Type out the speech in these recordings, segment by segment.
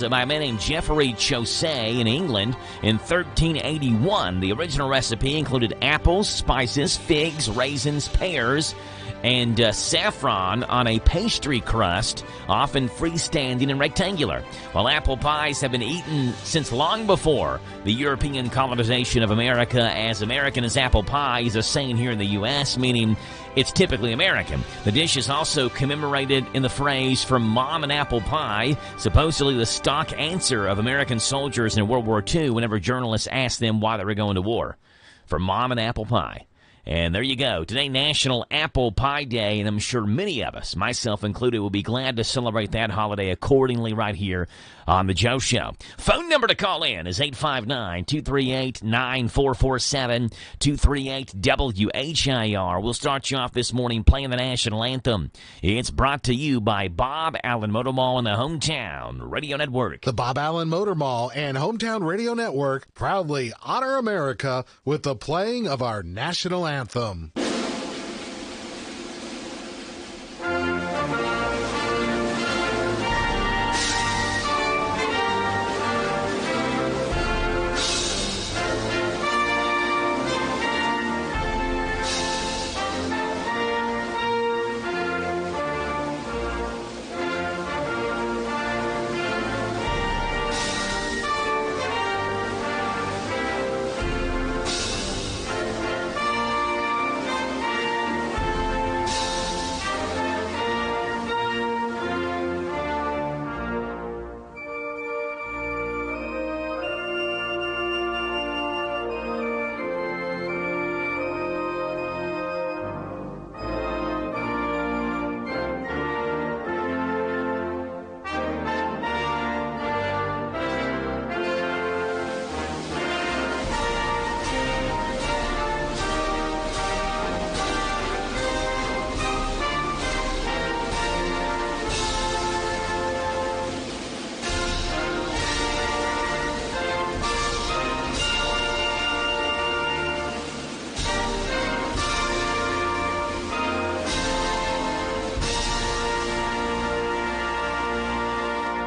by a man named Geoffrey Chaucer in England in 1381. The original recipe included apples, spices, figs, raisins, pears, and saffron on a pastry crust, often freestanding and rectangular. While apple pies have been eaten since long before the European colonization of America, as American as apple pie is a saying here in the U.S., meaning it's typically American. The dish is also commemorated in the phrase "from mom and apple pie," supposedly the stock answer of American soldiers in World War II whenever journalists asked them why they were going to war. From mom and apple pie. And there you go. Today, National Apple Pie Day, and I'm sure many of us, myself included, will be glad to celebrate that holiday accordingly right here on The Joe Show. Phone number to call in is 859-238-9447, 238-WHIR. We'll start you off this morning playing the national anthem. It's brought to you by Bob Allen Motor Mall and the Hometown Radio Network. The Bob Allen Motor Mall and Hometown Radio Network proudly honor America with the playing of our national anthem.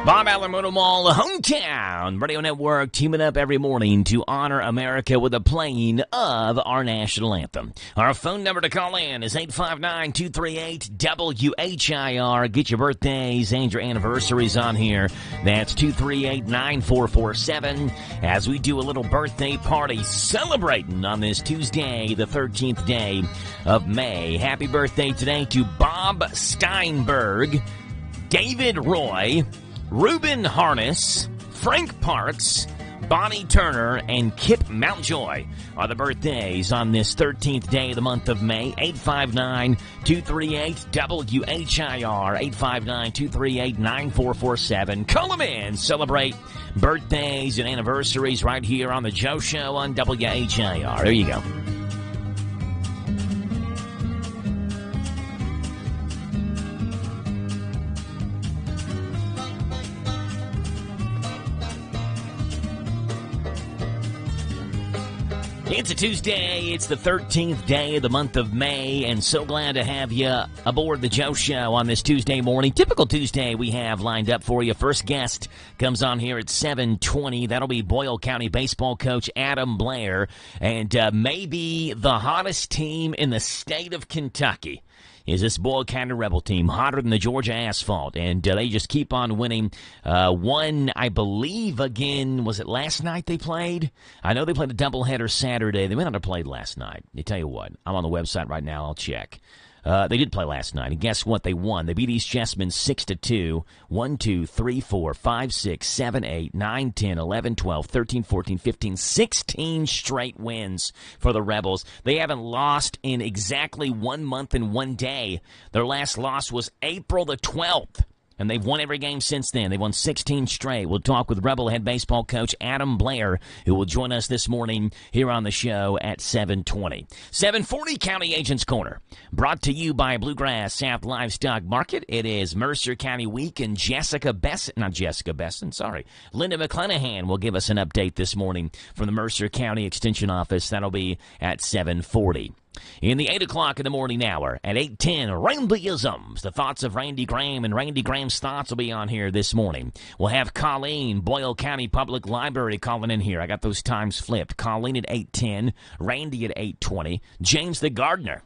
Bob Allen Motor Mall, the Hometown Radio Network, teaming up every morning to honor America with the playing of our national anthem. Our phone number to call in is 859-238-WHIR. Get your birthdays and your anniversaries on here. That's 238-9447 as we do a little birthday party celebrating on this Tuesday, the 13th day of May. Happy birthday today to Bob Steinberg, David Roy, Reuben Harness, Frank Parks, Bonnie Turner, and Kip Mountjoy are the birthdays on this 13th day of the month of May. 859-238-WHIR, 859-238-9447. Call them in. Celebrate birthdays and anniversaries right here on The Joe Show on WHIR. There you go. It's a Tuesday. It's the 13th day of the month of May, and so glad to have you aboard the Joe Show on this Tuesday morning. Typical Tuesday we have lined up for you. First guest comes on here at 7:20. That'll be Boyle County baseball coach Adam Blair, and maybe the hottest team in the state of Kentucky is this Boyle County Rebel team, hotter than the Georgia asphalt, and they just keep on winning. One, I believe, again, was it last night they played? I know they played a doubleheader Saturday. They may not have played last night. I tell you what, I'm on the website right now. I'll check. They did play last night, and guess what? They won. They beat East Jessamine 6-2. 1, 2, 3, 4, 5, 6, 7, 8, 9, 10, 11, 12, 13, 14, 15, 16 straight wins for the Rebels. They haven't lost in exactly 1 month and 1 day. Their last loss was April the 12th. And they've won every game since then. They've won 16 straight. We'll talk with Rebel head baseball coach Adam Blair, who will join us this morning here on the show at 7:20. 7:40 County Agents Corner, brought to you by Bluegrass South Livestock Market. It is Mercer County Week, and Linda McClanahan will give us an update this morning from the Mercer County Extension Office. That'll be at 7:40. In the 8 o'clock in the morning hour, at 8:10, Randyisms. The thoughts of Randy Graham, and Randy Graham's thoughts will be on here this morning. We'll have Colleen, Boyle County Public Library, calling in here. I got those times flipped. Colleen at 8:10, Randy at 8:20, James the Gardener,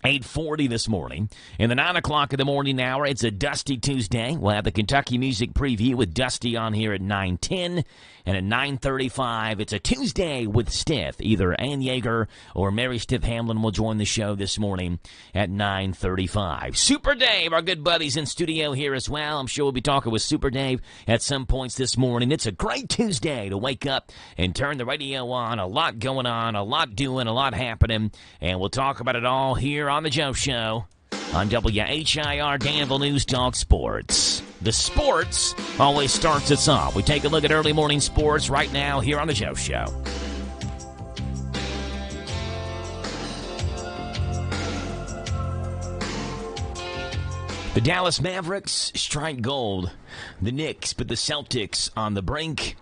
8:40 this morning. In the 9 o'clock in the morning hour, it's a Dusty Tuesday. We'll have the Kentucky Music Preview with Dusty on here at 9:10. And at 9:35, it's a Tuesday with Stith. Either Ann Yeager or Mary Stith Hamlin will join the show this morning at 9:35. Super Dave, our good buddies in studio here as well. I'm sure we'll be talking with Super Dave at some points this morning. It's a great Tuesday to wake up and turn the radio on. A lot going on, a lot doing, a lot happening. And we'll talk about it all here on The Joe Show on WHIR Danville News Talk Sports. The sports always starts us off. We take a look at early morning sports right now here on The Joe Show. The Dallas Mavericks strike gold. The Knicks put the Celtics on the brink.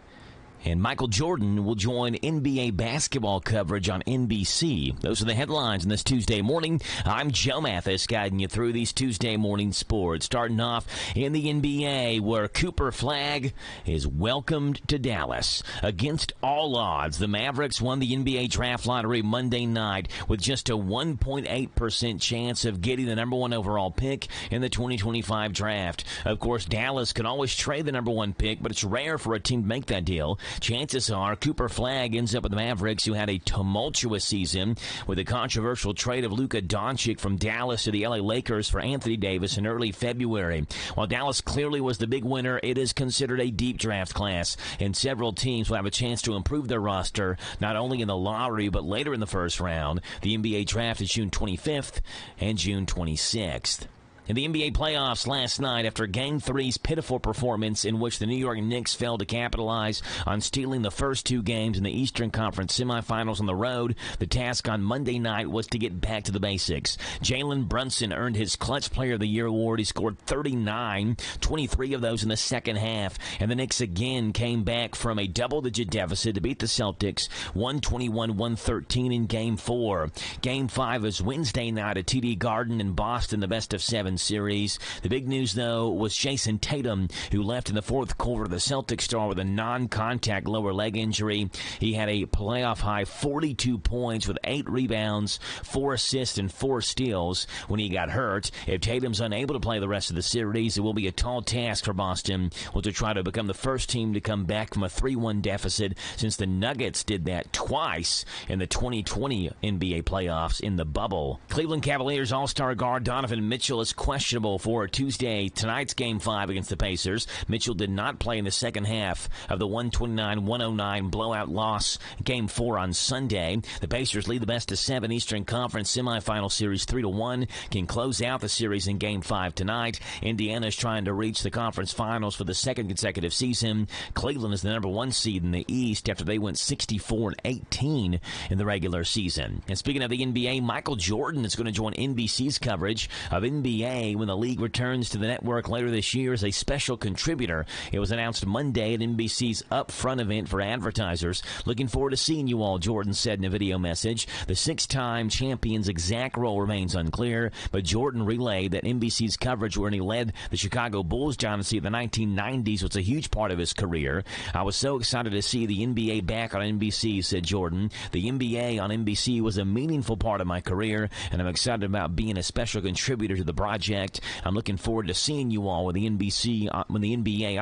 And Michael Jordan will join NBA basketball coverage on NBC. Those are the headlines on this Tuesday morning. I'm Joe Mathis, guiding you through these Tuesday morning sports. Starting off in the NBA, where Cooper Flagg is welcomed to Dallas. Against all odds, the Mavericks won the NBA draft lottery Monday night with just a 1.8% chance of getting the number one overall pick in the 2025 draft. Of course, Dallas can always trade the number one pick, but it's rare for a team to make that deal. Chances are Cooper Flagg ends up with the Mavericks, who had a tumultuous season with a controversial trade of Luka Doncic from Dallas to the LA Lakers for Anthony Davis in early February. While Dallas clearly was the big winner, it is considered a deep draft class, and several teams will have a chance to improve their roster, not only in the lottery but later in the first round. The NBA draft is June 25th and June 26th. In the NBA playoffs last night, after Game 3's pitiful performance in which the New York Knicks failed to capitalize on stealing the first two games in the Eastern Conference semifinals on the road, the task on Monday night was to get back to the basics. Jalen Brunson earned his Clutch Player of the Year award. He scored 39, 23 of those in the second half, and the Knicks again came back from a double-digit deficit to beat the Celtics 121-113 in Game 4. Game 5 is Wednesday night at TD Garden in Boston, the best-of-7 series. The big news, though, was Jason Tatum, who left in the fourth quarter. The Celtics star with a non-contact lower leg injury. He had a playoff-high 42 points with 8 rebounds, 4 assists, and 4 steals when he got hurt. If Tatum's unable to play the rest of the series, it will be a tall task for Boston to try to become the first team to come back from a 3-1 deficit, since the Nuggets did that twice in the 2020 NBA playoffs in the bubble. Cleveland Cavaliers All-Star guard Donovan Mitchell is questionable for tonight's Game 5 against the Pacers. Mitchell did not play in the second half of the 129-109 blowout loss Game 4 on Sunday. The Pacers lead the best-of-7 Eastern Conference semifinal series 3-1, can close out the series in Game 5 tonight. Indiana is trying to reach the conference finals for the second consecutive season. Cleveland is the number 1 seed in the East after they went 64-18 in the regular season. And speaking of the NBA, Michael Jordan is going to join NBC's coverage of NBA when the league returns to the network later this year as a special contributor. It was announced Monday at NBC's Upfront event for advertisers. Looking forward to seeing you all, Jordan said in a video message. The 6-time champion's exact role remains unclear, but Jordan relayed that NBC's coverage when he led the Chicago Bulls dynasty of the 1990s was a huge part of his career. I was so excited to see the NBA back on NBC, said Jordan. The NBA on NBC was a meaningful part of my career, and I'm excited about being a special contributor to the project. I'm looking forward to seeing you all when the NBA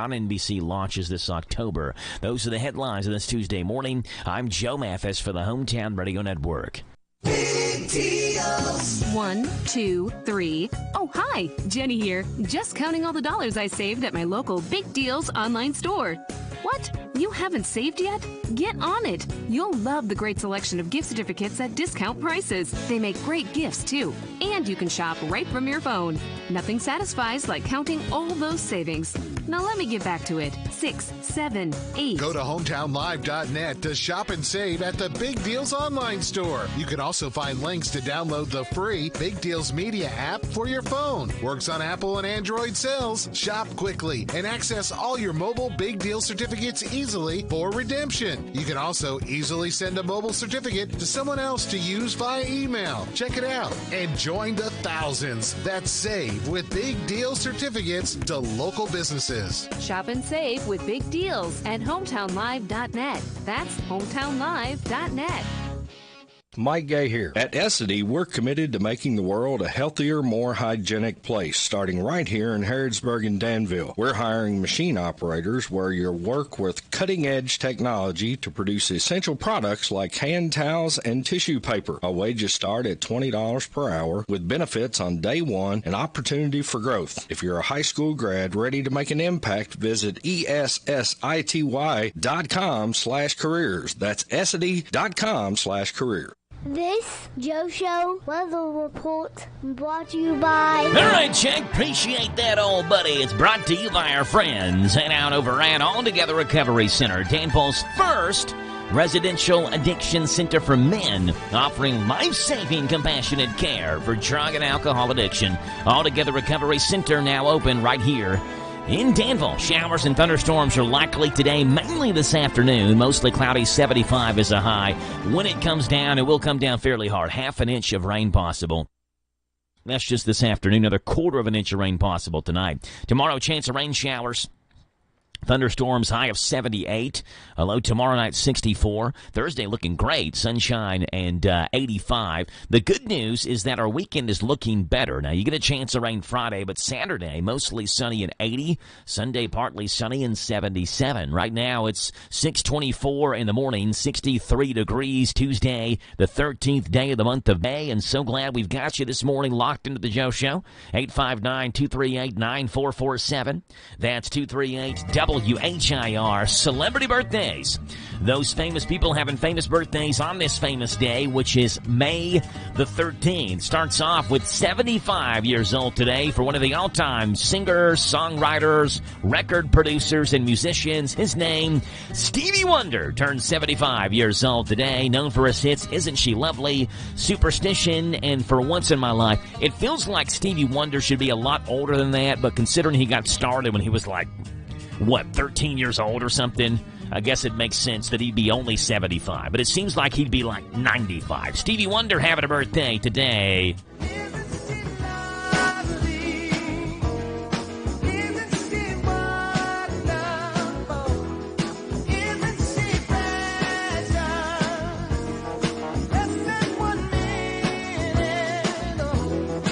on NBC launches this October. Those are the headlines of this Tuesday morning. I'm Joe Mathis for the Hometown Radio Network. Big deals. 1, 2, 3. Oh, hi, Jenny here. Just counting all the dollars I saved at my local Big Deals online store. What? You haven't saved yet? Get on it. You'll love the great selection of gift certificates at discount prices. They make great gifts, too. And you can shop right from your phone. Nothing satisfies like counting all those savings. Now let me get back to it. 6, 7, 8. Go to hometownlive.net to shop and save at the Big Deals online store. You can also find links to download the free Big Deals Media app for your phone. Works on Apple and Android cells. Shop quickly and access all your mobile Big Deal certificates easily for redemption. You can also easily send a mobile certificate to someone else to use via email. Check it out and join the thousands that save with Big Deal certificates to local businesses. Shop and save with Big Deals at hometownlive.net. That's hometownlive.net. Mike Gay here. At Essity, we're committed to making the world a healthier, more hygienic place, starting right here in Harrodsburg and Danville. We're hiring machine operators where you'll work with cutting-edge technology to produce essential products like hand towels and tissue paper. Our wages start at $20 per hour with benefits on day one and opportunity for growth. If you're a high school grad ready to make an impact, visit ESSITY.com/careers. That's Essity.com/career. This Joe Show weather report brought to you by... All right, Jake, appreciate that, old buddy. It's brought to you by our friends and out over at All Together Recovery Center, Danville's first residential addiction center for men, offering life-saving, compassionate care for drug and alcohol addiction. All Together Recovery Center now open right here in Danville. Showers and thunderstorms are likely today, mainly this afternoon. Mostly cloudy, 75 is a high. When it comes down, it will come down fairly hard. Half an inch of rain possible. That's just this afternoon. Another quarter of an inch of rain possible tonight. Tomorrow, chance of rain showers. Thunderstorms, high of 78. A low tomorrow night, 64. Thursday looking great. Sunshine and 85. The good news is that our weekend is looking better. Now, you get a chance of rain Friday, but Saturday, mostly sunny and 80. Sunday, partly sunny and 77. Right now, it's 6:24 in the morning, 63 degrees. Tuesday, the 13th day of the month of May. And so glad we've got you this morning locked into the Joe Show. 859-238-9447. That's 238 WHIR. Celebrity birthdays. Those famous people having famous birthdays on this famous day, which is May the 13th. Starts off with 75 years old today for one of the all-time singers, songwriters, record producers, and musicians. His name, Stevie Wonder, turns 75 years old today. Known for his hits Isn't She Lovely, Superstition, and For Once in My Life. It feels like Stevie Wonder should be a lot older than that, but considering he got started when he was like, 13 years old or something? I guess it makes sense that he'd be only 75, but it seems like he'd be like 95. Stevie Wonder having a birthday today.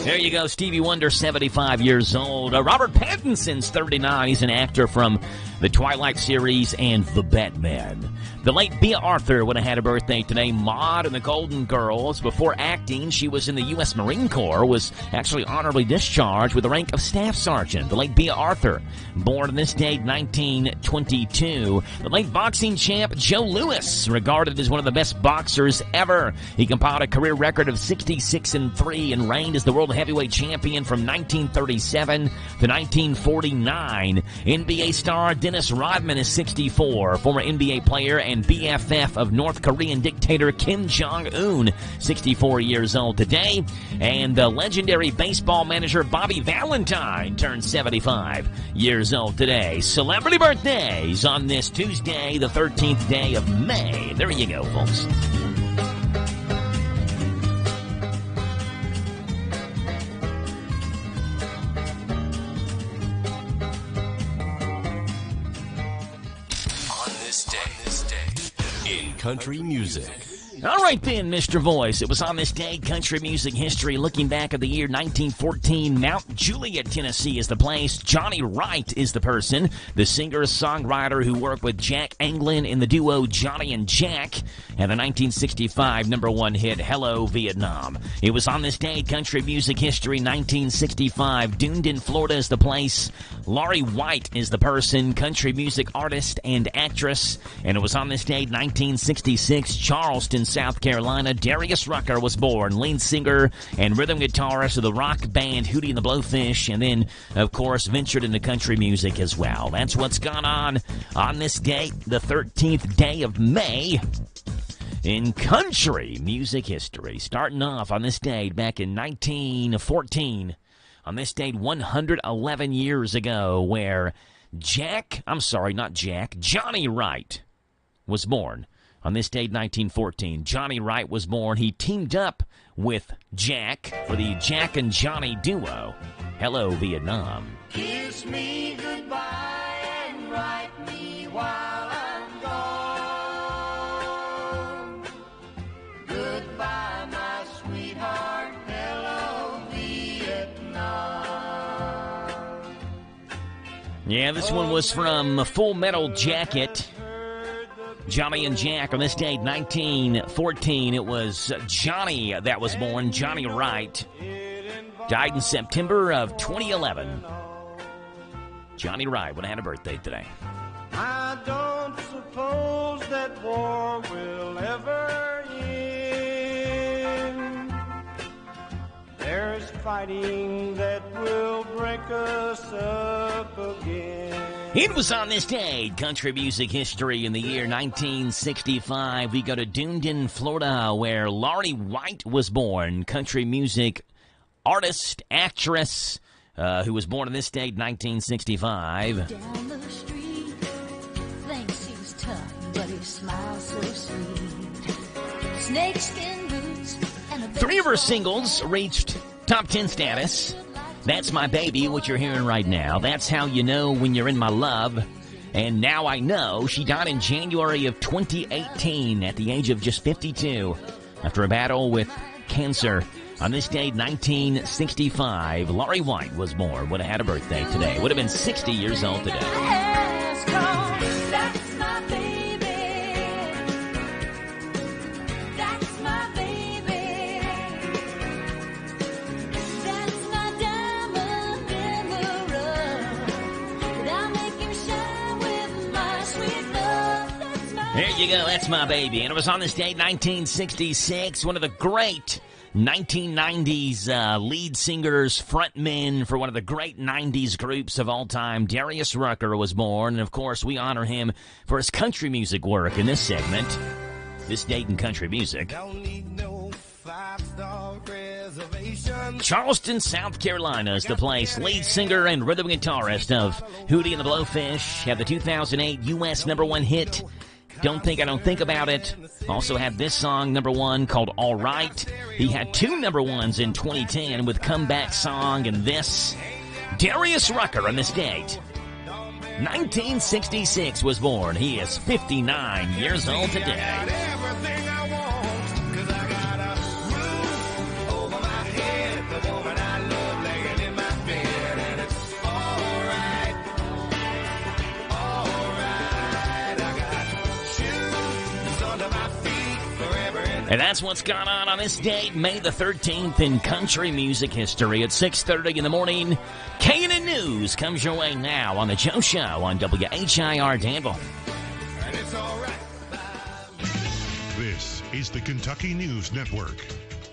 There you go, Stevie Wonder, 75 years old. Robert Pattinson's 39. He's an actor from the Twilight series and The Batman. The late Bea Arthur would have had a birthday today. Maude and the Golden Girls. Before acting, she was in the U.S. Marine Corps, was actually honorably discharged with the rank of Staff Sergeant. The late Bea Arthur, born on this date, 1922. The late boxing champ Joe Louis, regarded as one of the best boxers ever. He compiled a career record of 66-3 and reigned as the world heavyweight champion from 1937 to 1949. NBA star Dennis Rodman is 64. Former NBA player and BFF of North Korean dictator Kim Jong-un, 64 years old today. And the legendary baseball manager Bobby Valentine turns 75 years old today. Celebrity birthdays on this Tuesday, the 13th day of May. There you go, folks. In country music. All right then, Mr. Voice. It was on this day, country music history, looking back at the year 1914. Mount Juliet, Tennessee is the place. Johnny Wright is the person, the singer-songwriter who worked with Jack Anglin in the duo Johnny and Jack, and the 1965 #1 hit, Hello, Vietnam. It was on this day, country music history, 1965. Dunedin, Florida is the place. Laurie White is the person, country music artist and actress. And it was on this date, 1966, Charleston, South Carolina. Darius Rucker was born, lead singer and rhythm guitarist of the rock band Hootie and the Blowfish, and then, of course, ventured into country music as well. That's what's gone on this date, the 13th day of May, in country music history. Starting off on this date back in 1914, on this date 111 years ago, where Johnny Wright was born. On this date, 1914, Johnny Wright was born. He teamed up with Jack for the Jack and Johnny duo. Hello, Vietnam. Kiss me goodbye and write me while I'm gone. Goodbye, my sweetheart. Hello, Vietnam. Yeah, this one was from Full Metal Jacket. Johnny and Jack on this date, 1914. It was Johnny that was born, Johnny Wright. Died in September of 2011. Johnny Wright would have had a birthday today. I don't suppose that war will ever end. There's fighting that will break us up again. It was on this day, country music history, in the year 1965. We go to Dunedin, Florida, where Laurie White was born. Country music artist, actress, who was born on this date, 1965. Down the street, thinks he's tough, but he smiles so sweet. Snakeskin boots and a 3 of her singles reached top 10 status. That's My Baby, what you're hearing right now. That's How You Know When You're In My Love. And Now I Know. She died in January of 2018 at the age of just 52 after a battle with cancer. On this date, 1965, Laurie White was born. Would have had a birthday today. Would have been 60 years old today. That's my baby. That's my baby. That's my diamond in the rough. And I'll make him shine with my sweet love. That's my There you go. That's My Baby. And it was on this date, 1966, one of the great 1990s lead singers, frontmen for one of the great 90s groups of all time. Darius Rucker was born, and of course we honor him for his country music work in this segment, this date in country music. Don't need no 5-star reservation. Charleston, South Carolina is the place. Lead singer and rhythm guitarist of Hootie and the Blowfish had the 2008 U.S. #1 hit, Don't Think I Don't Think About It. Also had this song #1 called All Right. He had 2 #1s in 2010 with Comeback Song and this. Darius Rucker on this date, 1966 was born. He is 59 years old today. Everything I want, 'cause I got a roof over my head, the woman I love laying in my bed, and it's all right. I got shoes under my feet forever. And that's what's gone on this date, May the 13th, in country music history. At 6:30 in the morning, K&N News comes your way now on The Joe Show on WHIR Danville. And it's all right. This is the Kentucky News Network.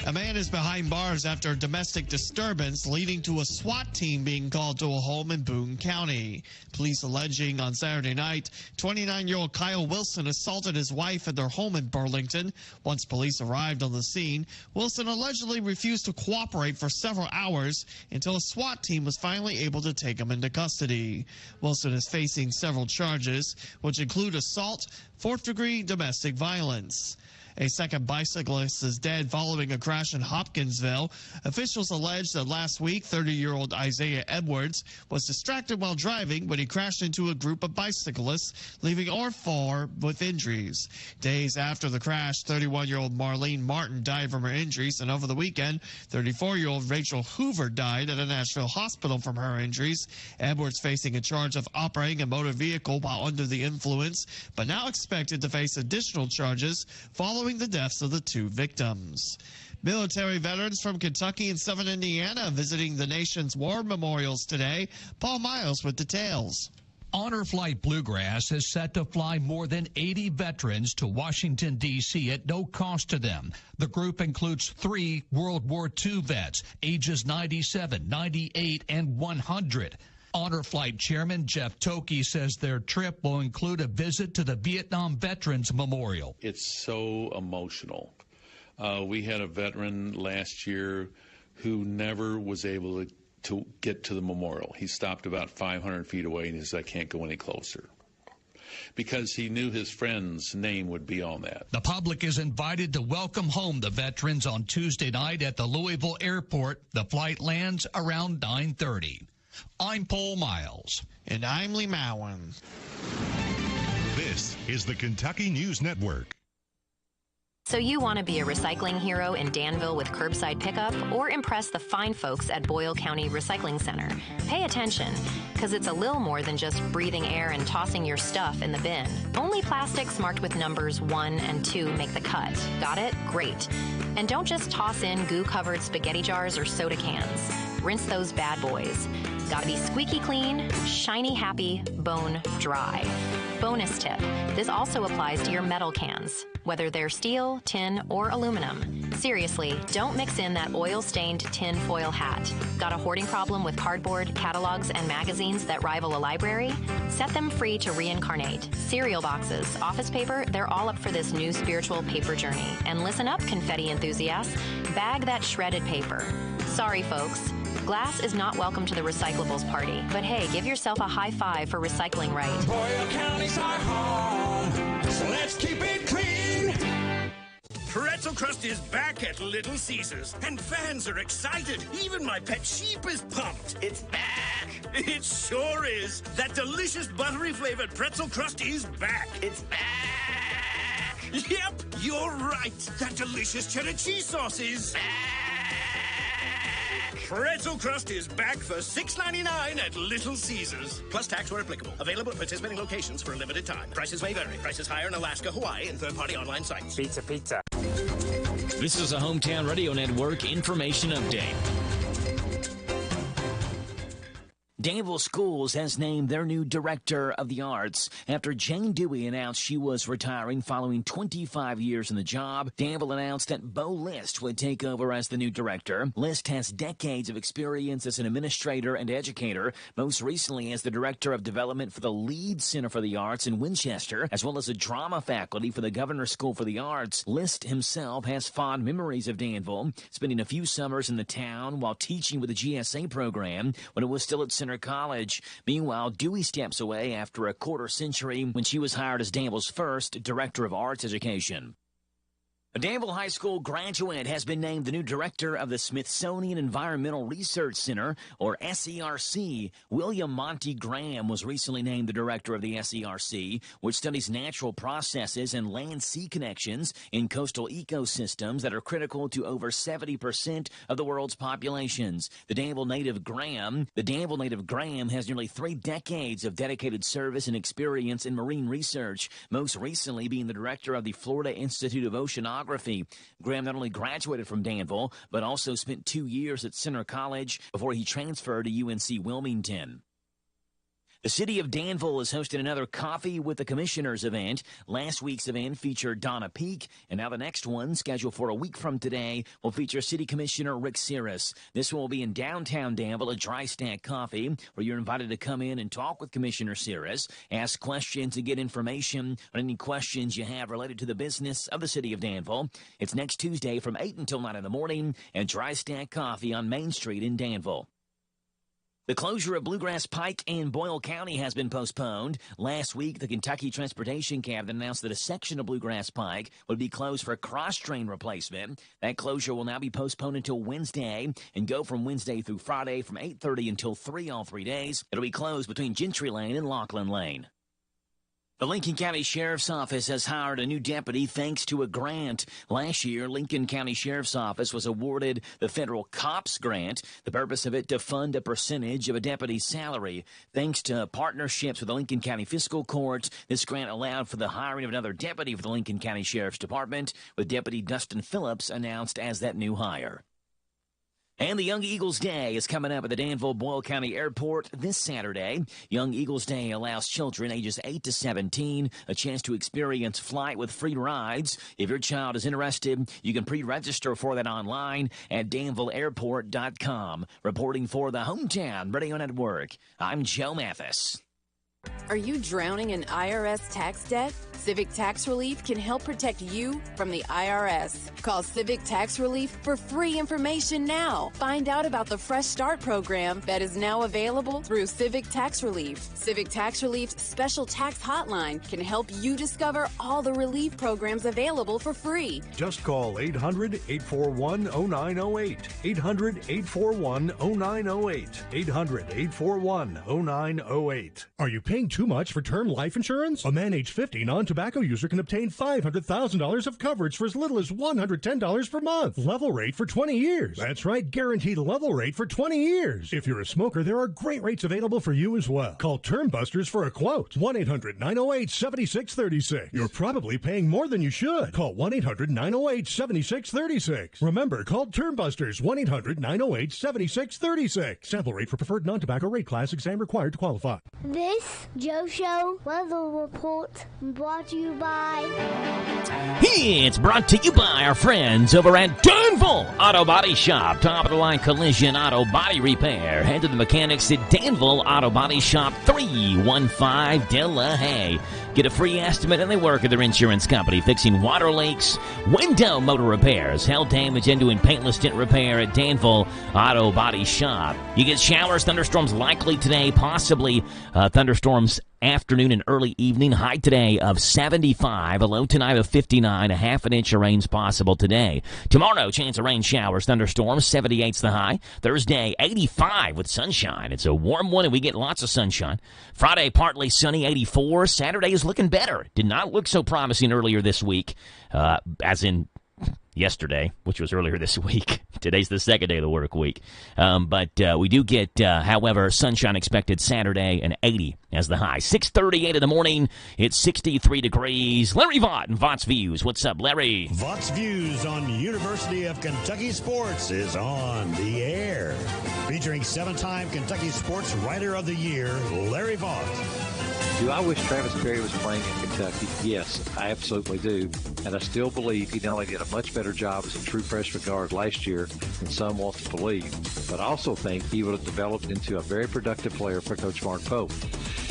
A man is behind bars after a domestic disturbance leading to a SWAT team being called to a home in Boone County. Police alleging on Saturday night, 29-year-old Kyle Wilson assaulted his wife at their home in Burlington. Once police arrived on the scene, Wilson allegedly refused to cooperate for several hours until a SWAT team was finally able to take him into custody. Wilson is facing several charges, which include assault, 4th-degree domestic violence. A second bicyclist is dead following a crash in Hopkinsville. Officials allege that last week, 30-year-old Isaiah Edwards was distracted while driving when he crashed into a group of bicyclists, leaving all 4 with injuries. Days after the crash, 31-year-old Marlene Martin died from her injuries, and over the weekend, 34-year-old Rachel Hoover died at a Nashville hospital from her injuries. Edwards facing a charge of operating a motor vehicle while under the influence, but now expected to face additional charges following the deaths of the 2 victims. Military veterans from Kentucky and Southern Indiana visiting the nation's war memorials today. Paul Miles with details. Honor Flight Bluegrass is set to fly more than 80 veterans to Washington, D.C. at no cost to them. The group includes 3 World War II vets, ages 97, 98, and 100. Honor Flight Chairman Jeff Toki says their trip will include a visit to the Vietnam Veterans Memorial. It's so emotional. We had a veteran last year who never was able to get to the memorial. He stopped about 500 feet away and he said, I can't go any closer, because he knew his friend's name would be on that. The public is invited to welcome home the veterans on Tuesday night at the Louisville Airport. The flight lands around 9:30. I'm Paul Miles. And I'm Lee Mowen. This is the Kentucky News Network. So you want to be a recycling hero in Danville with curbside pickup, or impress the fine folks at Boyle County Recycling Center? Pay attention, because it's a little more than just breathing air and tossing your stuff in the bin. Only plastics marked with numbers 1 and 2 make the cut. Got it? Great. And don't just toss in goo-covered spaghetti jars or soda cans. Rinse those bad boys. Gotta be squeaky clean, shiny happy, bone dry. Bonus tip, this also applies to your metal cans, whether they're steel, tin, or aluminum. Seriously, don't mix in that oil-stained tin foil hat. Got a hoarding problem with cardboard, catalogs, and magazines that rival a library? Set them free to reincarnate. Cereal boxes, office paper, they're all up for this new spiritual paper journey. And listen up, confetti enthusiasts, bag that shredded paper. Sorry, folks. Glass is not welcome to the recyclables party, but hey, give yourself a high five for recycling right. Boyle County's our home, so let's keep it clean. Pretzel Crust is back at Little Caesars, and fans are excited. Even my pet sheep is pumped. It's back. It sure is. That delicious buttery flavored pretzel crust is back. It's back. Yep, you're right. That delicious cheddar cheese sauce is back. Pretzel Crust is back for $6.99 at Little Caesars. Plus tax where applicable. Available at participating locations for a limited time. Prices may vary. Prices higher in Alaska, Hawaii, and third-party online sites. Pizza, pizza. This is a Hometown Radio Network information update. Danville Schools has named their new Director of the Arts after Jane Dewey announced she was retiring following 25 years in the job. Danville announced that Bo List would take over as the new director. List has decades of experience as an administrator and educator, most recently as the Director of Development for the Lead Center for the Arts in Winchester, as well as a drama faculty for the Governor's School for the Arts. List himself has fond memories of Danville, spending a few summers in the town while teaching with the GSA program when it was still at Center College. Meanwhile, Dewey steps away after a quarter century when she was hired as Danville's first Director of Arts Education. A Danville High School graduate has been named the new director of the Smithsonian Environmental Research Center, or SERC. William Monty Graham was recently named the director of the SERC, which studies natural processes and land-sea connections in coastal ecosystems that are critical to over 70% of the world's populations. The Danville native Graham has nearly 3 decades of dedicated service and experience in marine research, most recently being the director of the Florida Institute of Oceanography. Graham not only graduated from Danville, but also spent 2 years at Center College before he transferred to UNC Wilmington. The city of Danville is hosting another Coffee with the Commissioners event. Last week's event featured Donna Peak, and now the next one, scheduled for a week from today, will feature City Commissioner Rick Cirrus. This one will be in downtown Danville at Dry Stack Coffee, where you're invited to come in and talk with Commissioner Cirrus, ask questions, and get information on any questions you have related to the business of the city of Danville. It's next Tuesday from 8 until 9 in the morning at Dry Stack Coffee on Main Street in Danville. The closure of Bluegrass Pike in Boyle County has been postponed. Last week, the Kentucky Transportation Cabinet announced that a section of Bluegrass Pike would be closed for cross-train replacement. That closure will now be postponed until Wednesday and go from Wednesday through Friday from 8:30 until 3 all 3 days. It'll be closed between Gentry Lane and Laughlin Lane. The Lincoln County Sheriff's Office has hired a new deputy thanks to a grant. Last year, Lincoln County Sheriff's Office was awarded the Federal COPS grant, the purpose of it to fund a percentage of a deputy's salary. Thanks to partnerships with the Lincoln County Fiscal Court, this grant allowed for the hiring of another deputy for the Lincoln County Sheriff's Department, with Deputy Dustin Phillips announced as that new hire. And the Young Eagles Day is coming up at the Danville Boyle County Airport this Saturday. Young Eagles Day allows children ages 8 to 17 a chance to experience flight with free rides. If your child is interested, you can pre-register for that online at danvilleairport.com. Reporting for the Hometown Radio Network, I'm Joe Mathis. Are you drowning in IRS tax debt? Civic Tax Relief can help protect you from the IRS. Call Civic Tax Relief for free information now. Find out about the Fresh Start program that is now available through Civic Tax Relief. Civic Tax Relief's special tax hotline can help you discover all the relief programs available for free. Just call 800-841-0908. 800-841-0908. 800-841-0908. Are you paying too much for term life insurance? A man age 50 non-tobacco user can obtain $500,000 of coverage for as little as $110 per month. Level rate for 20 years. That's right, guaranteed level rate for 20 years. If you're a smoker, there are great rates available for you as well. Call Term Busters for a quote. 1-800-908-7636. You're probably paying more than you should. Call 1-800-908-7636. Remember, call Term Busters. 1-800-908-7636. Sample rate for preferred non-tobacco rate class. Exam required to qualify. This Joe Show weather report brought to you by... It's brought to you by our friends over at Danville Auto Body Shop. Top-of-the-line collision auto body repair. Head to the mechanics at Danville Auto Body Shop, 315 Delahaye. Get a free estimate, and they work at their insurance company, fixing water leaks, window motor repairs, hail damage, and doing paintless tint repair at Danville Auto Body Shop. You get showers, thunderstorms likely today, possibly thunderstorms afternoon and early evening. High today of 75, a low tonight of 59, a half an inch of rain's possible today. Tomorrow, chance of rain showers, thunderstorms, 78's the high. Thursday, 85 with sunshine. It's a warm one and we get lots of sunshine. Friday, partly sunny, 84. Saturday is looking better. Did not look so promising earlier this week, as in yesterday, which was earlier this week. Today's the second day of the work week. But we do get, however, sunshine expected Saturday and 80 as the high. 6:38 in the morning. It's 63 degrees. Larry Vaught and Vaught's Views. What's up, Larry? Vaught's Views on University of Kentucky Sports is on the air. Featuring 7-time Kentucky Sports Writer of the Year, Larry Vaught. Do I wish Travis Perry was playing in Kentucky? Yes, I absolutely do. And I still believe he not only did a much better job as a true freshman guard last year than some want to believe, but I also think he would have developed into a very productive player for Coach Mark Pope.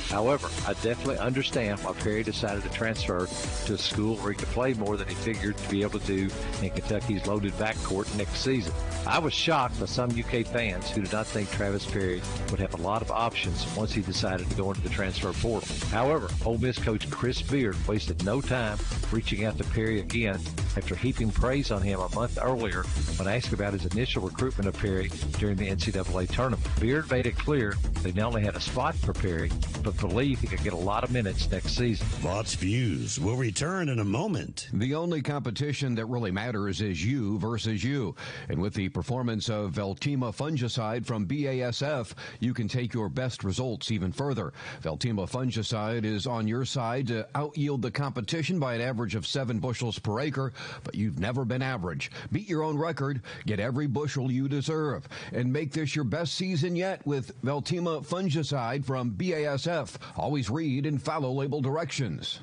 However, I definitely understand why Perry decided to transfer to a school where he could play more than he figured to be able to do in Kentucky's loaded backcourt next season. I was shocked by some UK fans who did not think Travis Perry would have a lot of options once he decided to go into the transfer portal. However, Ole Miss coach Chris Beard wasted no time reaching out to Perry again after heaping praise on him a month earlier when asked about his initial recruitment of Perry during the NCAA tournament. Beard made it clear they not only had a spot for Perry, but believe he could get a lot of minutes next season. Vaught's Views will return in a moment. The only competition that really matters is you versus you. And with the performance of Veltima fungicide from BASF, you can take your best results even further. Veltima fungicide is on your side to out-yield the competition by an average of 7 bushels per acre, but you've never been average. Beat your own record, get every bushel you deserve, and make this your best season yet with Veltima fungicide from BASF. Always read and follow label directions.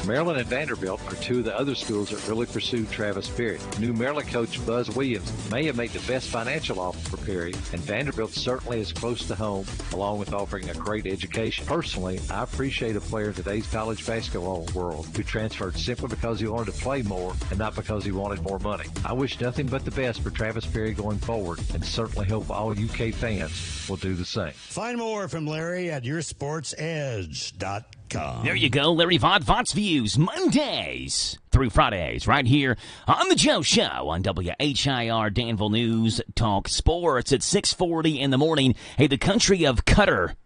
Maryland and Vanderbilt are two of the other schools that really pursued Travis Perry. New Maryland coach Buzz Williams may have made the best financial offer for Perry, and Vanderbilt certainly is close to home, along with offering a great education. Personally, I appreciate a player in today's college basketball world who transferred simply because he wanted to play more and not because he wanted more money. I wish nothing but the best for Travis Perry going forward, and certainly hope all UK fans will do the same. Find more from Larry at yoursportsedge.com. There you go, Larry Vaught, Vaught's Views, Mondays through Fridays, right here on The Joe Show on WHIR Danville News Talk Sports at 6:40 in the morning. Hey, the country of Qatar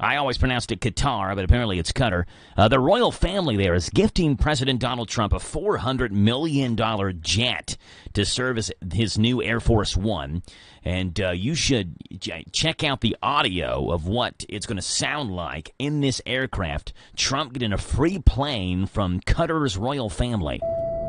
I always pronounced it Qatar, but apparently it's Qatar. The royal family there is gifting President Donald Trump a $400 million jet to serve as his new Air Force One. And you should check out the audio of what it's going to sound like in this aircraft. Trump getting a free plane from Qatar's royal family.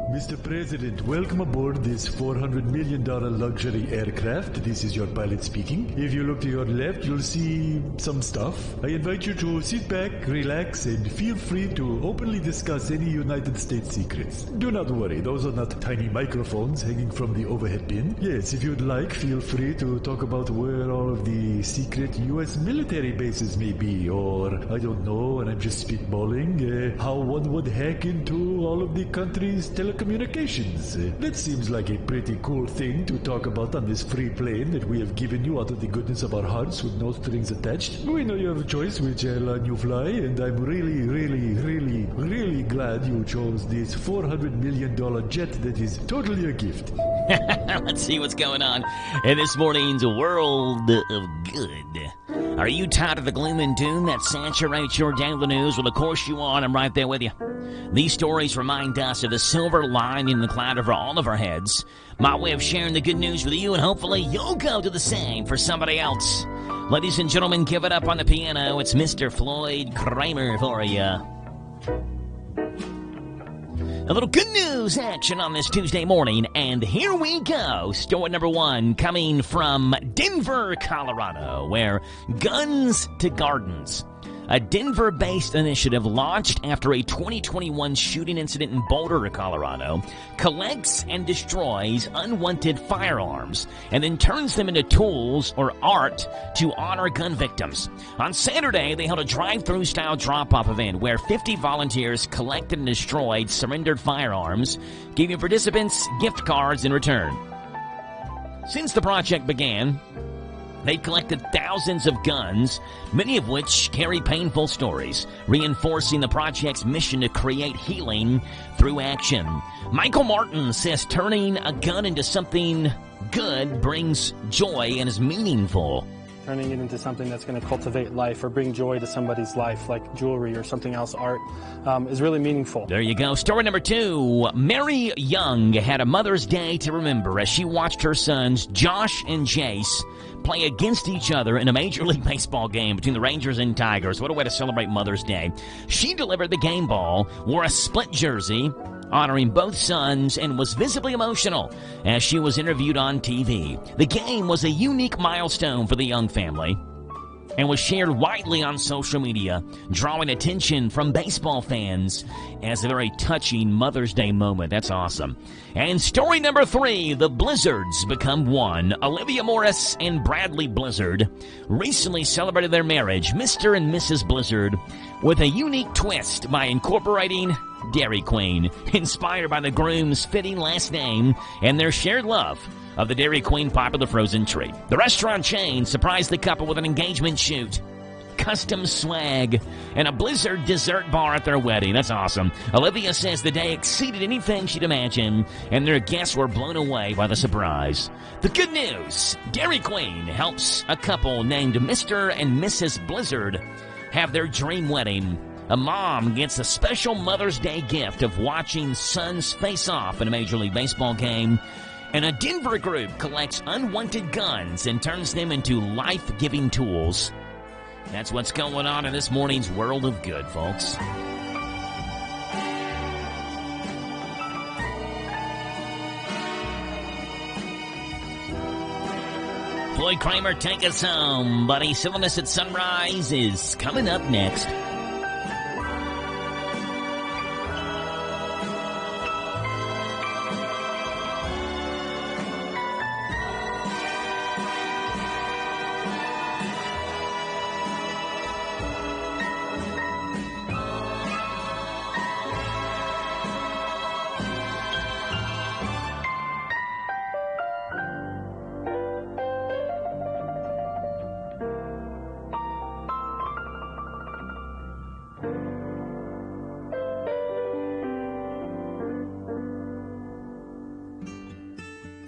Mr. President, welcome aboard this $400 million luxury aircraft. This is your pilot speaking. If you look to your left, you'll see some stuff. I invite you to sit back, relax, and feel free to openly discuss any United States secrets. Do not worry, those are not tiny microphones hanging from the overhead bin. Yes, if you'd like, feel free to talk about where all of the secret U.S. military bases may be, or, I don't know, and I'm just spitballing, how one would hack into all of the country's telecommunications. That seems like a pretty cool thing to talk about on this free plane that we have given you out of the goodness of our hearts with no strings attached. We know you have a choice which airline you fly, and I'm really glad you chose this $400 million jet that is totally a gift. Let's see what's going on in this morning's World of Good. Are you tired of the gloom and doom that saturates your daily news? Well, of course you are, and I'm right there with you. These stories remind us of the silver lining in the cloud over all of our heads. My way of sharing the good news with you, and hopefully you'll go to the same for somebody else. Ladies and gentlemen, give it up on the piano. It's Mr. Floyd Kramer for you. A little good news action on this Tuesday morning, and here we go. Story number one coming from Denver, Colorado, where Guns to Gardens, a Denver-based initiative launched after a 2021 shooting incident in Boulder, Colorado, collects and destroys unwanted firearms and then turns them into tools or art to honor gun victims. On Saturday, they held a drive-through style drop-off event where 50 volunteers collected and destroyed surrendered firearms, giving participants gift cards in return. Since the project began, they've collected thousands of guns, many of which carry painful stories, reinforcing the project's mission to create healing through action. Michael Martin says turning a gun into something good brings joy and is meaningful. Turning it into something that's going to cultivate life or bring joy to somebody's life, like jewelry or something else, art, is really meaningful. There you go. Story number two. Mary Young had a Mother's Day to remember as she watched her sons, Josh and Jace, play against each other in a Major League Baseball game between the Rangers and Tigers. What a way to celebrate Mother's Day. She delivered the game ball, wore a split jersey, honoring both sons, and was visibly emotional as she was interviewed on TV. The game was a unique milestone for the Young family and was shared widely on social media, drawing attention from baseball fans as a very touching Mother's Day moment. That's awesome. And story number three, the Blizzards become one. Olivia Morris and Bradley Blizzard recently celebrated their marriage, Mr. and Mrs. Blizzard, with a unique twist by incorporating Dairy Queen, inspired by the groom's fitting last name and their shared love of the Dairy Queen popular frozen treat. The restaurant chain surprised the couple with an engagement shoot, custom swag, and a Blizzard dessert bar at their wedding. That's awesome. Olivia says the day exceeded anything she'd imagined, and their guests were blown away by the surprise. The good news, Dairy Queen helps a couple named Mr. and Mrs. Blizzard have their dream wedding. A mom gets a special Mother's Day gift of watching sons face off in a Major League Baseball game. And a Denver group collects unwanted guns and turns them into life-giving tools. That's what's going on in this morning's World of Good, folks. Floyd Kramer, take us home, buddy. Silliness at Sunrise is coming up next.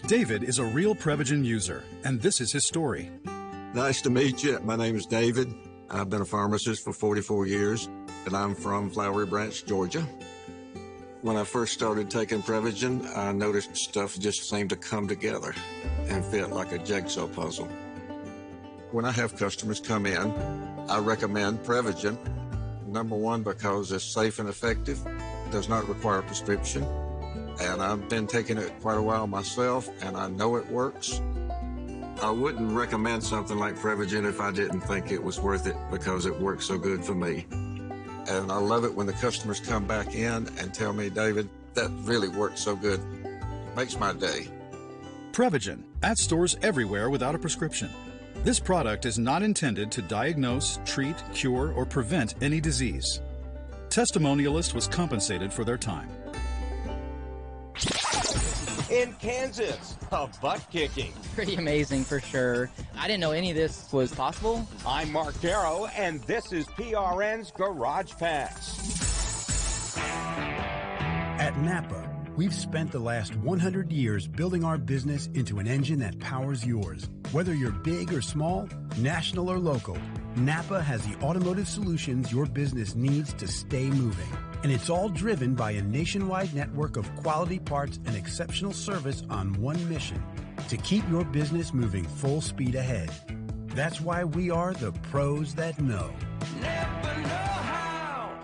David is a real Prevagen user, and this is his story. Nice to meet you. My name is David. I've been a pharmacist for 44 years, and I'm from Flowery Branch, Georgia. When I first started taking Prevagen, I noticed stuff just seemed to come together and fit like a jigsaw puzzle. When I have customers come in, I recommend Prevagen. Number one, because it's safe and effective, does not require a prescription, and I've been taking it quite a while myself, and I know it works. I wouldn't recommend something like Prevagen if I didn't think it was worth it because it works so good for me. And I love it when the customers come back in and tell me, David, that really works so good. Makes my day. Prevagen, at stores everywhere without a prescription. This product is not intended to diagnose, treat, cure, or prevent any disease. Testimonialist was compensated for their time. In Kansas, a butt kicking. Pretty amazing for sure. I didn't know any of this was possible. I'm Mark Darrow, and this is PRN's Garage Pass. At Napa, we've spent the last 100 years building our business into an engine that powers yours. Whether you're big or small, national or local, Napa has the automotive solutions your business needs to stay moving. And it's all driven by a nationwide network of quality parts and exceptional service on one mission: to keep your business moving full speed ahead. That's why we are the pros that know.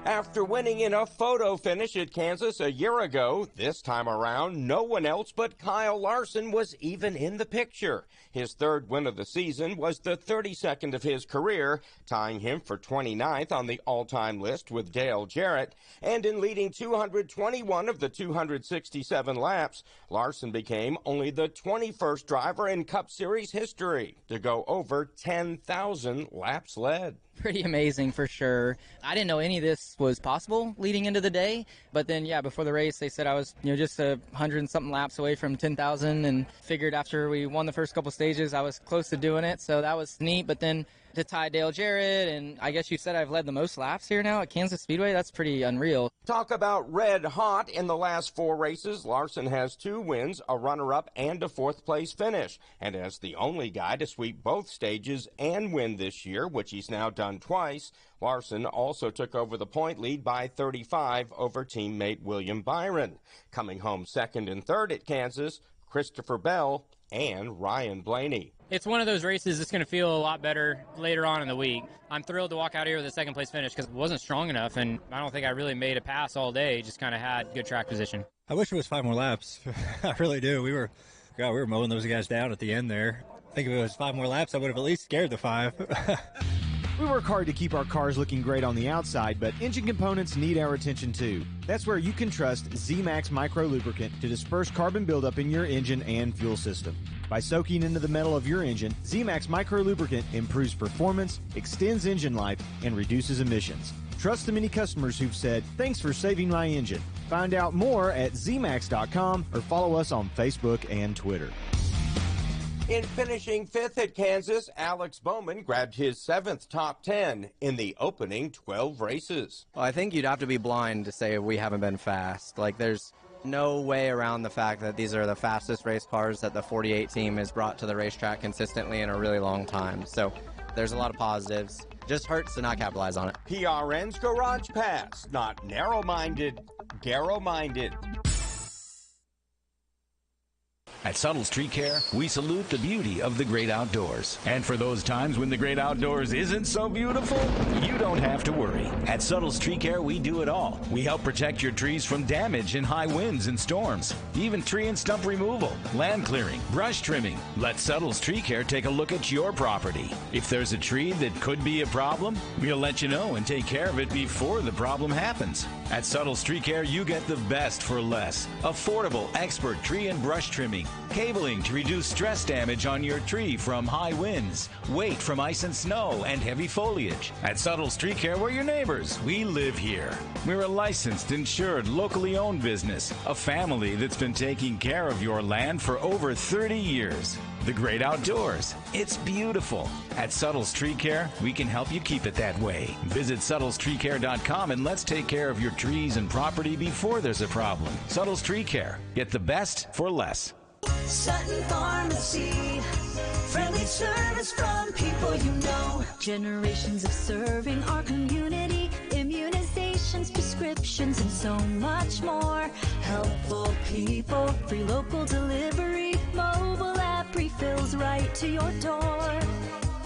After winning in a photo finish at Kansas a year ago, this time around, no one else but Kyle Larson was even in the picture. His third win of the season was the 32nd of his career, tying him for 29th on the all-time list with Dale Jarrett. And in leading 221 of the 267 laps, Larson became only the 21st driver in Cup Series history to go over 10,000 laps led. Pretty amazing for sure. I didn't know any of this was possible leading into the day, but then before the race they said I was just 100 and something laps away from 10,000, and figured after we won the first couple stages I was close to doing it, so that was neat. But then to tie Dale Jarrett, and I guess you said I've led the most laps here now at Kansas Speedway. That's pretty unreal. Talk about red hot. In the last 4 races, Larson has 2 wins, a runner-up, and a 4th place finish. And as the only guy to sweep both stages and win this year, which he's now done twice, Larson also took over the point lead by 35 over teammate William Byron. Coming home second and third at Kansas, Christopher Bell and Ryan Blaney. It's one of those races that's going to feel a lot better later on in the week. I'm thrilled to walk out here with a 2nd place finish because it wasn't strong enough, and I don't think I really made a pass all day, just kind of had good track position. I wish it was 5 more laps. I really do. We were mowing those guys down at the end there. I think if it was 5 more laps, I would have at least scared the 5. We work hard to keep our cars looking great on the outside, but engine components need our attention too. That's where you can trust Z-Max Micro Lubricant to disperse carbon buildup in your engine and fuel system. By soaking into the metal of your engine, Z-Max Micro Lubricant improves performance, extends engine life, and reduces emissions. Trust the many customers who've said, "Thanks for saving my engine." Find out more at zmax.com or follow us on Facebook and Twitter. In finishing 5th at Kansas, Alex Bowman grabbed his 7th top 10 in the opening 12 races. Well, I think you'd have to be blind to say we haven't been fast. There's no way around the fact that these are the fastest race cars that the 48 team has brought to the racetrack consistently in a really long time. So there's a lot of positives. Just hurts to not capitalize on it. PRN's Garage Pass, not narrow-minded, Garrow-minded. At Suttles Tree Care, we salute the beauty of the great outdoors. And for those times when the great outdoors isn't so beautiful, you don't have to worry. At Suttles Tree Care, we do it all. We help protect your trees from damage in high winds and storms, even tree and stump removal, land clearing, brush trimming. Let Suttles Tree Care take a look at your property. If there's a tree that could be a problem, we'll let you know and take care of it before the problem happens. At Suttles Tree Care, you get the best for less. Affordable, expert tree and brush trimming, cabling to reduce stress damage on your tree from high winds, weight from ice and snow, and heavy foliage. At Suttles Tree Care, we're your neighbors. We live here. We're a licensed, insured, locally owned business, a family that's been taking care of your land for over 30 years. The great outdoors. It's beautiful. At Suttles Tree Care, we can help you keep it that way. Visit SuttlesTreeCare.com and let's take care of your trees and property before there's a problem. Suttles Tree Care. Get the best for less. Sutton Pharmacy, Friendly service from people you know. Generations of serving our community. Immunizations, prescriptions, and so much more. Helpful people, free local delivery. Mobile app refills right to your door.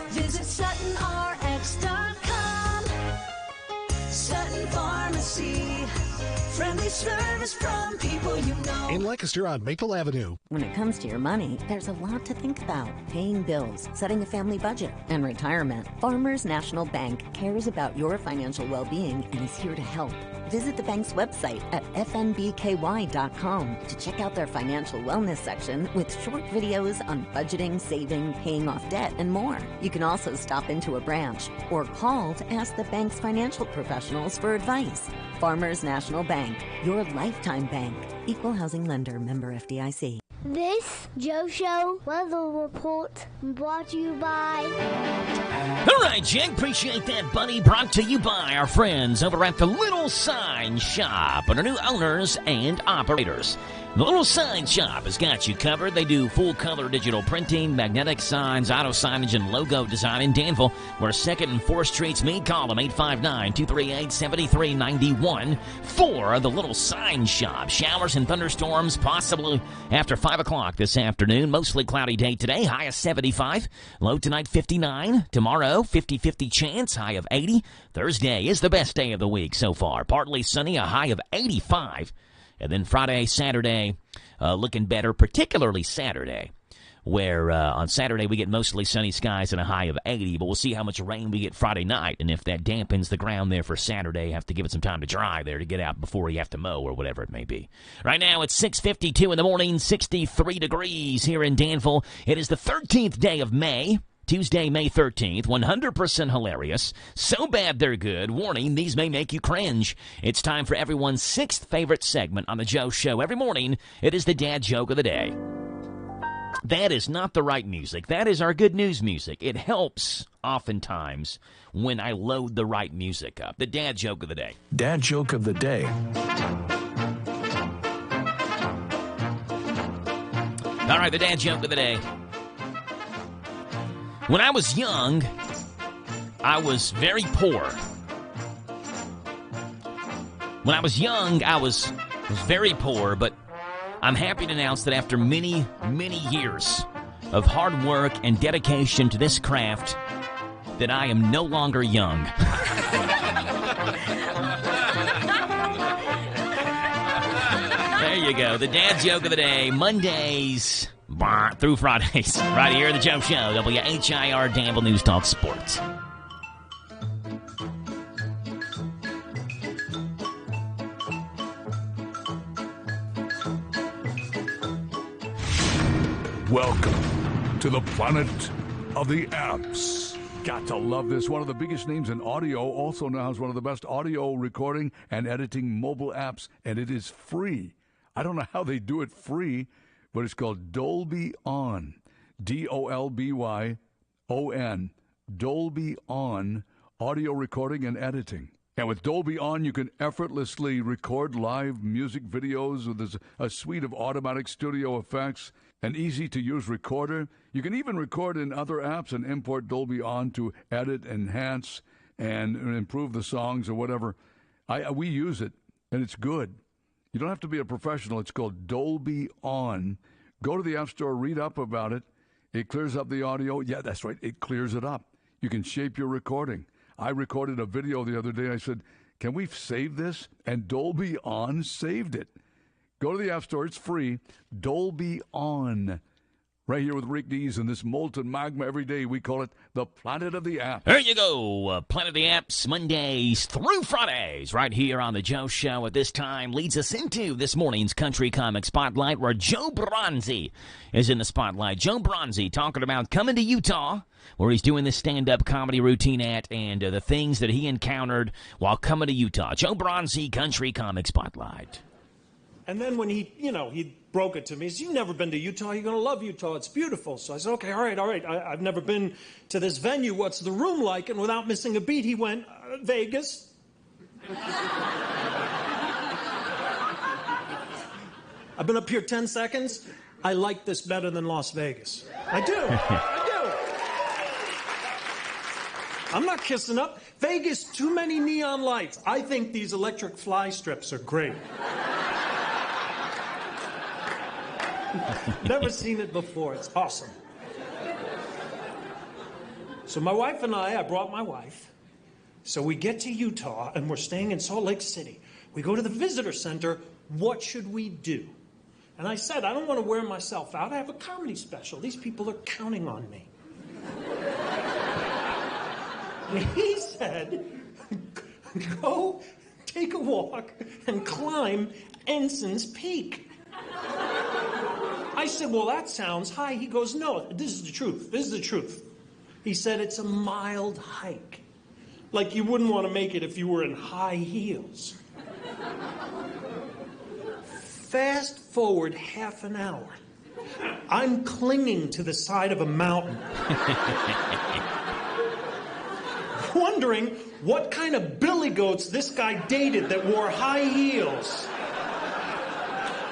Visit SuttonRx.com. Sutton Pharmacy. Friendly service from people you know. In Lancaster on Maple Avenue. When it comes to your money, there's a lot to think about. Paying bills, setting a family budget, and retirement. Farmers National Bank cares about your financial well-being and is here to help. Visit the bank's website at fnbky.com to check out their financial wellness section with short videos on budgeting, saving, paying off debt, and more. You can also stop into a branch or call to ask the bank's financial professionals for advice. Farmers National Bank, your lifetime bank. Equal housing lender, member FDIC. This Joe Show weather report brought to you by... All right, Jake, appreciate that, buddy. Brought to you by our friends over at the Little Sign Shop and our new owners and operators. The Little Sign Shop has got you covered. They do full-color digital printing, magnetic signs, auto signage, and logo design in Danville, where 2nd and 4th Streets meet. Call them 859-238-7391 for the Little Sign Shop. Showers and thunderstorms possibly after 5 o'clock this afternoon. Mostly cloudy day today, high of 75. Low tonight 59. Tomorrow 50-50 chance, high of 80. Thursday is the best day of the week so far. Partly sunny, a high of 85. And then Friday, Saturday, looking better, particularly Saturday, where on Saturday we get mostly sunny skies and a high of 80, but we'll see how much rain we get Friday night, and if that dampens the ground there for Saturday, have to give it some time to dry there to get out before you have to mow or whatever it may be. Right now it's 6:52 in the morning, 63 degrees here in Danville. It is the 13th day of May. Tuesday, May 13th, 100% hilarious. So bad they're good. Warning, these may make you cringe. It's time for everyone's 6th favorite segment on The Joe Show. Every morning, it is the dad joke of the day. That is not the right music. That is our good news music. It helps, oftentimes, when I load the right music up. The dad joke of the day. Dad joke of the day. All right, the dad joke of the day. When I was young, I was very poor. When I was young, I was very poor, but I'm happy to announce that after many, many years of hard work and dedication to this craft, that I am no longer young. There you go. The dad joke of the day, Mondays through Fridays, right here at the Joe Show, WHIR Danville News Talk Sports. Welcome to the planet of the apps. Got to love this. One of the biggest names in audio also now has one of the best audio recording and editing mobile apps, and it is free. I don't know how they do it free, but it's called Dolby On, Dolbyon, Dolby On, audio recording and editing. And with Dolby On, you can effortlessly record live music videos with a suite of automatic studio effects, an easy-to-use recorder. You can even record in other apps and import Dolby On to edit, enhance, and improve the songs or whatever. We use it, and it's good. You don't have to be a professional. It's called Dolby On. Go to the App Store, read up about it. It clears up the audio. Yeah, that's right. It clears it up. You can shape your recording. I recorded a video the other day. I said, can we save this? And Dolby On saved it. Go to the App Store. It's free. Dolby On. Right here with Rick Dees and this molten magma every day. We call it the Planet of the Apps. There you go. Planet of the Apps, Mondays through Fridays, right here on The Joe Show. At this time, leads us into this morning's Country Comic Spotlight, where Joe Bronzi is in the spotlight. Joe Bronzi talking about coming to Utah, where he's doing this stand-up comedy routine at, and the things that he encountered while coming to Utah. Joe Bronzi, Country Comic Spotlight. And then when he broke it to me, he said, you've never been to Utah, you're going to love Utah, it's beautiful. So I said, okay, all right, I've never been to this venue, what's the room like? And without missing a beat, he went, Vegas. I've been up here 10 seconds. I like this better than Las Vegas. I do. I'm not kissing up. Vegas, too many neon lights. I think these electric fly strips are great. Never seen it before. It's awesome. So my wife and I brought my wife. So we get to Utah, and we're staying in Salt Lake City. We go to the visitor center. What should we do? And I said, I don't want to wear myself out. I have a comedy special. These people are counting on me. And he said, go take a walk and climb Ensign's Peak. I said, well, that sounds high. He goes, no, this is the truth. This is the truth. He said, it's a mild hike. Like you wouldn't want to make it if you were in high heels. Fast forward half an hour. I'm clinging to the side of a mountain. Wondering what kind of billy goats this guy dated that wore high heels.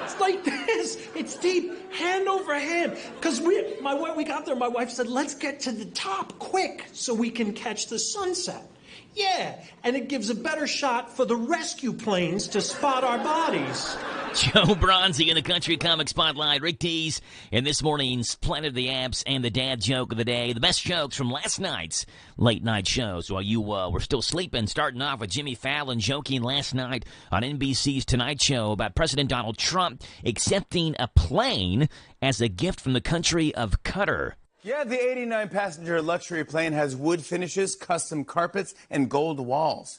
It's like this. It's deep, hand over hand. Because we got there, my wife said, let's get to the top quick so we can catch the sunset. Yeah, and it gives a better shot for the rescue planes to spot our bodies. Joe Bronzy in the Country Comic Spotlight. Rick Dees in this morning's Planet of the Apps and the dad joke of the day. The best jokes from last night's late night shows. While you were still sleeping, starting off with Jimmy Fallon joking last night on NBC's Tonight Show about President Donald Trump accepting a plane as a gift from the country of Qatar. Yeah, the 89-passenger luxury plane has wood finishes, custom carpets, and gold walls.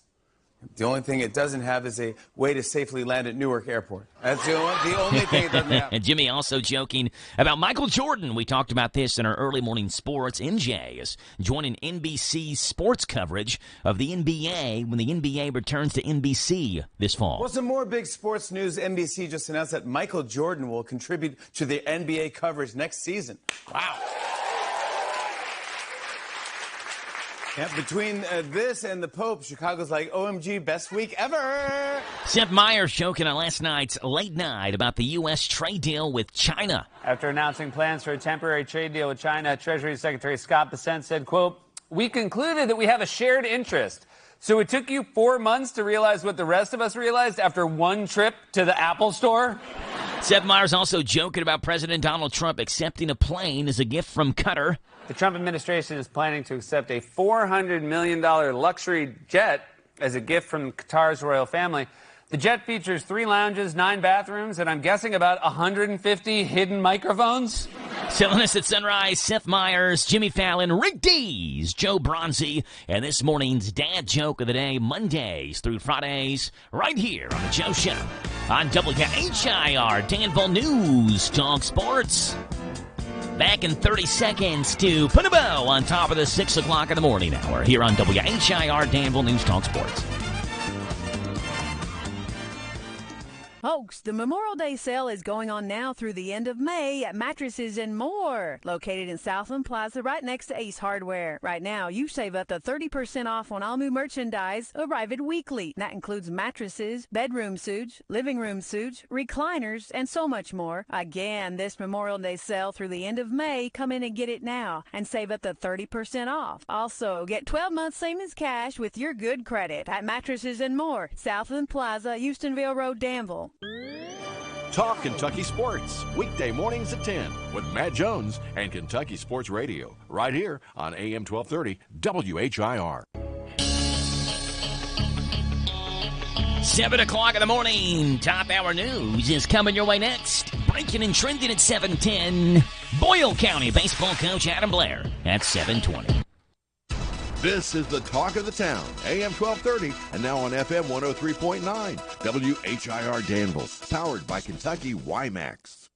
The only thing it doesn't have is a way to safely land at Newark Airport. That's the only thing it doesn't have. And Jimmy also joking about Michael Jordan. We talked about this in our early morning sports. MJ is joining NBC's sports coverage of the NBA when the NBA returns to NBC this fall. Well, some more big sports news. NBC just announced that Michael Jordan will contribute to the NBA coverage next season. Wow. Yeah, between this and the Pope, Chicago's like, OMG, best week ever. Seth Meyers joking on last night's late night about the U.S. trade deal with China. After announcing plans for a temporary trade deal with China, Treasury Secretary Scott Bessent said, quote, we concluded that we have a shared interest. So it took you 4 months to realize what the rest of us realized after one trip to the Apple store? Seth Meyers also joking about President Donald Trump accepting a plane as a gift from Qatar. The Trump administration is planning to accept a $400 million luxury jet as a gift from Qatar's royal family. The jet features 3 lounges, 9 bathrooms, and I'm guessing about 150 hidden microphones. Selling us at sunrise, Seth Meyers, Jimmy Fallon, Rick Dees, Joe Bronzy, and this morning's dad joke of the day, Mondays through Fridays, right here on The Joe Show on WHIR, Danville News Talk Sports. Back in 30 seconds to put a bow on top of the 6 o'clock in the morning hour here on WHIR Danville News Talk Sports. Folks, the Memorial Day sale is going on now through the end of May at Mattresses and More, located in Southland Plaza right next to Ace Hardware. Right now, you save up to 30% off on all new merchandise arrived weekly. That includes mattresses, bedroom suits, living room suits, recliners, and so much more. Again, this Memorial Day sale through the end of May, come in and get it now and save up to 30% off. Also, get 12 months same as cash with your good credit at Mattresses and More, Southland Plaza, Houstonville Road, Danville. Talk Kentucky Sports, weekday mornings at 10 with Matt Jones and Kentucky Sports Radio, right here on AM 1230 WHIR. 7 o'clock in the morning, top hour news is coming your way next. Breaking and trending at 7:10. Boyle County baseball coach Adam Blair at 7:20. This is the talk of the town, AM 1230, and now on FM 103.9, WHIR Danville, powered by Kentucky WiMAX.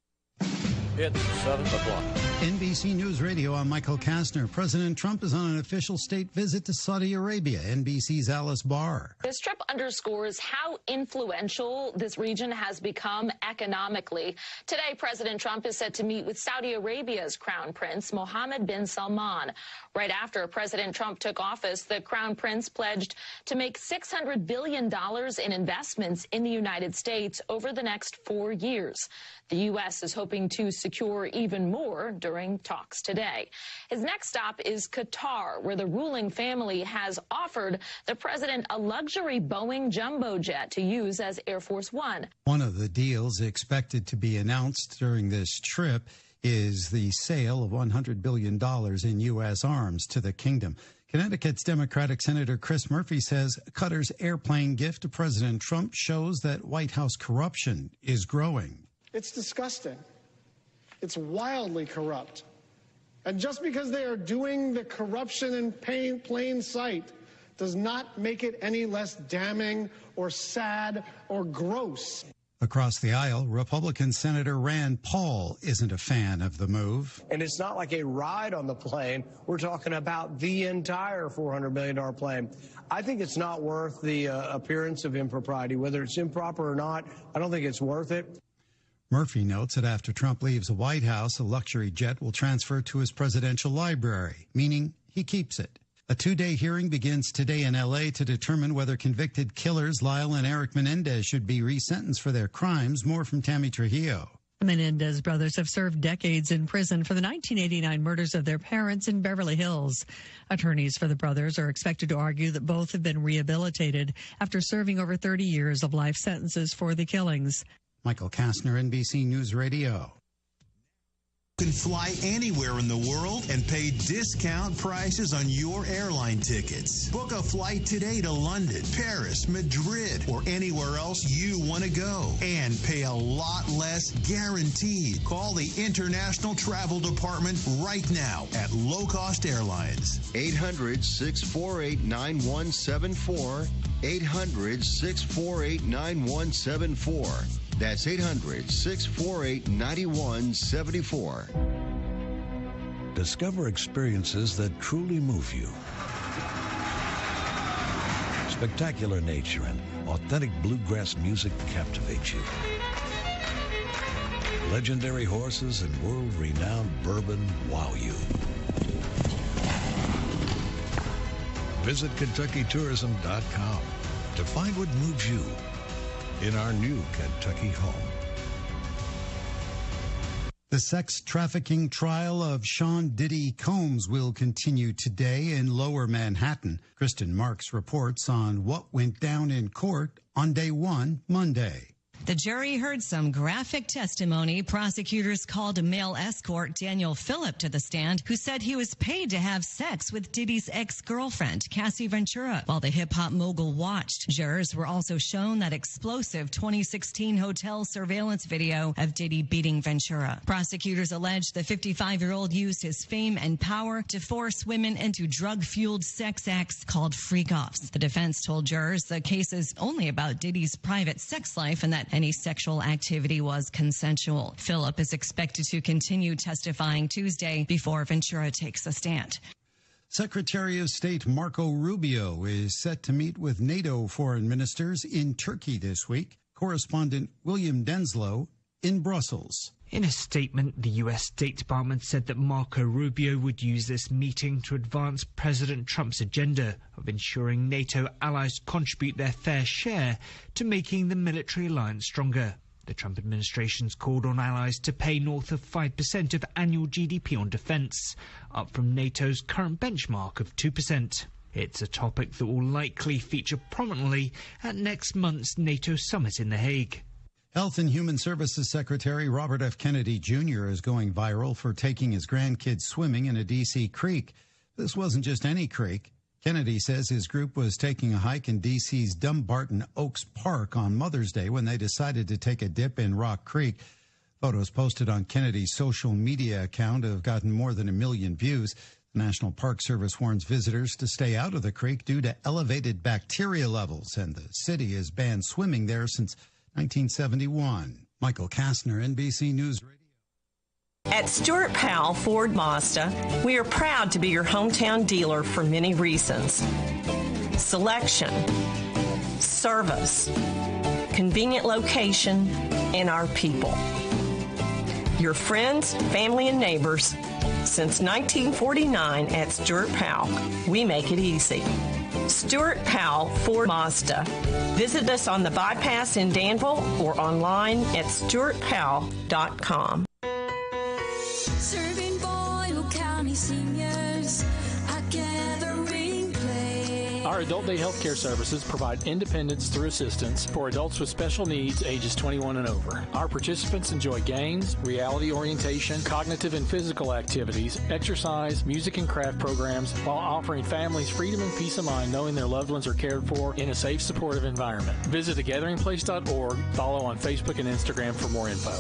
It's 7 o'clock. NBC News Radio, I'm Michael Kastner. President Trump is on an official state visit to Saudi Arabia. NBC's Alice Barr. This trip underscores how influential this region has become economically. Today, President Trump is set to meet with Saudi Arabia's Crown Prince, Mohammed bin Salman. Right after President Trump took office, the Crown Prince pledged to make $600 billion in investments in the United States over the next 4 years. The U.S. is hoping to secure secure even more during talks today. His next stop is Qatar, where the ruling family has offered the president a luxury Boeing jumbo jet to use as Air Force One. One of the deals expected to be announced during this trip is the sale of $100 billion in U.S. arms to the kingdom. Connecticut's Democratic Senator Chris Murphy says Qatar's airplane gift to President Trump shows that White House corruption is growing. It's disgusting. It's wildly corrupt. And just because they are doing the corruption in plain sight does not make it any less damning or sad or gross. Across the aisle, Republican Senator Rand Paul isn't a fan of the move. And it's not like a ride on the plane. We're talking about the entire $400 million plane. I think it's not worth the appearance of impropriety. Whether it's improper or not, I don't think it's worth it. Murphy notes that after Trump leaves the White House, a luxury jet will transfer to his presidential library, meaning he keeps it. A two-day hearing begins today in L.A. to determine whether convicted killers Lyle and Eric Menendez should be resentenced for their crimes. More from Tammy Trujillo. The Menendez brothers have served decades in prison for the 1989 murders of their parents in Beverly Hills. Attorneys for the brothers are expected to argue that both have been rehabilitated after serving over 30 years of life sentences for the killings. Michael Kastner, NBC News Radio. You can fly anywhere in the world and pay discount prices on your airline tickets. Book a flight today to London, Paris, Madrid, or anywhere else you want to go and pay a lot less guaranteed. Call the International Travel Department right now at Low Cost Airlines. 800-648-9174. 800-648-9174. That's 800-648-9174. Discover experiences that truly move you. Spectacular nature and authentic bluegrass music captivate you. Legendary horses and world-renowned bourbon wow you. Visit KentuckyTourism.com to find what moves you in our new Kentucky home. The sex trafficking trial of Sean Diddy Combs will continue today in Lower Manhattan. Kristen Marks reports on what went down in court on day one, Monday. The jury heard some graphic testimony. Prosecutors called a male escort, Daniel Phillip, to the stand, who said he was paid to have sex with Diddy's ex-girlfriend, Cassie Ventura, while the hip-hop mogul watched. Jurors were also shown that explosive 2016 hotel surveillance video of Diddy beating Ventura. Prosecutors alleged the 55-year-old used his fame and power to force women into drug-fueled sex acts called freak-offs. The defense told jurors the case is only about Diddy's private sex life and that any sexual activity was consensual. Phillip is expected to continue testifying Tuesday before Ventura takes a stand. Secretary of State Marco Rubio is set to meet with NATO foreign ministers in Turkey this week. Correspondent William Denslow in Brussels. In a statement, the U.S. State Department said that Marco Rubio would use this meeting to advance President Trump's agenda of ensuring NATO allies contribute their fair share to making the military alliance stronger. The Trump administration's called on allies to pay north of 5% of annual GDP on defense, up from NATO's current benchmark of 2%. It's a topic that will likely feature prominently at next month's NATO summit in The Hague. Health and Human Services Secretary Robert F. Kennedy Jr. is going viral for taking his grandkids swimming in a D.C. creek. This wasn't just any creek. Kennedy says his group was taking a hike in D.C.'s Dumbarton Oaks Park on Mother's Day when they decided to take a dip in Rock Creek. Photos posted on Kennedy's social media account have gotten more than 1 million views. The National Park Service warns visitors to stay out of the creek due to elevated bacteria levels, and the city has banned swimming there since 1971. Michael Kastner, NBC News Radio. At Stuart Powell Ford Mazda, we are proud to be your hometown dealer for many reasons. Selection, service, convenient location, and our people. Your friends, family, and neighbors. Since 1949 at Stuart Powell, we make it easy. Stuart Powell Ford Mazda. Visit us on the bypass in Danville or online at stuartpowell.com. seniors a gathering place. Our Adult Day Healthcare Services provide independence through assistance for adults with special needs ages 21 and over. Our participants enjoy games, reality orientation, cognitive and physical activities, exercise, music and craft programs, while offering families freedom and peace of mind knowing their loved ones are cared for in a safe, supportive environment. Visit thegatheringplace.org. Follow on Facebook and Instagram for more info.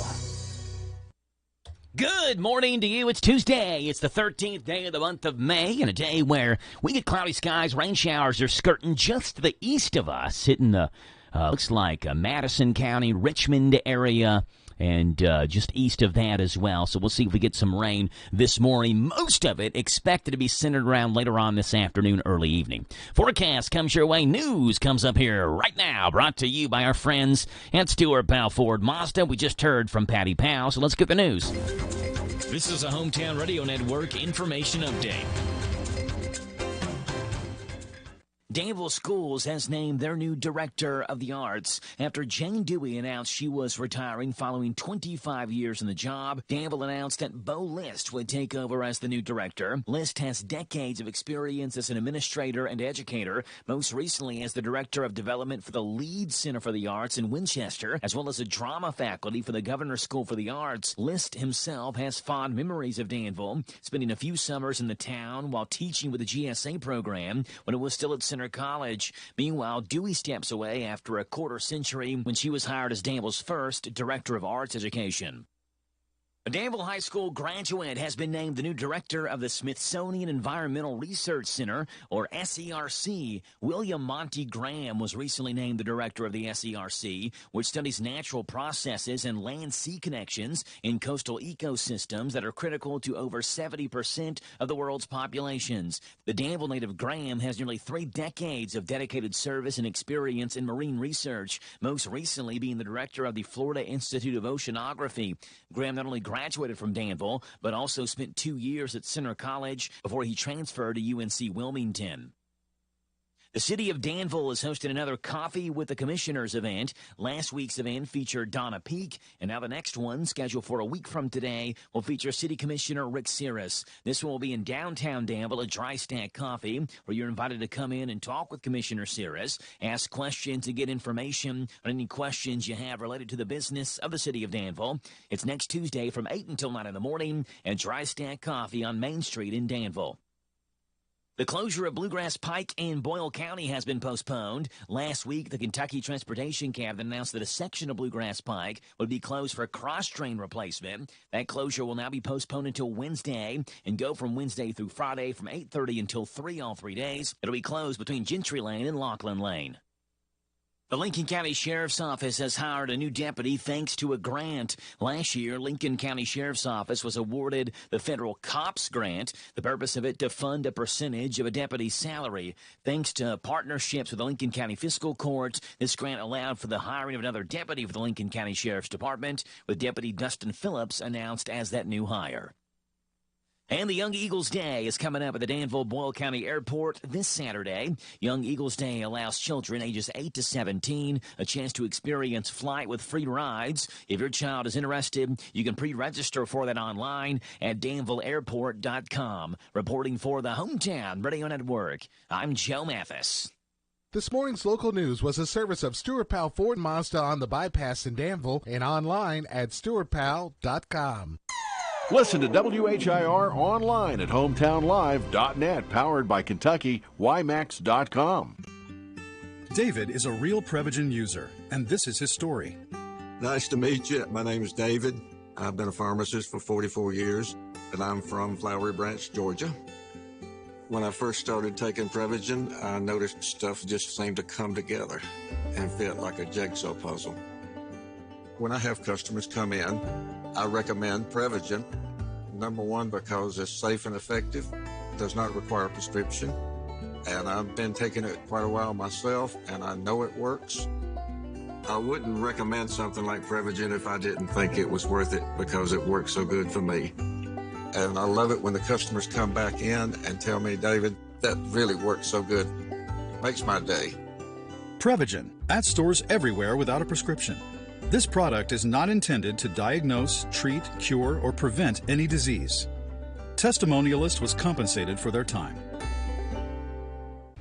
Good morning to you. It's Tuesday. It's the 13th day of the month of May, and a day where we get cloudy skies. Rain showers are skirting just to the east of us, hitting the, looks like Madison County, Richmond area, and just east of that as well. So we'll see if we get some rain this morning. Most of it expected to be centered around later on this afternoon, early evening. Forecast comes your way. News comes up here right now, brought to you by our friends at Stewart Powell Ford Mazda. We just heard from Patty Powell, so let's get the news. This is a Hometown Radio Network information update. Danville Schools has named their new director of the arts after Jane Dewey announced she was retiring following 25 years in the job. Danville announced that Bo List would take over as the new director. List has decades of experience as an administrator and educator, most recently as the director of development for the Leeds Center for the Arts in Winchester, as well as a drama faculty for the Governor's School for the Arts. List himself has fond memories of Danville, spending a few summers in the town while teaching with the GSA program when it was still at Center College. Meanwhile, Dewey steps away after a quarter century when she was hired as Danville's first director of arts education. A Danville High School graduate has been named the new director of the Smithsonian Environmental Research Center, or SERC. William Monty Graham was recently named the director of the SERC, which studies natural processes and land-sea connections in coastal ecosystems that are critical to over 70% of the world's populations. The Danville native Graham has nearly 3 decades of dedicated service and experience in marine research, most recently being the director of the Florida Institute of Oceanography. Graham not only graduated from Danville, but also spent 2 years at Center College before he transferred to UNC Wilmington. The city of Danville is hosting another Coffee with the Commissioners event. Last week's event featured Donna Peak, and now the next one, scheduled for a week from today, will feature City Commissioner Rick Cirrus. This one will be in downtown Danville at Dry Stack Coffee, where you're invited to come in and talk with Commissioner Cirrus, ask questions, and get information on any questions you have related to the business of the city of Danville. It's next Tuesday from 8 until 9 in the morning at Dry Stack Coffee on Main Street in Danville. The closure of Bluegrass Pike in Boyle County has been postponed. Last week, the Kentucky Transportation Cabinet announced that a section of Bluegrass Pike would be closed for cross-train replacement. That closure will now be postponed until Wednesday and go from Wednesday through Friday from 8:30 until 3 all 3 days. It'll be closed between Gentry Lane and Laughlin Lane. The Lincoln County Sheriff's Office has hired a new deputy thanks to a grant. Last year, Lincoln County Sheriff's Office was awarded the Federal COPS grant, the purpose of it to fund a percentage of a deputy's salary. Thanks to partnerships with the Lincoln County Fiscal Court, this grant allowed for the hiring of another deputy for the Lincoln County Sheriff's Department, with Deputy Dustin Phillips announced as that new hire. And the Young Eagles Day is coming up at the Danville-Boyle County Airport this Saturday. Young Eagles Day allows children ages 8 to 17 a chance to experience flight with free rides. If your child is interested, you can pre-register for that online at danvilleairport.com. Reporting for the Hometown Radio Network, I'm Joe Mathis. This morning's local news was a service of Stewart Powell Ford Mazda on the bypass in Danville and online at stewartpowell.com. Listen to WHIR online at hometownlive.net, powered by Kentucky, YMAX.com. David is a real Prevagen user, and this is his story. Nice to meet you. My name is David. I've been a pharmacist for 44 years, and I'm from Flowery Branch, Georgia. When I first started taking Prevagen, I noticed stuff just seemed to come together and fit like a jigsaw puzzle. When I have customers come in, I recommend Prevagen. Number one, because it's safe and effective, does not require a prescription, and I've been taking it quite a while myself, and I know it works. I wouldn't recommend something like Prevagen if I didn't think it was worth it, because it works so good for me. And I love it when the customers come back in and tell me, David, that really works so good. Makes my day. Prevagen, at stores everywhere without a prescription. This product is not intended to diagnose, treat, cure, or prevent any disease. Testimonialist was compensated for their time.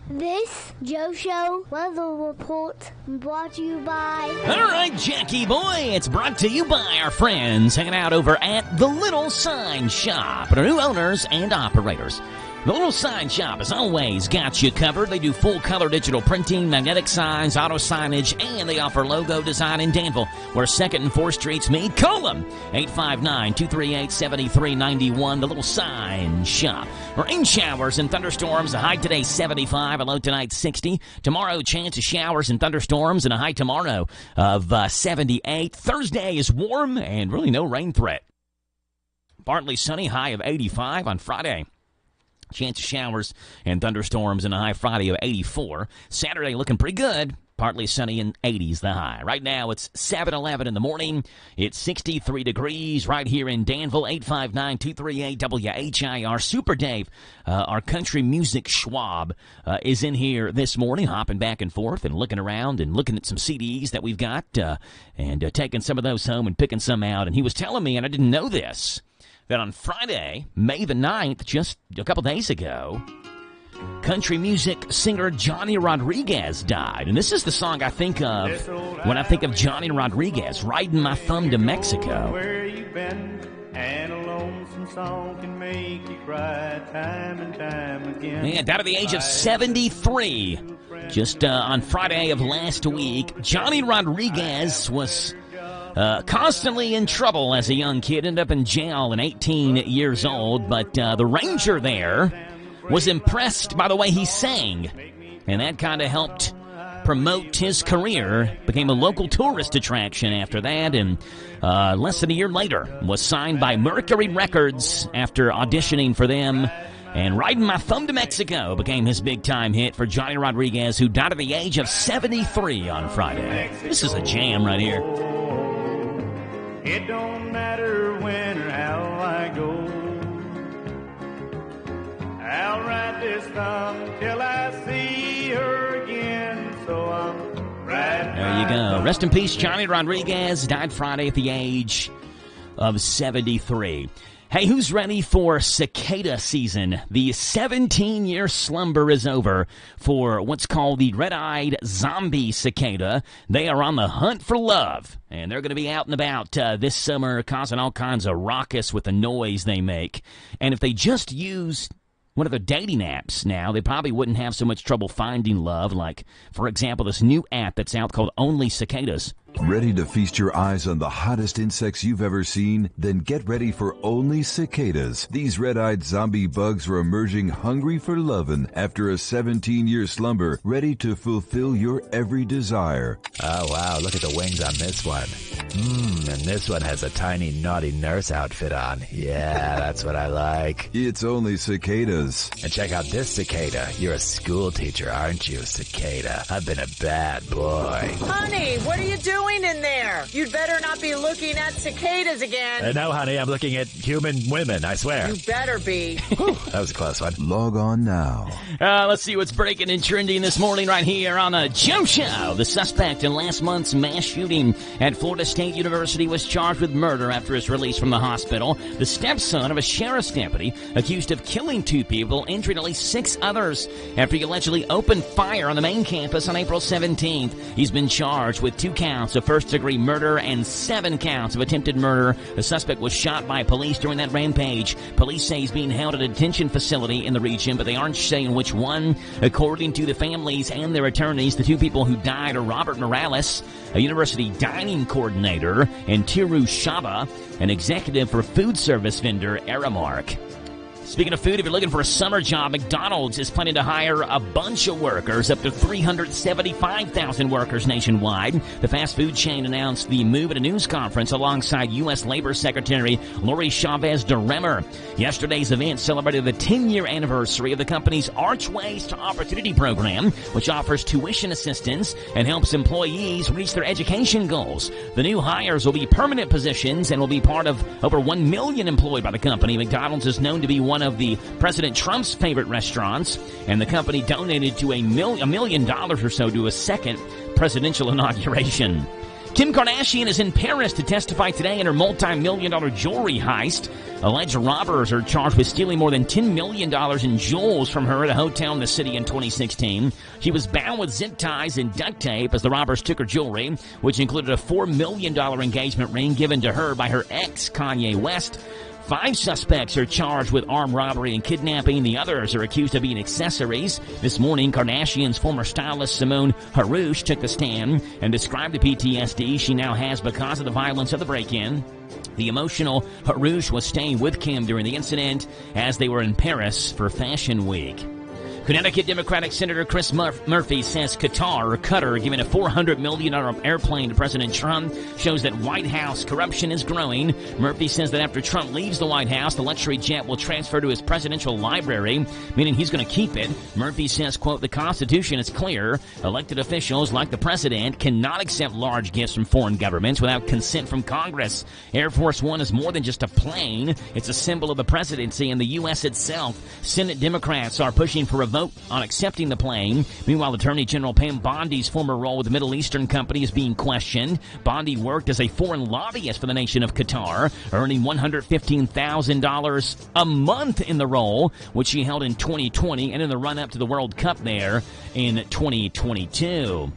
This Joe Show weather report brought to you by... All right, Jackie boy, it's brought to you by our friends hanging out over at the Little Sign Shop, our new owners and operators. The Little Sign Shop has always got you covered. They do full-color digital printing, magnetic signs, auto signage, and they offer logo design in Danville, where 2nd and 4th Streets meet. Call them, 859-238-7391, The Little Sign Shop. Rain showers and thunderstorms, a high today 75, a low tonight 60. Tomorrow, chance of showers and thunderstorms, and a high tomorrow of 78. Thursday is warm and really no rain threat. Partly sunny, high of 85 on Friday. Chance of showers and thunderstorms and a high Friday of 84. Saturday looking pretty good. Partly sunny and 80s the high. Right now it's 7:11 in the morning. It's 63 degrees right here in Danville. 859-238-WHIR. Super Dave, our country music Schwab, is in here this morning, hopping back and forth and looking around and looking at some CDs that we've got and taking some of those home and picking some out. And he was telling me, and I didn't know this, that on Friday, May the 9th, just a couple days ago, country music singer Johnny Rodriguez died. And this is the song I think of when I think of Johnny Rodriguez, Riding My Thumb to Mexico. Where you been? And a lonesome song can make you cry time and time again. Man, died at the age of 73. Just on Friday of last week, Johnny Rodriguez was... constantly in trouble as a young kid, ended up in jail at 18 years old, but the ranger there was impressed by the way he sang, and that kind of helped promote his career, became a local tourist attraction after that, and less than a year later was signed by Mercury Records after auditioning for them, and Riding My Thumb to Mexico became his big-time hit for Johnny Rodriguez, who died at the age of 73 on Friday. This is a jam right here. It don't matter when or how I go. I'll ride this thumb till I see her again. So I'm riding. There you go. Rest in peace, Johnny Rodriguez. Died Friday at the age of 73. Hey, who's ready for cicada season? The 17-year slumber is over for what's called the red-eyed zombie cicada. They are on the hunt for love, and they're going to be out and about this summer, causing all kinds of ruckus with the noise they make. And if they just used one of the dating apps now, they probably wouldn't have so much trouble finding love. Like, for example, this new app that's out called Only Cicadas. Ready to feast your eyes on the hottest insects you've ever seen? Then get ready for Only Cicadas. These red-eyed zombie bugs are emerging hungry for lovin' after a 17-year slumber, ready to fulfill your every desire. Oh, wow, look at the wings on this one. And this one has a tiny naughty nurse outfit on. Yeah, that's what I like. It's Only Cicadas. And check out this cicada. You're a school teacher, aren't you, cicada? I've been a bad boy. Honey, what are you doing in there? You'd better not be looking at cicadas again. No, honey, I'm looking at human women, I swear. You better be. That was a close one. Log on now. Let's see what's breaking and trending this morning right here on the Joe Show. The suspect in last month's mass shooting at Florida State University was charged with murder after his release from the hospital. The stepson of a sheriff's deputy accused of killing 2 people, injuring at least 6 others after he allegedly opened fire on the main campus on April 17th. He's been charged with 2 counts of first-degree murder and 7 counts of attempted murder. The suspect was shot by police during that rampage. Police say he's being held at a detention facility in the region, but they aren't saying which one. According to the families and their attorneys, the 2 people who died are Robert Morales, a university dining coordinator, and Tiru Shaba, an executive for food service vendor Aramark. Speaking of food, if you're looking for a summer job, McDonald's is planning to hire a bunch of workers, up to 375,000 workers nationwide. The fast food chain announced the move at a news conference alongside U.S. Labor Secretary Lori Chavez de Remmer. Yesterday's event celebrated the 10-year anniversary of the company's Archways to Opportunity program, which offers tuition assistance and helps employees reach their education goals. The new hires will be permanent positions and will be part of over 1 million employed by the company. McDonald's is known to be one of the President Trump's favorite restaurants, and the company donated to $1 million or so to a second presidential inauguration. Kim Kardashian is in Paris to testify today in her multi-million-dollar jewelry heist. Alleged robbers are charged with stealing more than $10 million in jewels from her at a hotel in the city in 2016. She was bound with zip ties and duct tape as the robbers took her jewelry, which included a $4 million engagement ring given to her by her ex, Kanye West. 5 suspects are charged with armed robbery and kidnapping. The others are accused of being accessories. This morning, Kardashian's former stylist Simone Harouche took the stand and described the PTSD she now has because of the violence of the break-in. The emotional Harouche was staying with Kim during the incident as they were in Paris for Fashion Week. Connecticut Democratic Senator Chris Murphy says Qatar giving a $400 million airplane to President Trump shows that White House corruption is growing. Murphy says that after Trump leaves the White House, the luxury jet will transfer to his presidential library, meaning he's going to keep it. Murphy says, quote, the Constitution is clear. Elected officials, like the president, cannot accept large gifts from foreign governments without consent from Congress. Air Force One is more than just a plane. It's a symbol of the presidency and the U.S. itself. Senate Democrats are pushing for a vote on accepting the plane. Meanwhile, Attorney General Pam Bondi's former role with the Middle Eastern company is being questioned. Bondi worked as a foreign lobbyist for the nation of Qatar, earning $115,000 a month in the role, which she held in 2020 and in the run-up to the World Cup there in 2022.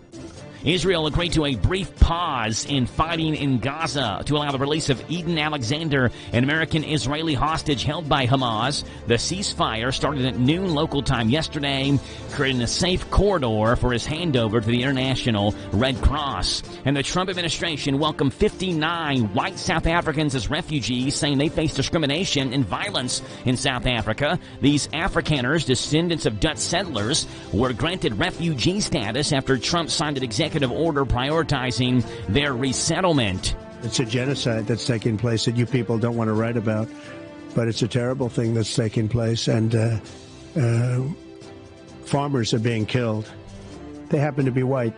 Israel agreed to a brief pause in fighting in Gaza to allow the release of Eden Alexander, an American-Israeli hostage held by Hamas. The ceasefire started at noon local time yesterday, creating a safe corridor for his handover to the International Red Cross. And the Trump administration welcomed 59 white South Africans as refugees, saying they face discrimination and violence in South Africa. These Afrikaners, descendants of Dutch settlers, were granted refugee status after Trump signed an executive order prioritizing their resettlement. It's a genocide that's taking place that you people don't want to write about, but it's a terrible thing that's taking place, and farmers are being killed. They happen to be white,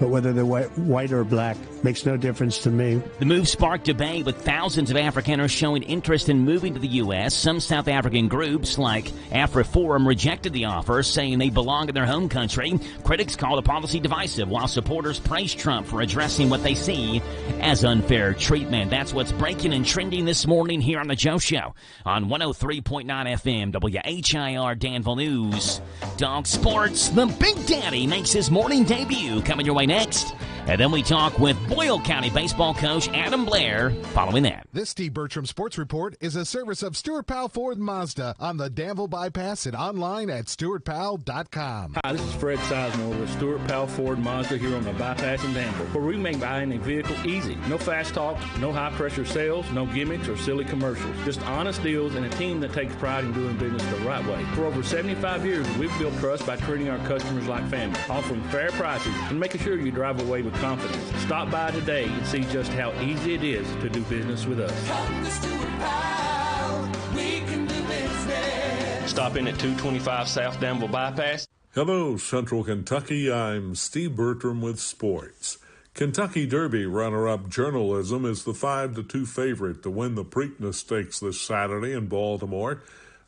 but whether they're white or black makes no difference to me. The move sparked debate, with thousands of Afrikaners showing interest in moving to the U.S. Some South African groups, like AfriForum, rejected the offer, saying they belong in their home country. Critics call the policy divisive, while supporters praise Trump for addressing what they see as unfair treatment. That's what's breaking and trending this morning here on The Joe Show on 103.9 FM, WHIR Danville News. Dog Sports, the Big Daddy makes his morning debut, coming your way next. And then we talk with Boyle County baseball coach Adam Blair following that. This Steve Bertram Sports Report is a service of Stuart Powell Ford Mazda on the Danville Bypass and online at stuartpowell.com. Hi, this is Fred Sizemore with Stuart Powell Ford Mazda here on the Bypass in Danville, where we make buying a vehicle easy. No fast talk, no high-pressure sales, no gimmicks or silly commercials. Just honest deals and a team that takes pride in doing business the right way. For over 75 years, we've built trust by treating our customers like family, offering fair prices and making sure you drive away with confidence. Stop by today and see just how easy it is to do business with us. Come to Stuart Powell, we can do business. Stop in at 225 South Danville Bypass. Hello, Central Kentucky. I'm Steve Bertram with sports. Kentucky Derby runner-up Journalism is the 5-2 favorite to win the Preakness Stakes this Saturday in Baltimore.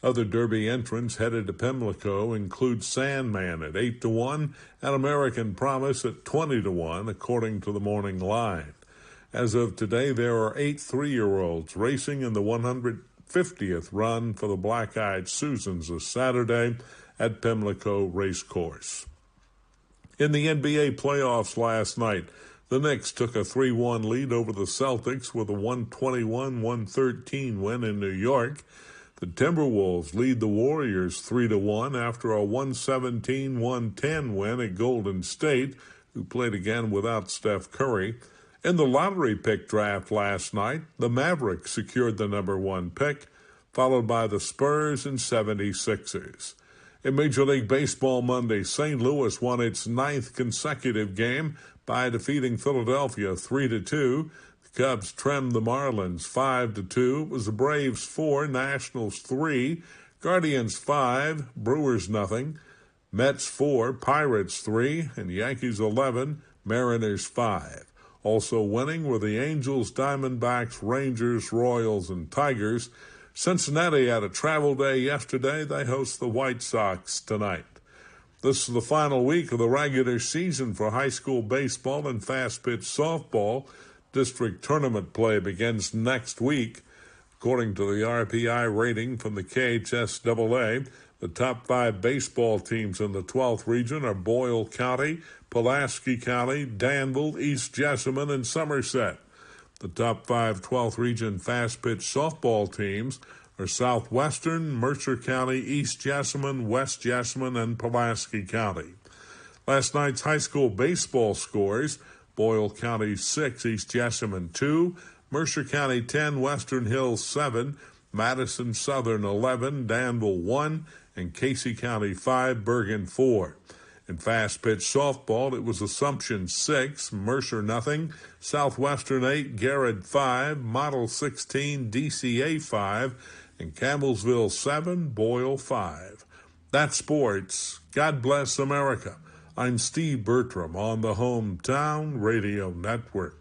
Other Derby entrants headed to Pimlico include Sandman at 8-1 and American Promise at 20-1, according to the morning line. As of today, there are 8 3-year-olds racing in the 150th run for the Black-Eyed Susans this Saturday at Pimlico Racecourse. In the NBA playoffs last night, the Knicks took a 3-1 lead over the Celtics with a 121-113 win in New York. The Timberwolves lead the Warriors 3-1 after a 117-110 win at Golden State, who played again without Steph Curry. In the lottery pick draft last night, the Mavericks secured the number 1 pick, followed by the Spurs and 76ers. In Major League Baseball Monday, St. Louis won its 9th consecutive game by defeating Philadelphia 3-2. Cubs trimmed the Marlins 5-2. It was the Braves 4, Nationals 3, Guardians 5, Brewers nothing, Mets 4, Pirates 3, and Yankees 11, Mariners 5. Also winning were the Angels, Diamondbacks, Rangers, Royals, and Tigers. Cincinnati had a travel day yesterday. They host the White Sox tonight. This is the final week of the regular season for high school baseball and fast-pitch softball. District tournament play begins next week. According to the RPI rating from the KHSAA, the top 5 baseball teams in the 12th region are Boyle County, Pulaski County, Danville, East Jessamine, and Somerset. The top 5 12th region fast-pitch softball teams are Southwestern, Mercer County, East Jessamine, West Jessamine, and Pulaski County. Last night's high school baseball scores: Boyle County 6, East Jessamine 2, Mercer County 10, Western Hills 7, Madison Southern 11, Danville 1, and Casey County 5, Bergen 4. In fast-pitch softball, it was Assumption 6, Mercer nothing, Southwestern 8, Garrett 5, Model 16, DCA 5, and Campbellsville 7, Boyle 5. That's sports. God bless America. I'm Steve Bertram on the Hometown Radio Network.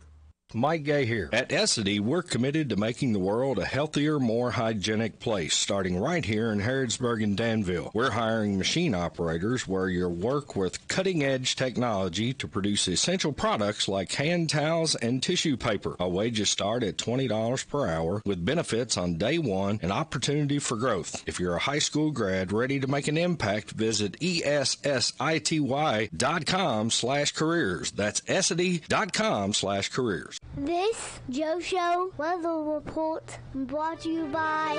Mike Gay here. At Essity, we're committed to making the world a healthier, more hygienic place, starting right here in Harrodsburg and Danville. We're hiring machine operators where you'll work with cutting-edge technology to produce essential products like hand towels and tissue paper. Our wages start at $20 per hour with benefits on day one and opportunity for growth. If you're a high school grad ready to make an impact, visit ESSITY.com/careers. That's Essity.com/careers. This Joe Show weather report brought to you by...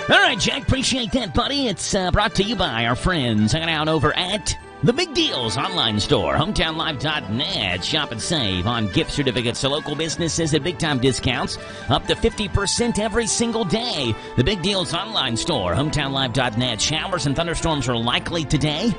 All right, Jack, appreciate that, buddy. It's brought to you by our friends hanging out over at The Big Deals online store, hometownlive.net. Shop and save on gift certificates to local businesses at big-time discounts, up to 50% every single day. The Big Deals online store, hometownlive.net. Showers and thunderstorms are likely today.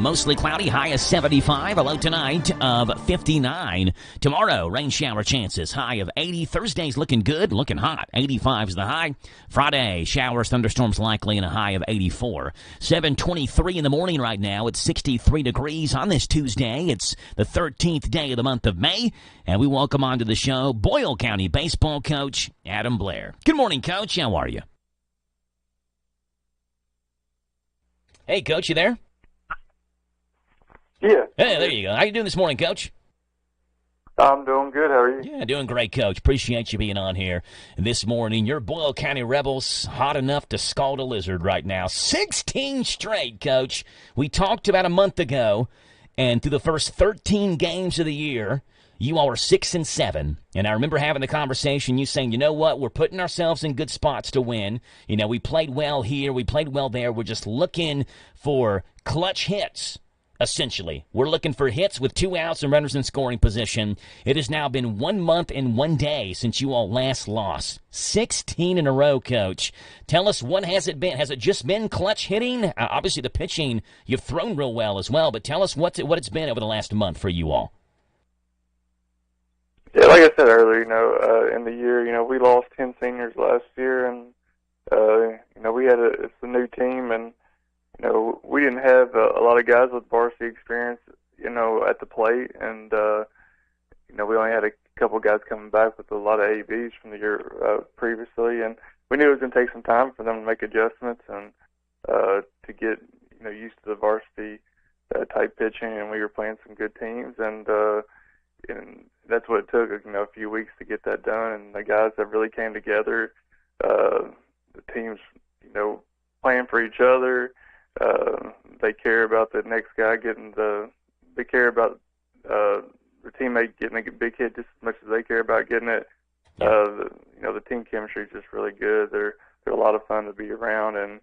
Mostly cloudy, high of 75, a low tonight of 59. Tomorrow, rain shower chances, high of 80. Thursday's looking good, looking hot. 85 is the high. Friday, showers, thunderstorms likely, and a high of 84. 7:23 in the morning right now. It's 63 degrees on this Tuesday. It's the 13th day of the month of May, and we welcome onto the show Boyle County baseball coach Adam Blair. Good morning, Coach. How are you? Hey, Coach, you there? Yeah. Hey, there you go. How you doing this morning, Coach? I'm doing good. How are you? Yeah, doing great, Coach. Appreciate you being on here this morning. Your Boyle County Rebels hot enough to scald a lizard right now. 16 straight, Coach. We talked about a month ago, and through the first 13 games of the year, you all are 6-7. And I remember having the conversation, you saying, you know what, we're putting ourselves in good spots to win. You know, we played well here, we played well there. We're just looking for clutch hits. Essentially, we're looking for hits with 2 outs and runners in scoring position. It has now been 1 month and 1 day since you all last lost. 16 in a row, Coach. Tell us, what has it been? Has it just been clutch hitting? Obviously, the pitching, you've thrown real well as well, but tell us what it's been over the last month for you all. Yeah, like I said earlier, in the year, we lost 10 seniors last year, and, it's a new team, and, we didn't have a lot of guys with varsity experience, at the plate, and, we only had a couple guys coming back with a lot of ABs from the year previously, and we knew it was going to take some time for them to make adjustments and to get, used to the varsity type pitching, and we were playing some good teams, and that's what it took, a few weeks to get that done, and the guys that really came together, the teams, playing for each other. They care about the next guy they care about the teammate getting a big hit just as much as they care about getting it. The team chemistry is just really good. They're a lot of fun to be around, and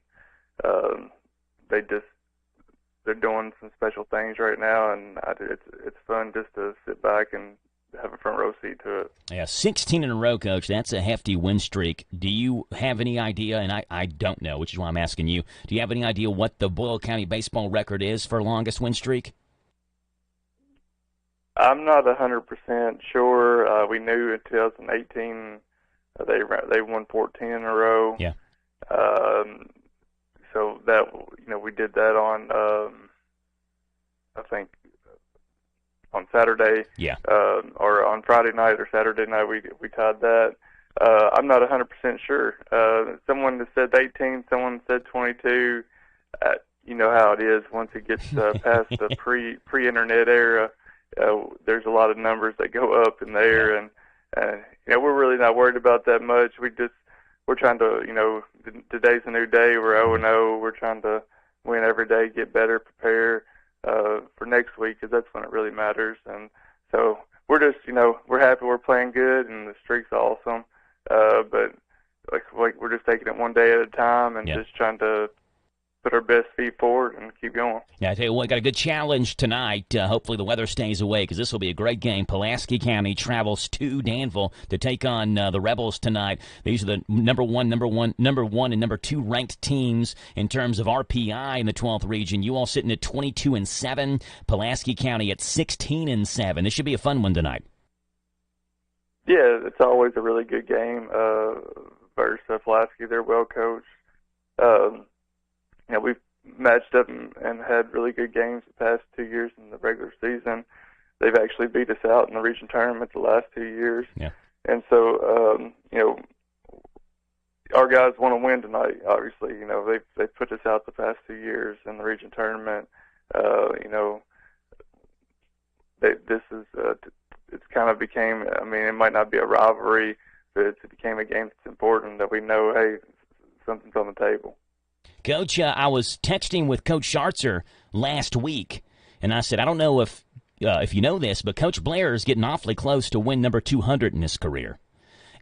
they're doing some special things right now, and it's fun just to sit back and have a front row seat to it. Yeah, 16 in a row, Coach. That's a hefty win streak. Do you have any idea, and I don't know, which is why I'm asking you, do you have any idea what the Boyle County baseball record is for longest win streak? I'm not 100% sure. We knew in 2018 they won 14 in a row. Yeah. So that, we did that on, I think, on Saturday, or on Friday night or Saturday night, we tied that. I'm not 100% sure. Someone said 18, someone said 22. you know how it is once it gets past the pre-internet era. There's a lot of numbers that go up in there, and you know, we're really not worried about that much. We're trying to, you know, today's a new day. We're 0-0. We're trying to win every day, get better, prepare for next week, because that's when it really matters. And so we're just, you know, we're happy we're playing good, and the streak's awesome. But like we're just taking it one day at a time and just trying to put our best feet forward and keep going. Yeah, I tell you what, got a good challenge tonight. Hopefully the weather stays away, because this will be a great game. Pulaski County travels to Danville to take on the Rebels tonight. These are the number one, and number 2 ranked teams in terms of RPI in the 12th region. You all sitting at 22-7. Pulaski County at 16-7. This should be a fun one tonight. Yeah, it's always a really good game versus Pulaski. They're well coached. You know, we've matched up and had really good games the past 2 years in the regular season. They've actually beat us out in the region tournament the last 2 years. Yeah. And so, you know, our guys want to win tonight, obviously. You know, they've put us out the past 2 years in the region tournament. You know, it's kind of became, I mean, it might not be a rivalry, but it became a game that's important, that we know, hey, something's on the table. Coach, I was texting with Coach Schartzer last week, and I said, I don't know if you know this, but Coach Blair is getting awfully close to win number 200 in his career.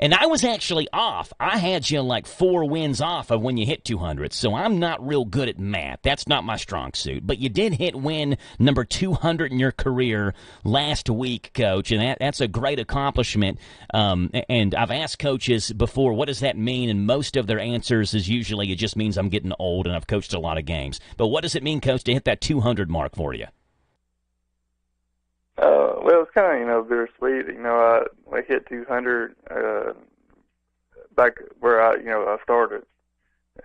And I was actually off. I had you like 4 wins off of when you hit 200, so I'm not real good at math. That's not my strong suit. But you did hit win number 200 in your career last week, Coach, and that's a great accomplishment. And I've asked coaches before, what does that mean? And most of their answers is usually it just means I'm getting old and I've coached a lot of games. But what does it mean, Coach, to hit that 200 mark for you? Well, it's kind of, you know, bittersweet. You know, I hit 200 back where I started,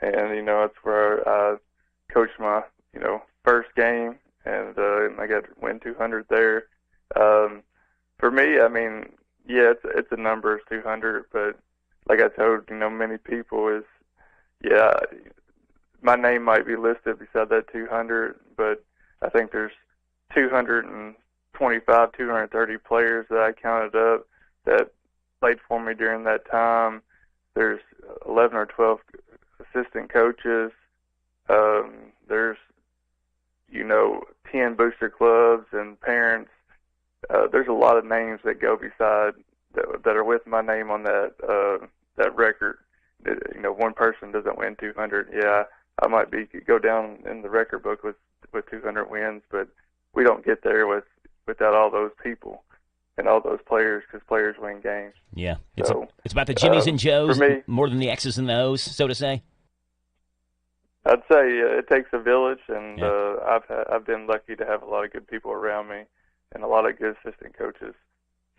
and you know, that's where I coached my, you know, first game, and I got to win 200 there. For me, I mean, yeah, it's a number, it's 200, but like I told, you know, many people my name might be listed beside that 200, but I think there's 225, 230 players that I counted up that played for me during that time. There's 11 or 12 assistant coaches. There's, you know, 10 booster clubs and parents. There's a lot of names that go beside that are with my name on that record. You know, one person doesn't win 200. Yeah, I might go down in the record book with 200 wins, but we don't get there without all those people and all those players, because players win games. Yeah, it's about the Jimmies and Joes for me, more than the X's and the O's, so to say. I'd say it takes a village, and I've been lucky to have a lot of good people around me and a lot of good assistant coaches.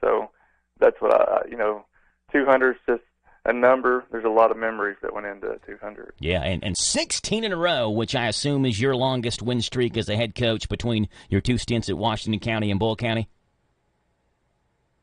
So that's what 200 is just a number. There's a lot of memories that went into 200. Yeah, and 16 in a row, which I assume is your longest win streak as a head coach between your 2 stints at Washington County and Bull County?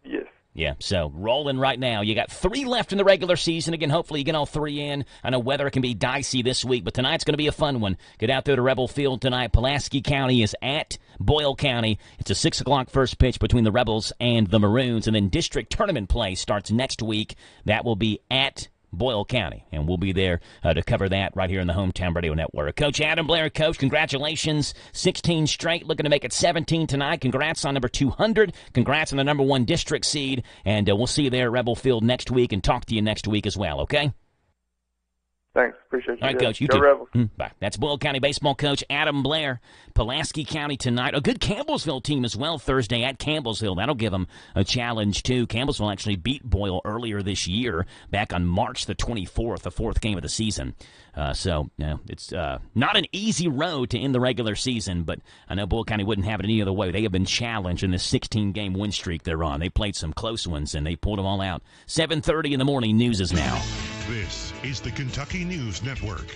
Yes. Yeah, so rolling right now. You got 3 left in the regular season. Again, hopefully you get all 3 in. I know weather can be dicey this week, but tonight's going to be a fun one. Get out there to Rebel Field tonight. Pulaski County is at Boyle County. It's a 6 o'clock first pitch between the Rebels and the Maroons, and then district tournament play starts next week. That will be at Boyle County, and we'll be there to cover that right here in the Hometown Radio Network. Coach Adam Blair, Coach, congratulations. 16 straight, looking to make it 17 tonight. Congrats on number 200. Congrats on the number 1 district seed, and we'll see you there at Rebel Field next week and talk to you next week as well, okay? Thanks. Appreciate you. All right, Coach. You Go too. Rebels. Bye. That's Boyle County baseball coach Adam Blair. Pulaski County tonight. A good Campbellsville team as well Thursday at Campbellsville. That'll give them a challenge, too. Campbellsville actually beat Boyle earlier this year, back on March the 24th, the 4th game of the season. So it's not an easy road to end the regular season, but I know Boyle County wouldn't have it any other way. They have been challenged in this 16-game win streak they're on. They played some close ones, and they pulled them all out. 7:30 in the morning. News is now. This is the Kentucky News Network.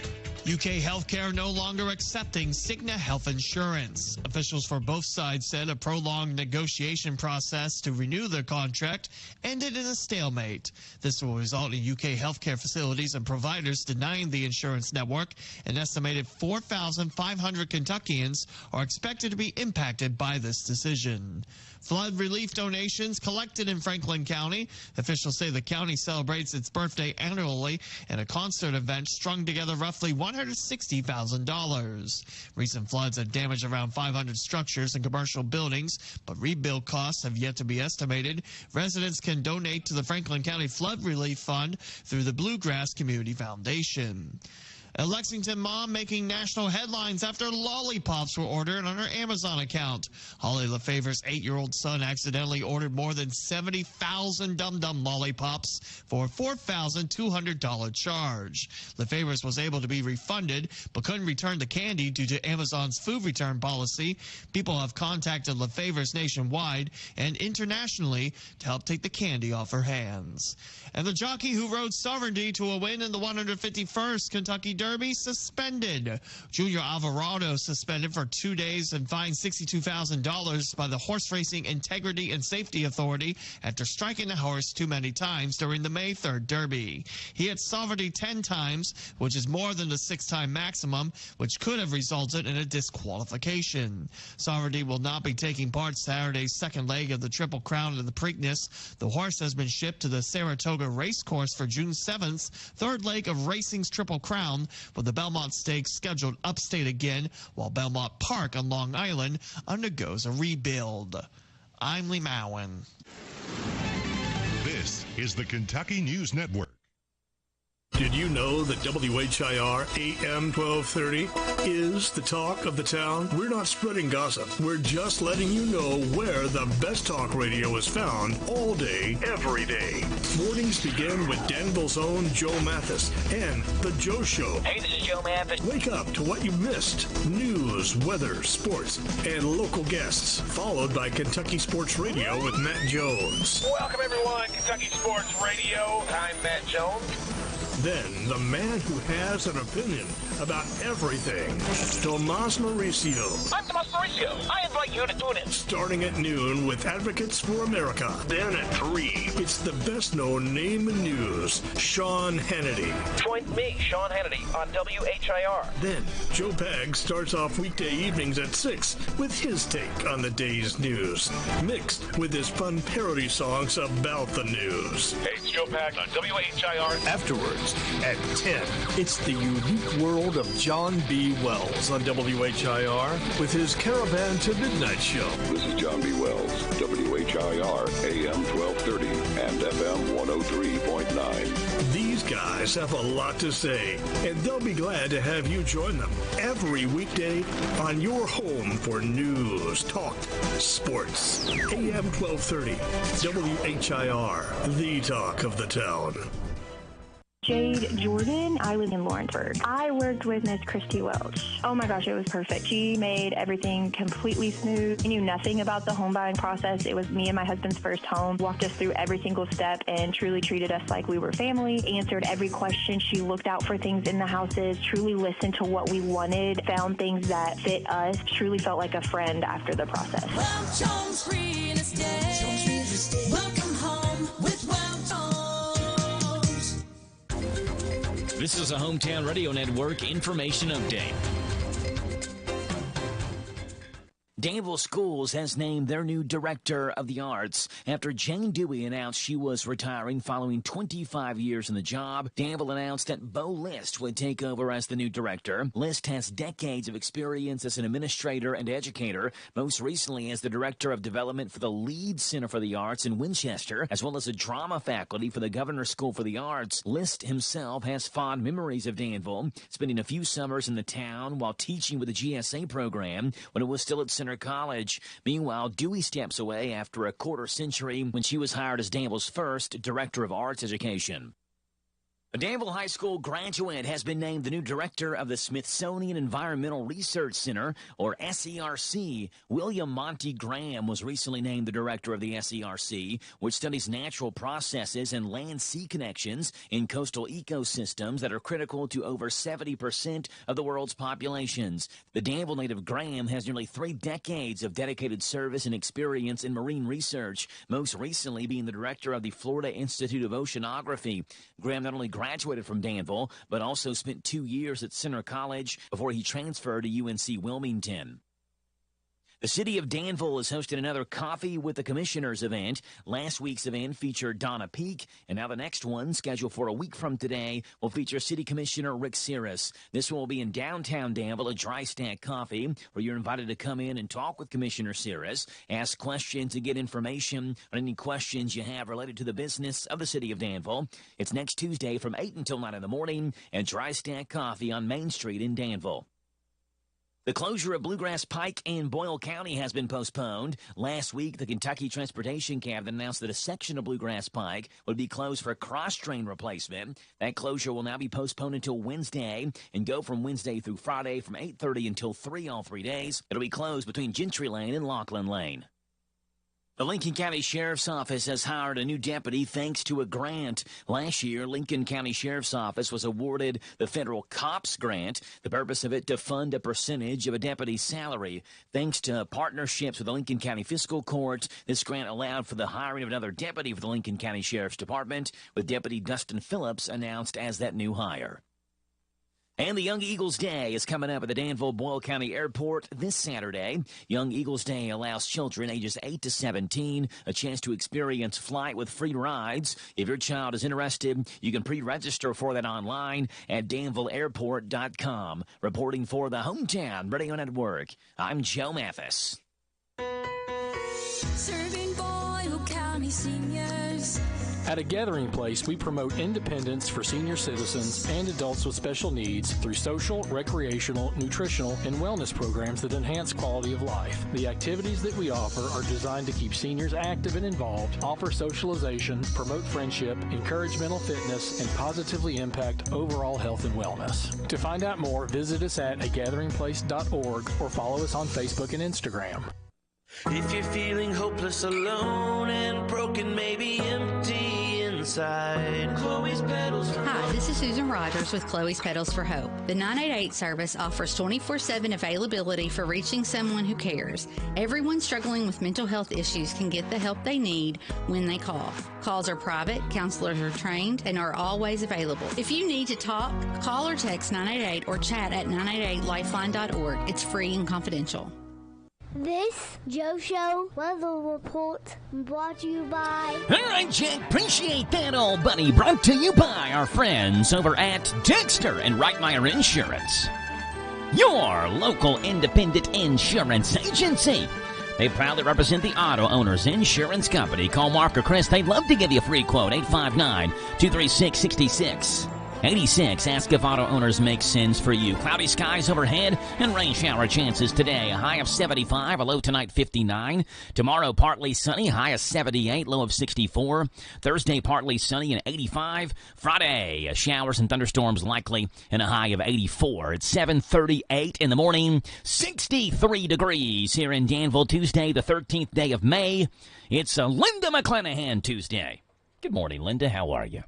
UK Healthcare no longer accepting Cigna health insurance. Officials for both sides said a prolonged negotiation process to renew their contract ended in a stalemate. This will result in UK healthcare facilities and providers denying the insurance network. An estimated 4,500 Kentuckians are expected to be impacted by this decision. Flood relief donations collected in Franklin County. Officials say the county celebrates its birthday annually, and a concert event strung together roughly $160,000. Recent floods have damaged around 500 structures and commercial buildings, but rebuild costs have yet to be estimated. Residents can donate to the Franklin County Flood Relief Fund through the Bluegrass Community Foundation. A Lexington mom making national headlines after lollipops were ordered on her Amazon account. Holly Lefever's 8-year-old son accidentally ordered more than 70,000 Dum Dum lollipops for a $4,200 charge. Lefever's was able to be refunded, but couldn't return the candy due to Amazon's food return policy. People have contacted Lefever's nationwide and internationally to help take the candy off her hands. And the jockey who rode Sovereignty to a win in the 151st Kentucky Derby suspended. Junior Alvarado suspended for 2 days and fined $62,000 by the Horse Racing Integrity and Safety Authority after striking the horse too many times during the May 3rd Derby. He had Sovereignty 10 times, which is more than the 6-time maximum, which could have resulted in a disqualification. Sovereignty will not be taking part Saturday's second leg of the Triple Crown of the Preakness. The horse has been shipped to the Saratoga Racecourse for June 7th, third leg of racing's Triple Crown, with the Belmont Stakes scheduled upstate again, while Belmont Park on Long Island undergoes a rebuild. I'm Lee Mowen. This is the Kentucky News Network. Did you know that WHIR AM 1230 is the talk of the town? We're not spreading gossip. We're just letting you know where the best talk radio is found all day, every day. Mornings begin with Danville's own Joe Mathis and The Joe Show. Hey, this is Joe Mathis. Wake up to what you missed. News, weather, sports, and local guests. Followed by Kentucky Sports Radio with Matt Jones. Welcome, everyone. Kentucky Sports Radio. I'm Matt Jones. Then, the man who has an opinion about everything, Tomas Mauricio. I'm Tomas Mauricio. I invite you to tune in. Starting at noon with Advocates for America. Then at 3, it's the best-known name in news, Sean Hannity. Join me, Sean Hannity, on WHIR. Then, Joe Pag starts off weekday evenings at 6 with his take on the day's news, mixed with his fun parody songs about the news. Hey, it's Joe Pag on WHIR. Afterwards, at 10, it's the unique world of John B. Wells on WHIR with his Caravan to Midnight show. This is John B. Wells, WHIR, AM 1230 and FM 103.9. These guys have a lot to say, and they'll be glad to have you join them every weekday on your home for news, talk, sports. AM 1230, WHIR, the talk of the town. Jade Jordan. I live in Lawrenceburg. I worked with Miss Christy Welch. Oh my gosh, it was perfect. She made everything completely smooth. We knew nothing about the home buying process. It was me and my husband's first home. Walked us through every single step and truly treated us like we were family. Answered every question. She looked out for things in the houses, truly listened to what we wanted, found things that fit us, truly felt like a friend after the process. Well, Jones Real Estate. Welcome home with Well Jones. This is a Hometown Radio Network information update. Danville Schools has named their new director of the arts after Jane Dewey announced she was retiring following 25 years in the job. Danville announced that Bo List would take over as the new director. List has decades of experience as an administrator and educator, most recently as the director of development for the Leeds Center for the Arts in Winchester, as well as a drama faculty for the Governor's School for the Arts. List himself has fond memories of Danville, spending a few summers in the town while teaching with the GSA program when it was still at Center College. Meanwhile, Dewey steps away after a quarter century when she was hired as Danville's first director of arts education. A Danville High School graduate has been named the new director of the Smithsonian Environmental Research Center, or SERC. William Monty Graham was recently named the director of the SERC, which studies natural processes and land-sea connections in coastal ecosystems that are critical to over 70% of the world's populations. The Danville native Graham has nearly 3 decades of dedicated service and experience in marine research, most recently being the director of the Florida Institute of Oceanography. Graham not only graduated from Danville, but also spent 2 years at Center College before he transferred to UNC Wilmington. The city of Danville is hosting another Coffee with the Commissioners event. Last week's event featured Donna Peak, and now the next one, scheduled for a week from today, will feature City Commissioner Rick Cirrus. This one will be in downtown Danville at Dry Stack Coffee, where you're invited to come in and talk with Commissioner Cirrus, ask questions, and get information on any questions you have related to the business of the city of Danville. It's next Tuesday from 8 until 9 in the morning at Dry Stack Coffee on Main Street in Danville. The closure of Bluegrass Pike in Boyle County has been postponed. Last week, the Kentucky Transportation Cabinet announced that a section of Bluegrass Pike would be closed for cross-train replacement. That closure will now be postponed until Wednesday and go from Wednesday through Friday from 8:30 until 3 all 3 days. It'll be closed between Gentry Lane and Laughlin Lane. The Lincoln County Sheriff's Office has hired a new deputy thanks to a grant. Last year, Lincoln County Sheriff's Office was awarded the Federal COPS grant, the purpose of it to fund a percentage of a deputy's salary. Thanks to partnerships with the Lincoln County Fiscal Court, this grant allowed for the hiring of another deputy for the Lincoln County Sheriff's Department, with Deputy Dustin Phillips announced as that new hire. And the Young Eagles Day is coming up at the Danville-Boyle County Airport this Saturday. Young Eagles Day allows children ages 8 to 17 a chance to experience flight with free rides. If your child is interested, you can pre-register for that online at danvilleairport.com. Reporting for the Hometown Radio Network, I'm Joe Mathis. Serving Boyle County seniors. At A Gathering Place, we promote independence for senior citizens and adults with special needs through social, recreational, nutritional, and wellness programs that enhance quality of life. The activities that we offer are designed to keep seniors active and involved, offer socialization, promote friendship, encourage mental fitness, and positively impact overall health and wellness. To find out more, visit us at agatheringplace.org or follow us on Facebook and Instagram. If you're feeling hopeless, alone, and broken, maybe empty inside, Chloe's Petals for Hi, this is Susan Rogers with Chloe's Petals for Hope. The 988 service offers 24/7 availability for reaching someone who cares. Everyone struggling with mental health issues can get the help they need when they call. Calls are private, counselors are trained, and are always available. If you need to talk, call or text 988 or chat at 988lifeline.org. It's free and confidential. This Joe Show weather report brought to you by... All right, Jack, appreciate that, old buddy. Brought to you by our friends over at Dexter and Reitmeyer Insurance, your local independent insurance agency. They proudly represent the Auto Owners Insurance Company. Call Mark or Chris. They'd love to give you a free quote. 859-236-6686. 86. Ask if auto owners make sense for you. Cloudy skies overhead and rain shower chances today. A high of 75, a low tonight 59. Tomorrow partly sunny, high of 78, low of 64. Thursday partly sunny and 85. Friday showers and thunderstorms likely and a high of 84. It's 7:38 in the morning. 63 degrees here in Danville. Tuesday, the 13th day of May. It's a Linda McClanahan Tuesday. Good morning, Linda. How are you?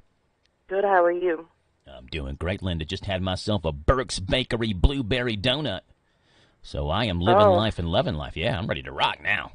Good. How are you? I'm doing great, Linda. Just had myself a Burke's Bakery blueberry donut. So I am living life and loving life. Yeah, I'm ready to rock now.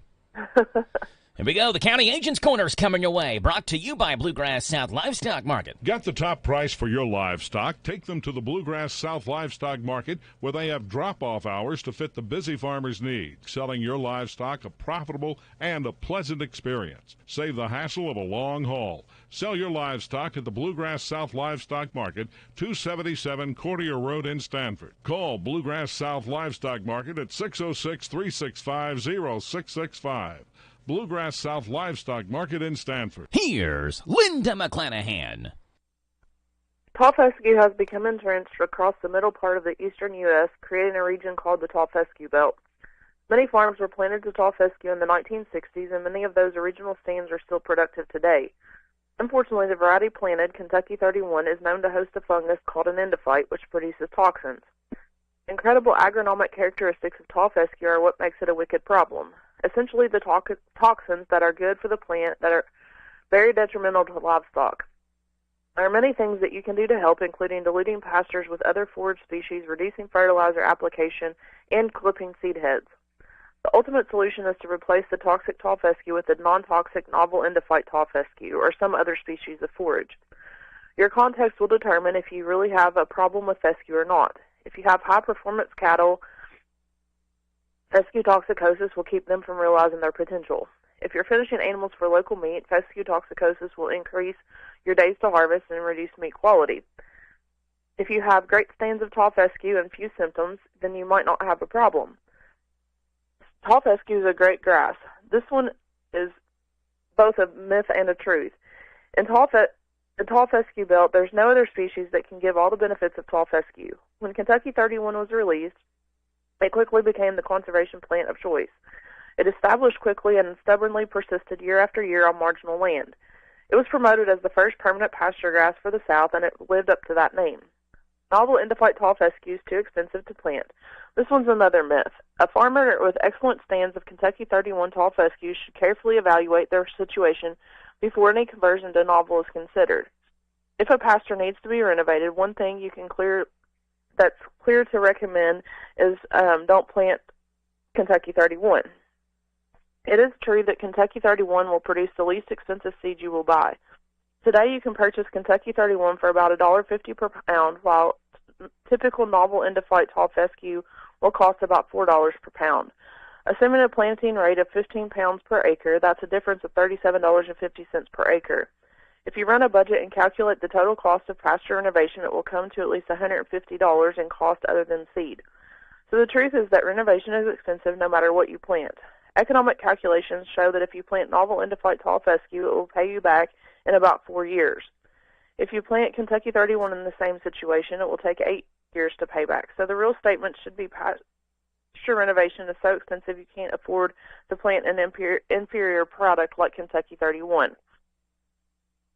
Here we go. The County Agents Corner is coming your way. Brought to you by Bluegrass South Livestock Market. Get the top price for your livestock. Take them to the Bluegrass South Livestock Market, where they have drop-off hours to fit the busy farmer's needs. Selling your livestock a profitable and a pleasant experience. Save the hassle of a long haul. Sell your livestock at the Bluegrass South Livestock Market, 277 Courtier Road in Stanford. Call Bluegrass South Livestock Market at 606-365-0665. Bluegrass South Livestock Market in Stanford. Here's Linda McClanahan. Tall fescue has become entrenched across the middle part of the eastern U.S., creating a region called the Tall Fescue Belt. Many farms were planted to tall fescue in the 1960s, and many of those original stands are still productive today. Unfortunately, the variety planted, Kentucky 31, is known to host a fungus called an endophyte, which produces toxins. Incredible agronomic characteristics of tall fescue are what makes it a wicked problem. Essentially, the toxins that are good for the plant that are very detrimental to livestock. There are many things that you can do to help, including diluting pastures with other forage species, reducing fertilizer application, and clipping seed heads. The ultimate solution is to replace the toxic tall fescue with a non-toxic novel endophyte tall fescue or some other species of forage. Your context will determine if you really have a problem with fescue or not. If you have high-performance cattle, fescue toxicosis will keep them from realizing their potential. If you're finishing animals for local meat, fescue toxicosis will increase your days to harvest and reduce meat quality. If you have great stands of tall fescue and few symptoms, then you might not have a problem. Tall fescue is a great grass. This one is both a myth and a truth. In the tall fescue belt, there's no other species that can give all the benefits of tall fescue. When Kentucky 31 was released, it quickly became the conservation plant of choice. It established quickly and stubbornly persisted year after year on marginal land. It was promoted as the first permanent pasture grass for the South, and it lived up to that name. Novel endophyte tall fescue is too expensive to plant. This one's another myth. A farmer with excellent stands of Kentucky 31 tall fescue should carefully evaluate their situation before any conversion to novel is considered. If a pasture needs to be renovated, one thing that's clear to recommend is don't plant Kentucky 31. It is true that Kentucky 31 will produce the least expensive seed you will buy. Today you can purchase Kentucky 31 for about $1.50 per pound, while typical novel endophyte tall fescue will cost about $4 per pound. Assuming a planting rate of 15 pounds per acre, that's a difference of $37.50 per acre. If you run a budget and calculate the total cost of pasture renovation, it will come to at least $150 in cost other than seed. So the truth is that renovation is expensive no matter what you plant. Economic calculations show that if you plant novel endophyte tall fescue, it will pay you back in about 4 years. If you plant Kentucky 31 in the same situation, it will take 8 years to pay back. So the real statement should be pasture renovation is so expensive you can't afford to plant an inferior product like Kentucky 31.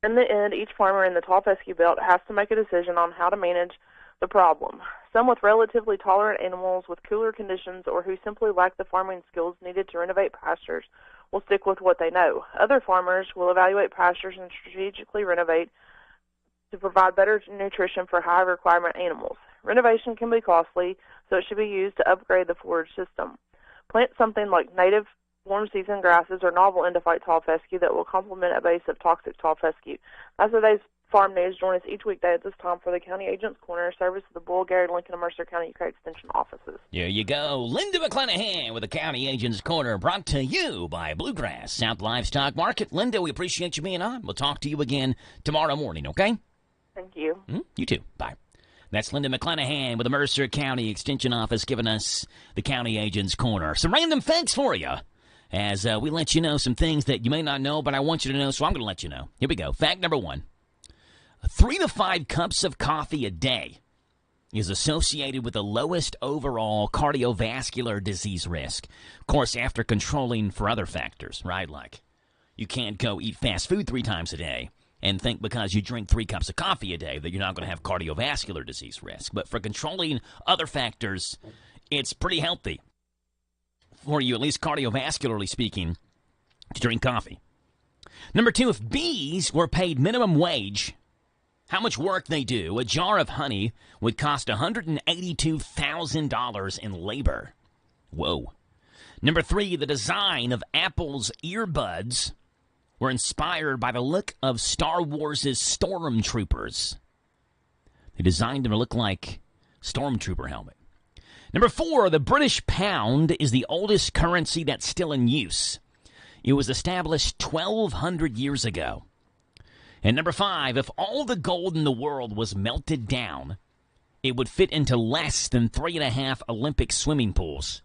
In the end, each farmer in the tall fescue belt has to make a decision on how to manage the problem. Some with relatively tolerant animals with cooler conditions or who simply lack the farming skills needed to renovate pastures will stick with what they know. Other farmers will evaluate pastures and strategically renovate to provide better nutrition for high requirement animals. Renovation can be costly, so it should be used to upgrade the forage system. Plant something like native warm season grasses or novel endophyte tall fescue that will complement a base of toxic tall fescue. That's today's Farm News. Join us each weekday at this time for the County Agent's Corner, service of the Bull, Gary, Lincoln, and Mercer County Care Extension offices. There you go. Linda McClanahan with the County Agent's Corner, brought to you by Bluegrass South Livestock Market. Linda, we appreciate you being on. We'll talk to you again tomorrow morning, okay? Thank you. You too. Bye. That's Linda McClanahan with the Mercer County Extension Office giving us the County Agent's Corner. Some random facts for you as we let you know some things that you may not know, but I want you to know, so I'm going to let you know. Here we go. Fact number 1. 3 to 5 cups of coffee a day is associated with the lowest overall cardiovascular disease risk. Of course, after controlling for other factors, right? Like you can't go eat fast food 3 times a day and think because you drink 3 cups of coffee a day that you're not going to have cardiovascular disease risk. But for controlling other factors, it's pretty healthy for you, at least cardiovascularly speaking, to drink coffee. Number 2, if bees were paid minimum wage, how much work they do, a jar of honey would cost $182,000 in labor. Whoa. Number 3, the design of Apple's earbuds were inspired by the look of Star Wars' stormtroopers. They designed them to look like stormtrooper helmet. Number 4, the British pound is the oldest currency that's still in use. It was established 1,200 years ago. And number 5, if all the gold in the world was melted down, it would fit into less than 3.5 Olympic swimming pools.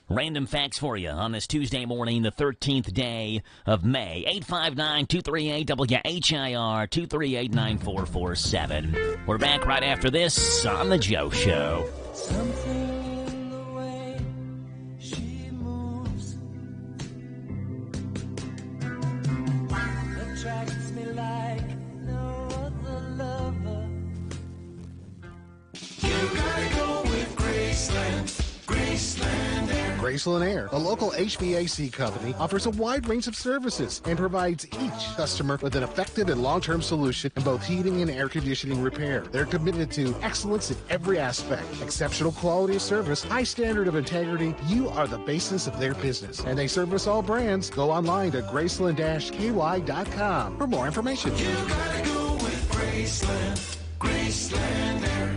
Random facts for you on this Tuesday morning, the 13th day of May. 859-238-WHIR, 238-9447. We're back right after this on The Joe Show. Something in the way she moves attracts me Graceland Air, a local HVAC company, offers a wide range of services and provides each customer with an effective and long-term solution in both heating and air conditioning repair. They're committed to excellence in every aspect, exceptional quality of service, high standard of integrity. You are the basis of their business, and they service all brands. Go online to Graceland-KY.com for more information. You gotta go with Graceland. Graceland Air.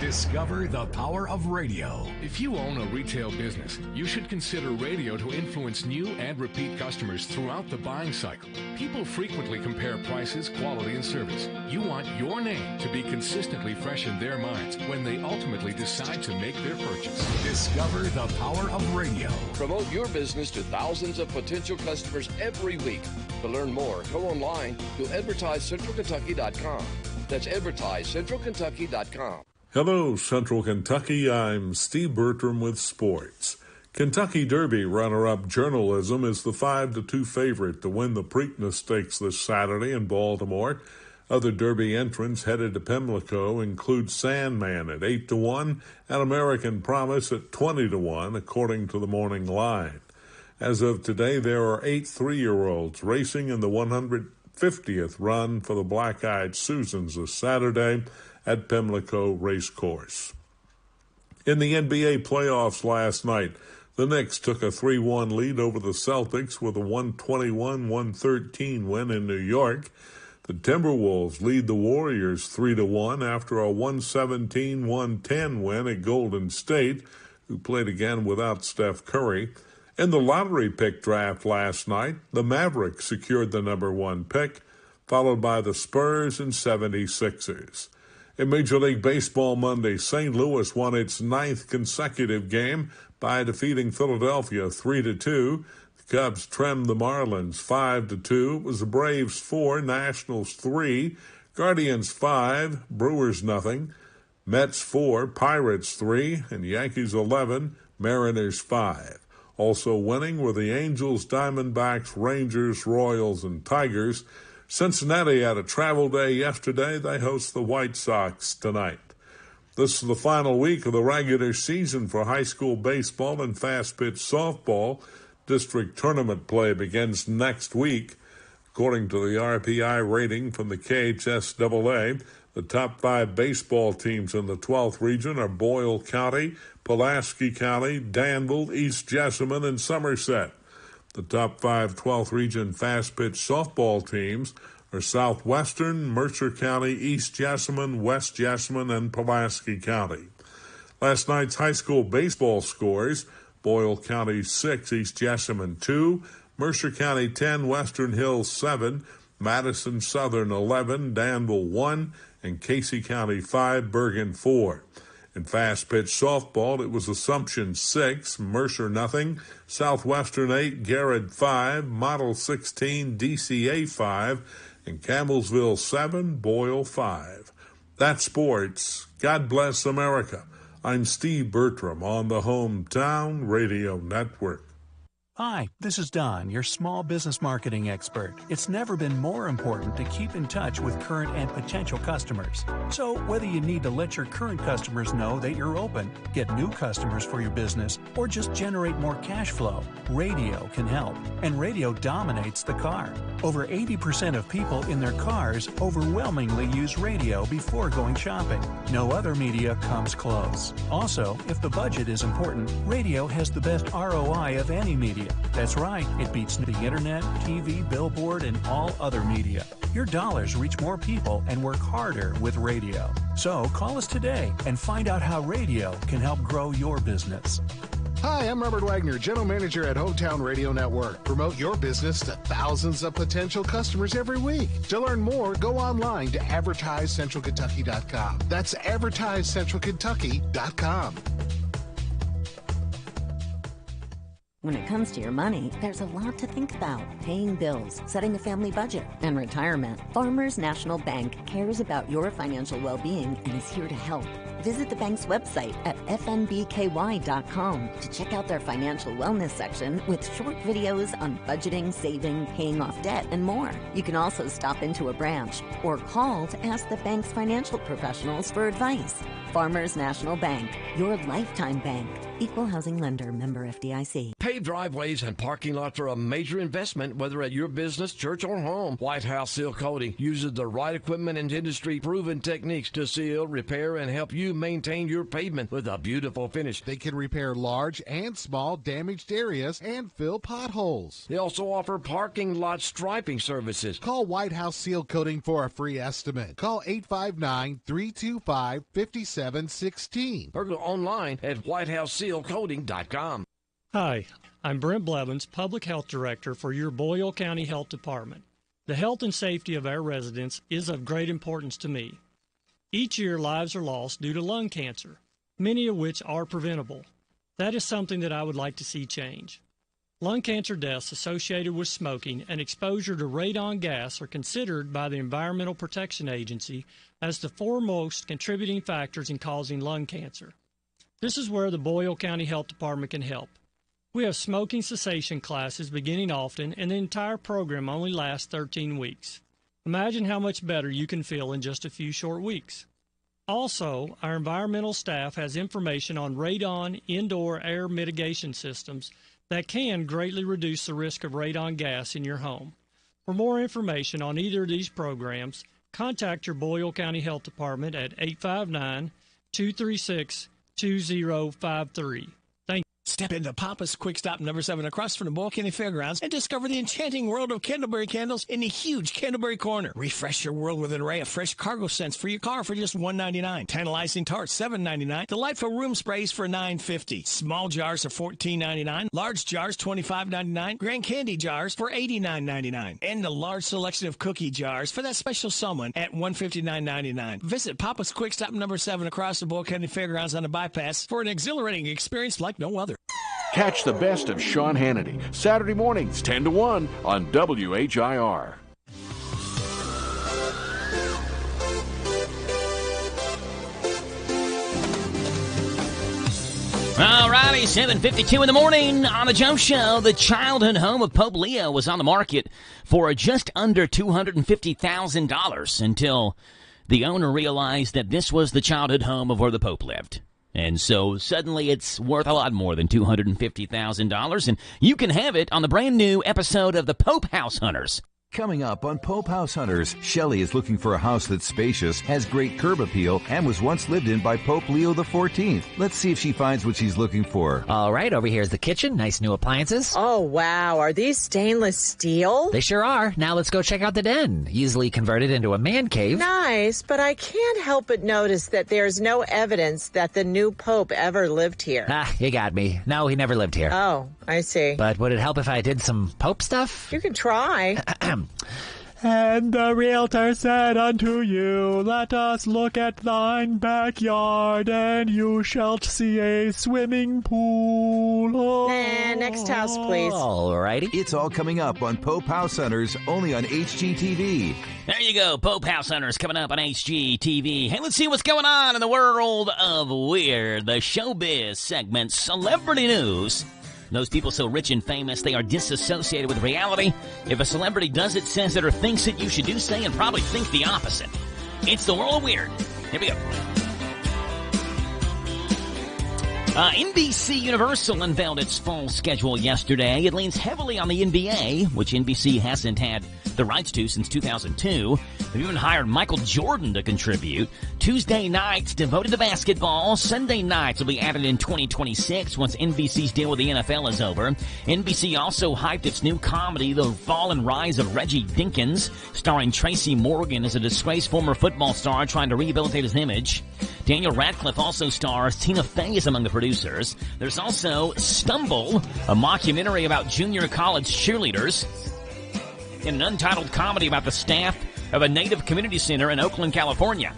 Discover the power of radio. If you own a retail business, you should consider radio to influence new and repeat customers throughout the buying cycle. People frequently compare prices, quality, and service. You want your name to be consistently fresh in their minds when they ultimately decide to make their purchase. Discover the power of radio. Promote your business to thousands of potential customers every week. To learn more, go online to advertisecentralkentucky.com. That's advertisecentralkentucky.com. Hello, Central Kentucky. I'm Steve Bertram with sports. Kentucky Derby runner-up Journalism is the 5-2 favorite to win the Preakness Stakes this Saturday in Baltimore. Other Derby entrants headed to Pimlico include Sandman at 8-1 and American Promise at 20-1, according to the morning line. As of today, there are 8 3-year-olds racing in the 150th run for the Black-Eyed Susans this Saturday at Pimlico Racecourse. In the NBA playoffs last night, the Knicks took a 3-1 lead over the Celtics with a 121-113 win in New York. The Timberwolves lead the Warriors 3-1 after a 117-110 win at Golden State, who played again without Steph Curry. In the lottery pick draft last night, the Mavericks secured the number 1 pick, followed by the Spurs and 76ers. In Major League Baseball Monday, St. Louis won its 9th consecutive game by defeating Philadelphia 3-2. The Cubs trimmed the Marlins 5-2. It was the Braves 4, Nationals 3, Guardians 5, Brewers nothing, Mets 4, Pirates 3, and Yankees 11, Mariners 5. Also winning were the Angels, Diamondbacks, Rangers, Royals, and Tigers. Cincinnati had a travel day yesterday. They host the White Sox tonight. This is the final week of the regular season for high school baseball and fast-pitch softball. District tournament play begins next week. According to the RPI rating from the KHSAA, the top 5 baseball teams in the 12th region are Boyle County, Pulaski County, Danville, East Jessamine, and Somerset. The top 5 12th region fast-pitch softball teams are Southwestern, Mercer County, East Jessamine, West Jessamine, and Pulaski County. Last night's high school baseball scores: Boyle County 6, East Jessamine 2, Mercer County 10, Western Hills 7, Madison Southern 11, Danville 1, and Casey County 5, Bergen 4. In fast-pitch softball, it was Assumption 6, Mercer nothing, Southwestern 8, Garrett 5, Model 16, DCA 5, and Campbellsville 7, Boyle 5. That's sports. God bless America. I'm Steve Bertram on the Hometown Radio Network. Hi, this is Don, your small business marketing expert. It's never been more important to keep in touch with current and potential customers. So whether you need to let your current customers know that you're open, get new customers for your business, or just generate more cash flow, radio can help. And radio dominates the car. Over 80% of people in their cars overwhelmingly use radio before going shopping. No other media comes close. Also, if the budget is important, radio has the best ROI of any media. That's right, it beats the internet, TV, billboard, and all other media. Your dollars reach more people and work harder with radio. So call us today and find out how radio can help grow your business. Hi, I'm Robert Wagner, General Manager at Hometown Radio Network. Promote your business to thousands of potential customers every week. To learn more, go online to advertisecentralkentucky.com. That's advertisecentralkentucky.com. When it comes to your money, there's a lot to think about. Paying bills, setting a family budget, and retirement. Farmers National Bank cares about your financial well-being and is here to help. Visit the bank's website at fnbky.com to check out their financial wellness section with short videos on budgeting, saving, paying off debt, and more. You can also stop into a branch or call to ask the bank's financial professionals for advice. Farmers National Bank, your lifetime bank. Equal housing lender, member FDIC. Paved driveways and parking lots are a major investment, whether at your business, church, or home. White House Seal Coating uses the right equipment and industry-proven techniques to seal, repair, and help you maintain your pavement with a beautiful finish. They can repair large and small damaged areas and fill potholes. They also offer parking lot striping services. Call White House Seal Coating for a free estimate. Call 859-325-5716. Or go online at whitehousesealcoating.com. Hi, I'm Brent Blevins, Public Health Director for your Boyle County Health Department. The health and safety of our residents is of great importance to me. Each year, lives are lost due to lung cancer, many of which are preventable. That is something that I would like to see change. Lung cancer deaths associated with smoking and exposure to radon gas are considered by the Environmental Protection Agency as the foremost contributing factors in causing lung cancer. This is where the Boyle County Health Department can help. We have smoking cessation classes beginning often, and the entire program only lasts 13 weeks. Imagine how much better you can feel in just a few short weeks. Also, our environmental staff has information on radon indoor air mitigation systems that can greatly reduce the risk of radon gas in your home. For more information on either of these programs, contact your Boyle County Health Department at 859-236-2053. Thank you. Step into Papa's Quick Stop number 7 across from the Boyle County Fairgrounds and discover the enchanting world of Candleberry candles in the huge Candleberry Corner. Refresh your world with an array of fresh cargo scents for your car for just $1.99. Tantalizing tarts, $7.99. Delightful room sprays for $9.50. Small jars are $14.99. Large jars, $25.99. Grand candy jars for $89.99. And the large selection of cookie jars for that special someone at $159.99. Visit Papa's Quick Stop number 7 across the Boyle County Fairgrounds on the bypass for an exhilarating experience like no other. Catch the best of Sean Hannity, Saturday mornings, 10 to 1 on WHIR. All righty, 7:52 in the morning on the Joe Show. The childhood home of Pope Leo was on the market for just under $250,000 until the owner realized that this was the childhood home of where the Pope lived. And so suddenly it's worth a lot more than $250,000, and you can have it on the brand new episode of the Pope House Hunters. Coming up on Pope House Hunters, Shelley is looking for a house that's spacious, has great curb appeal, and was once lived in by Pope Leo XIV. Let's see if she finds what she's looking for. All right, over here is the kitchen. Nice new appliances. Oh, wow. Are these stainless steel? They sure are. Now let's go check out the den. Easily converted into a man cave. Nice, but I can't help but notice that there's no evidence that the new Pope ever lived here. Ah, you got me. No, he never lived here. Oh, I see. But would it help if I did some Pope stuff? You can try. And the realtor said unto you, let us look at thine backyard, and you shalt see a swimming pool. Oh. Next house, please. Alrighty. It's all coming up on Pope House Hunters, only on HGTV. There you go, Pope House Hunters coming up on HGTV. Hey, let's see what's going on in the world of WHIR, the showbiz segment, celebrity news. Those people so rich and famous, they are disassociated with reality. If a celebrity does it, says it, or thinks it, you should do say and probably think the opposite. It's the world of WHIR. Here we go. NBC Universal unveiled its fall schedule yesterday. It leans heavily on the NBA, which NBC hasn't had the rights to since 2002. They've even hired Michael Jordan to contribute. Tuesday nights devoted to basketball. Sunday nights will be added in 2026 once NBC's deal with the NFL is over. NBC also hyped its new comedy, The Fall and Rise of Reggie Dinkins, starring Tracy Morgan as a disgraced former football star trying to rehabilitate his image. Daniel Radcliffe also stars. Tina Fey is among the producers. There's also Stumble, a mockumentary about junior college cheerleaders, and an untitled comedy about the staff of a Native community center in Oakland, California.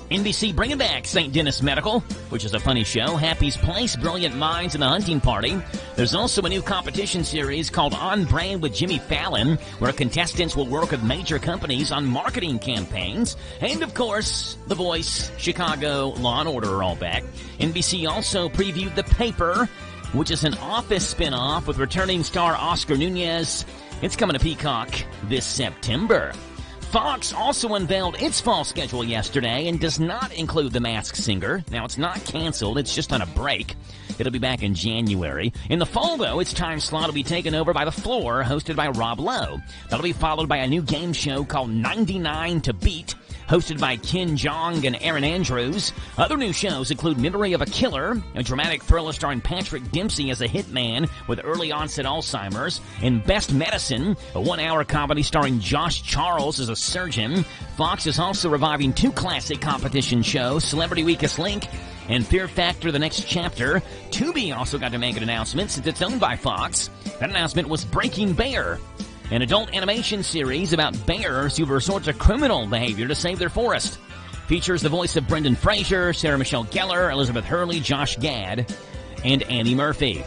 NBC bringing back St. Denis Medical, which is a funny show. Happy's Place, Brilliant Minds, and The Hunting Party. There's also a new competition series called On Brand with Jimmy Fallon, where contestants will work with major companies on marketing campaigns. And, of course, The Voice, Chicago, Law & Order are all back. NBC also previewed The Paper, which is an Office spinoff with returning star Oscar Nunez. It's coming to Peacock this September. Fox also unveiled its fall schedule yesterday and does not include The Masked Singer. Now, it's not canceled, it's just on a break. It'll be back in January. In the fall, though, its time slot will be taken over by The Floor, hosted by Rob Lowe. That'll be followed by a new game show called 99 to Beat, hosted by Ken Jeong and Aaron Andrews. Other new shows include Memory of a Killer, a dramatic thriller starring Patrick Dempsey as a hitman with early-onset Alzheimer's, and Best Medicine, a one-hour comedy starring Josh Charles as a surgeon. Fox is also reviving two classic competition shows, Celebrity Weakest Link and Fear Factor: The Next Chapter. Tubi also got to make an announcement since it's owned by Fox. That announcement was Breaking Bear, an adult animation series about bears who resort to criminal behavior to save their forest. Features the voice of Brendan Fraser, Sarah Michelle Gellar, Elizabeth Hurley, Josh Gad, and Annie Murphy.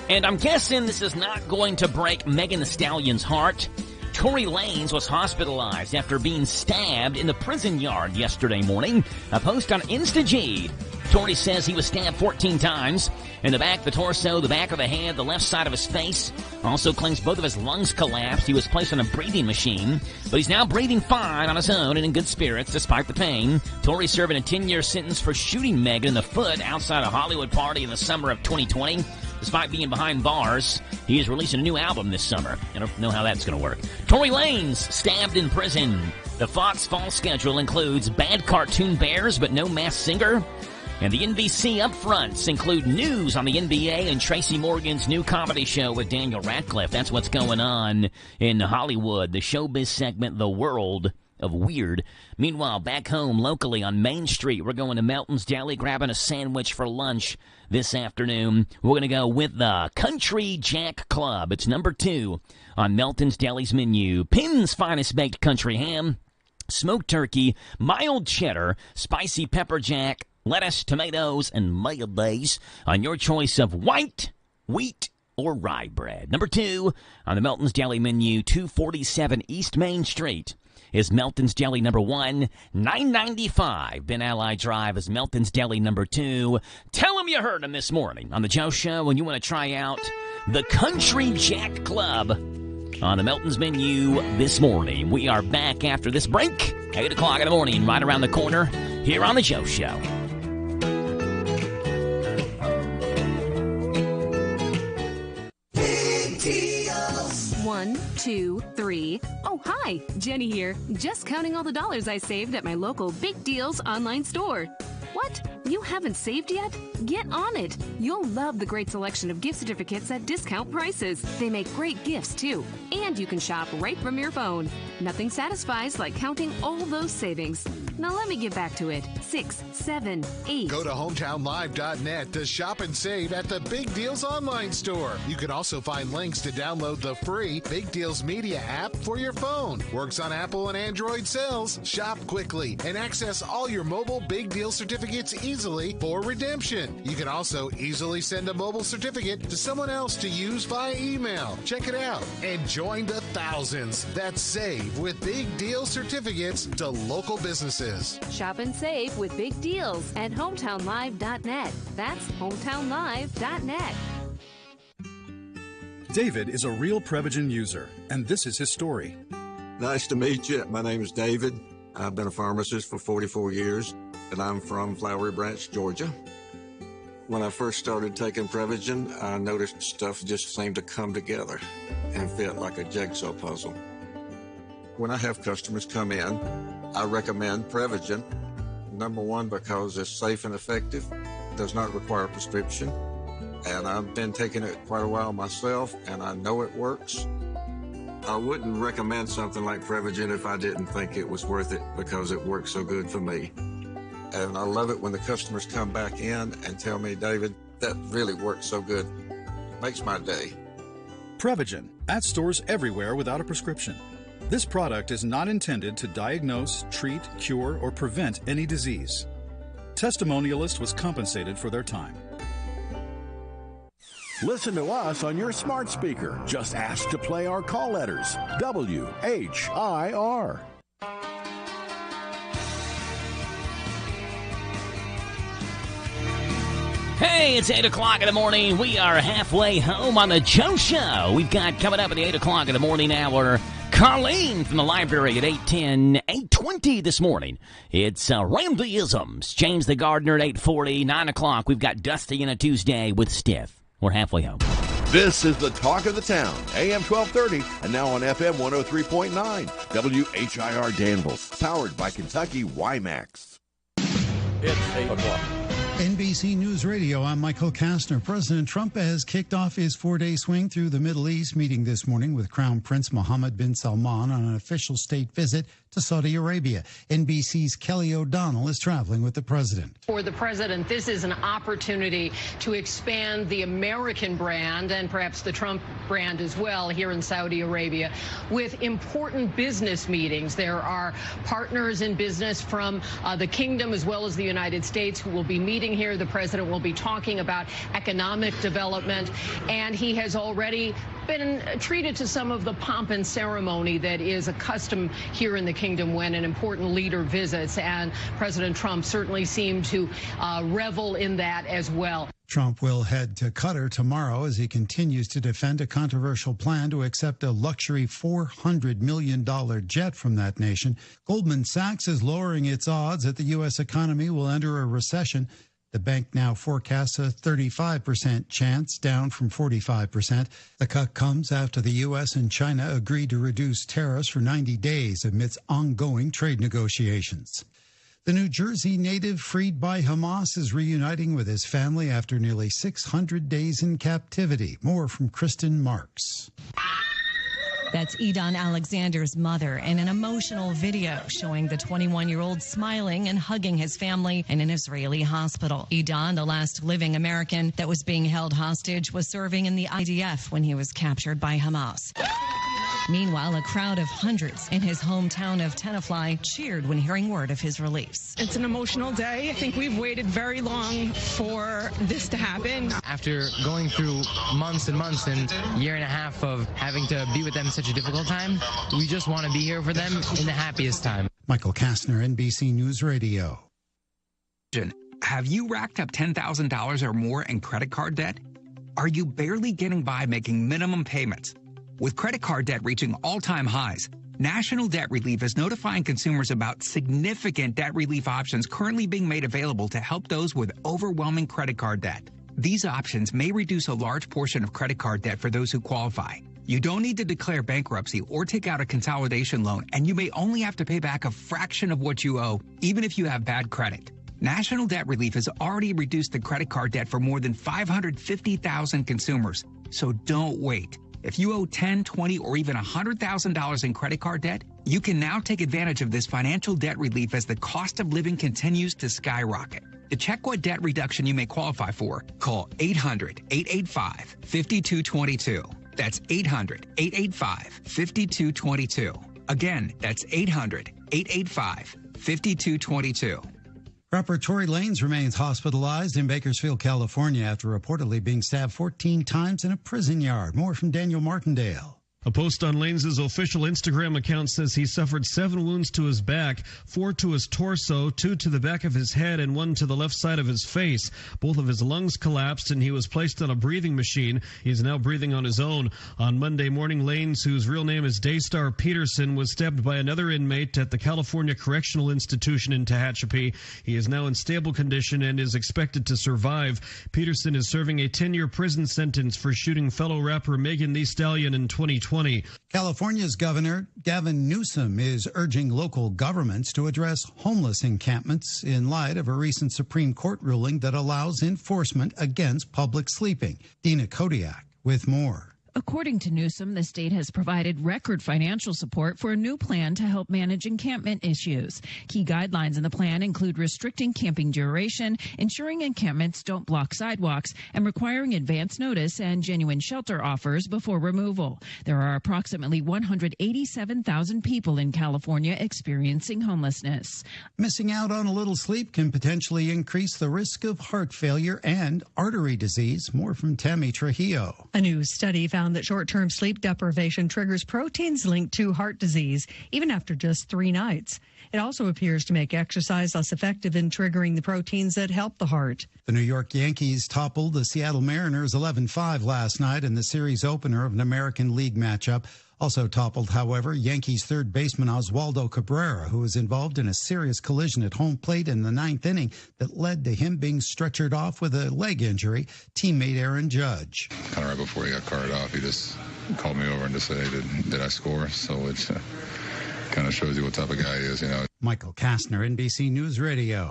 And I'm guessing this is not going to break Megan Thee Stallion's heart. Tory Lanez was hospitalized after being stabbed in the prison yard yesterday morning. A post on InstaG. Tory says he was stabbed 14 times. In the back, the torso, the back of the head, the left side of his face. Also claims both of his lungs collapsed. He was placed on a breathing machine. But he's now breathing fine on his own and in good spirits despite the pain. Tory serving a 10-year sentence for shooting Megan in the foot outside a Hollywood party in the summer of 2020. Despite being behind bars, he is releasing a new album this summer. I don't know how that's going to work. Tory Lanez, stabbed in prison. The Fox fall schedule includes bad cartoon bears, but no Masked Singer. And the NBC upfronts include news on the NBA and Tracy Morgan's new comedy show with Daniel Radcliffe. That's what's going on in Hollywood, the showbiz segment, The World of Weird. Meanwhile, back home locally on Main Street, we're going to Melton's Deli, grabbing a sandwich for lunch this afternoon. We're going to go with the Country Jack Club. It's number 2 on Melton's Deli's menu. Pinn's finest baked country ham, smoked turkey, mild cheddar, spicy pepper jack, lettuce, tomatoes, and mayonnaise on your choice of white, wheat, or rye bread. Number 2 on the Melton's Deli menu, 247 East Main Street, is Melton's Deli number 1. 995 Ben Ally Drive is Melton's Deli number 2. Tell them you heard them this morning on the Joe Show and you want to try out the Country Jack Club on the Melton's menu this morning. We are back after this break, 8 o'clock in the morning, right around the corner, here on the Joe Show. Big deals. 1, 2, 3. Oh, hi, Jenny here. Just counting all the dollars I saved at my local Big Deals online store. What? You haven't saved yet? Get on it. You'll love the great selection of gift certificates at discount prices. They make great gifts, too. And you can shop right from your phone. Nothing satisfies like counting all those savings. Now let me get back to it. 6, 7, 8. Go to hometownlive.net to shop and save at the Big Deals online store. You can also find links to download the free Big Deals Media app for your phone. Works on Apple and Android cells. Shop quickly and access all your mobile Big Deal certificates easily for redemption. You can also easily send a mobile certificate to someone else to use via email. Check it out and join the thousands that save with Big Deal certificates to local businesses. Shop and save with Big Deals at hometownlive.net. That's hometownlive.net. David is a real Prevagen user, and this is his story. Nice to meet you. My name is David. I've been a pharmacist for 44 years, and I'm from Flowery Branch, Georgia. When I first started taking Prevagen, I noticed stuff just seemed to come together and fit like a jigsaw puzzle. When I have customers come in, I recommend Prevagen. Number 1, because it's safe and effective, does not require a prescription, and I've been taking it quite a while myself, and I know it works. I wouldn't recommend something like Prevagen if I didn't think it was worth it because it works so good for me. And I love it when the customers come back in and tell me, David, that really works so good. Makes my day. Prevagen, at stores everywhere without a prescription. This product is not intended to diagnose, treat, cure, or prevent any disease. Testimonialist was compensated for their time. Listen to us on your smart speaker. Just ask to play our call letters. WHIR. Hey, it's 8 o'clock in the morning. We are halfway home on the Joe Show. We've got coming up at the 8 o'clock in the morning hour, Carlene from the library at 8:10, 8:20 this morning. It's Randyisms. James the Gardener at 8:40, 9 o'clock. We've got Dusty in a Tuesday with Stiff. We're halfway home. This is the talk of the town, AM 1230, and now on FM 103.9, WHIR Danville, powered by Kentucky WiMAX. It's 8 o'clock. NBC News Radio, I'm Michael Kastner. President Trump has kicked off his 4-day swing through the Middle East, meeting this morning with Crown Prince Mohammed bin Salman on an official state visit to Saudi Arabia. NBC's Kelly O'Donnell is traveling with the president. For the president, this is an opportunity to expand the American brand and perhaps the Trump brand as well here in Saudi Arabia with important business meetings. There are partners in business from the kingdom as well as the United States who will be meeting here. The president will be talking about economic development, and he has already been treated to some of the pomp and ceremony that is a custom here in the kingdom when an important leader visits, and President Trump certainly seemed to revel in that as well. Trump will head to Qatar tomorrow as he continues to defend a controversial plan to accept a luxury $400 million jet from that nation. Goldman Sachs is lowering its odds that the U.S. economy will enter a recession. The bank now forecasts a 35% chance, down from 45%. The cut comes after the U.S. and China agreed to reduce tariffs for 90 days amidst ongoing trade negotiations. The New Jersey native freed by Hamas is reuniting with his family after nearly 600 days in captivity. More from Kristen Marks. That's Edon Alexander's mother in an emotional video showing the 21-year-old smiling and hugging his family in an Israeli hospital. Edon, the last living American that was being held hostage, was serving in the IDF when he was captured by Hamas. Meanwhile, a crowd of hundreds in his hometown of Tenafly cheered when hearing word of his release. It's an emotional day. I think we've waited very long for this to happen. After going through months and months and year and a half of having to be with them in such a difficult time, we just want to be here for them in the happiest time. Michael Kastner, NBC News Radio. Have you racked up $10,000 or more in credit card debt? Are you barely getting by making minimum payments? With credit card debt reaching all-time highs, National Debt Relief is notifying consumers about significant debt relief options currently being made available to help those with overwhelming credit card debt. These options may reduce a large portion of credit card debt for those who qualify. You don't need to declare bankruptcy or take out a consolidation loan, and you may only have to pay back a fraction of what you owe, even if you have bad credit. National Debt Relief has already reduced the credit card debt for more than 550,000 consumers, so don't wait. If you owe $10,000, $20,000, or even $100,000 in credit card debt, you can now take advantage of this financial debt relief as the cost of living continues to skyrocket. To check what debt reduction you may qualify for, call 800-885-5222. That's 800-885-5222. Again, that's 800-885-5222. Rapper Tory Lanez remains hospitalized in Bakersfield, California after reportedly being stabbed 14 times in a prison yard. More from Daniel Martindale. A post on Lanez's official Instagram account says he suffered 7 wounds to his back, 4 to his torso, 2 to the back of his head, and 1 to the left side of his face. Both of his lungs collapsed, and he was placed on a breathing machine. He is now breathing on his own. On Monday morning, Lanez, whose real name is Daystar Peterson, was stabbed by another inmate at the California Correctional Institution in Tehachapi. He is now in stable condition and is expected to survive. Peterson is serving a 10-year prison sentence for shooting fellow rapper Megan Thee Stallion in 2020. California's Governor Gavin Newsom is urging local governments to address homeless encampments in light of a recent Supreme Court ruling that allows enforcement against public sleeping. Dina Kodiak with more. According to Newsom, the state has provided record financial support for a new plan to help manage encampment issues. Key guidelines in the plan include restricting camping duration, ensuring encampments don't block sidewalks, and requiring advance notice and genuine shelter offers before removal. There are approximately 187,000 people in California experiencing homelessness. Missing out on a little sleep can potentially increase the risk of heart failure and artery disease. More from Tammy Trujillo. A new study found that short-term sleep deprivation triggers proteins linked to heart disease, even after just 3 nights. It also appears to make exercise less effective in triggering the proteins that help the heart. The New York Yankees toppled the Seattle Mariners 11-5 last night in the series opener of an American League matchup. Also toppled, however, Yankees third baseman Oswaldo Cabrera, who was involved in a serious collision at home plate in the 9th inning that led to him being stretchered off with a leg injury. Teammate Aaron Judge. Kind of right before he got carted off, he just called me over and just said, hey, did I score? So it kind of shows you what type of guy he is, you know. Michael Kastner, NBC News Radio.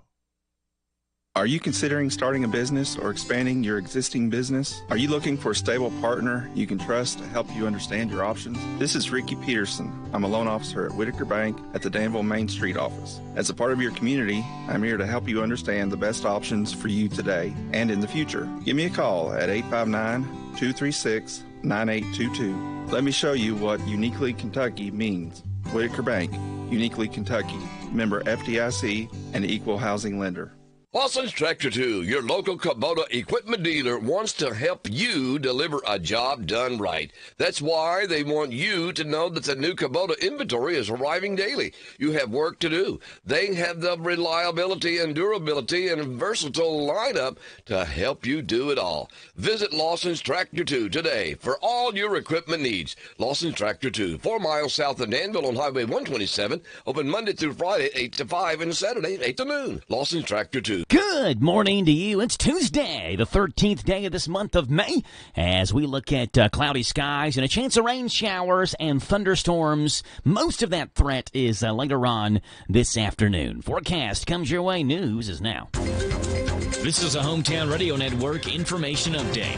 Are you considering starting a business or expanding your existing business? Are you looking for a stable partner you can trust to help you understand your options? This is Ricky Peterson. I'm a loan officer at Whitaker Bank at the Danville Main Street office. As a part of your community, I'm here to help you understand the best options for you today and in the future. Give me a call at 859-236-9822. Let me show you what Uniquely Kentucky means. Whitaker Bank, Uniquely Kentucky, member FDIC, and equal housing lender. Lawson's Tractor 2, your local Kubota equipment dealer, wants to help you deliver a job done right. That's why they want you to know that the new Kubota inventory is arriving daily. You have work to do. They have the reliability and durability and versatile lineup to help you do it all. Visit Lawson's Tractor 2 today for all your equipment needs. Lawson's Tractor 2, 4 miles south of Danville on Highway 127, open Monday through Friday, 8 to 5, and Saturday, 8 to noon. Lawson's Tractor 2. Good morning to you. It's Tuesday, the 13th day of this month of May, as we look at cloudy skies and a chance of rain showers and thunderstorms. Most of that threat is later on this afternoon. Forecast comes your way. News is now. This is a Hometown Radio Network information update.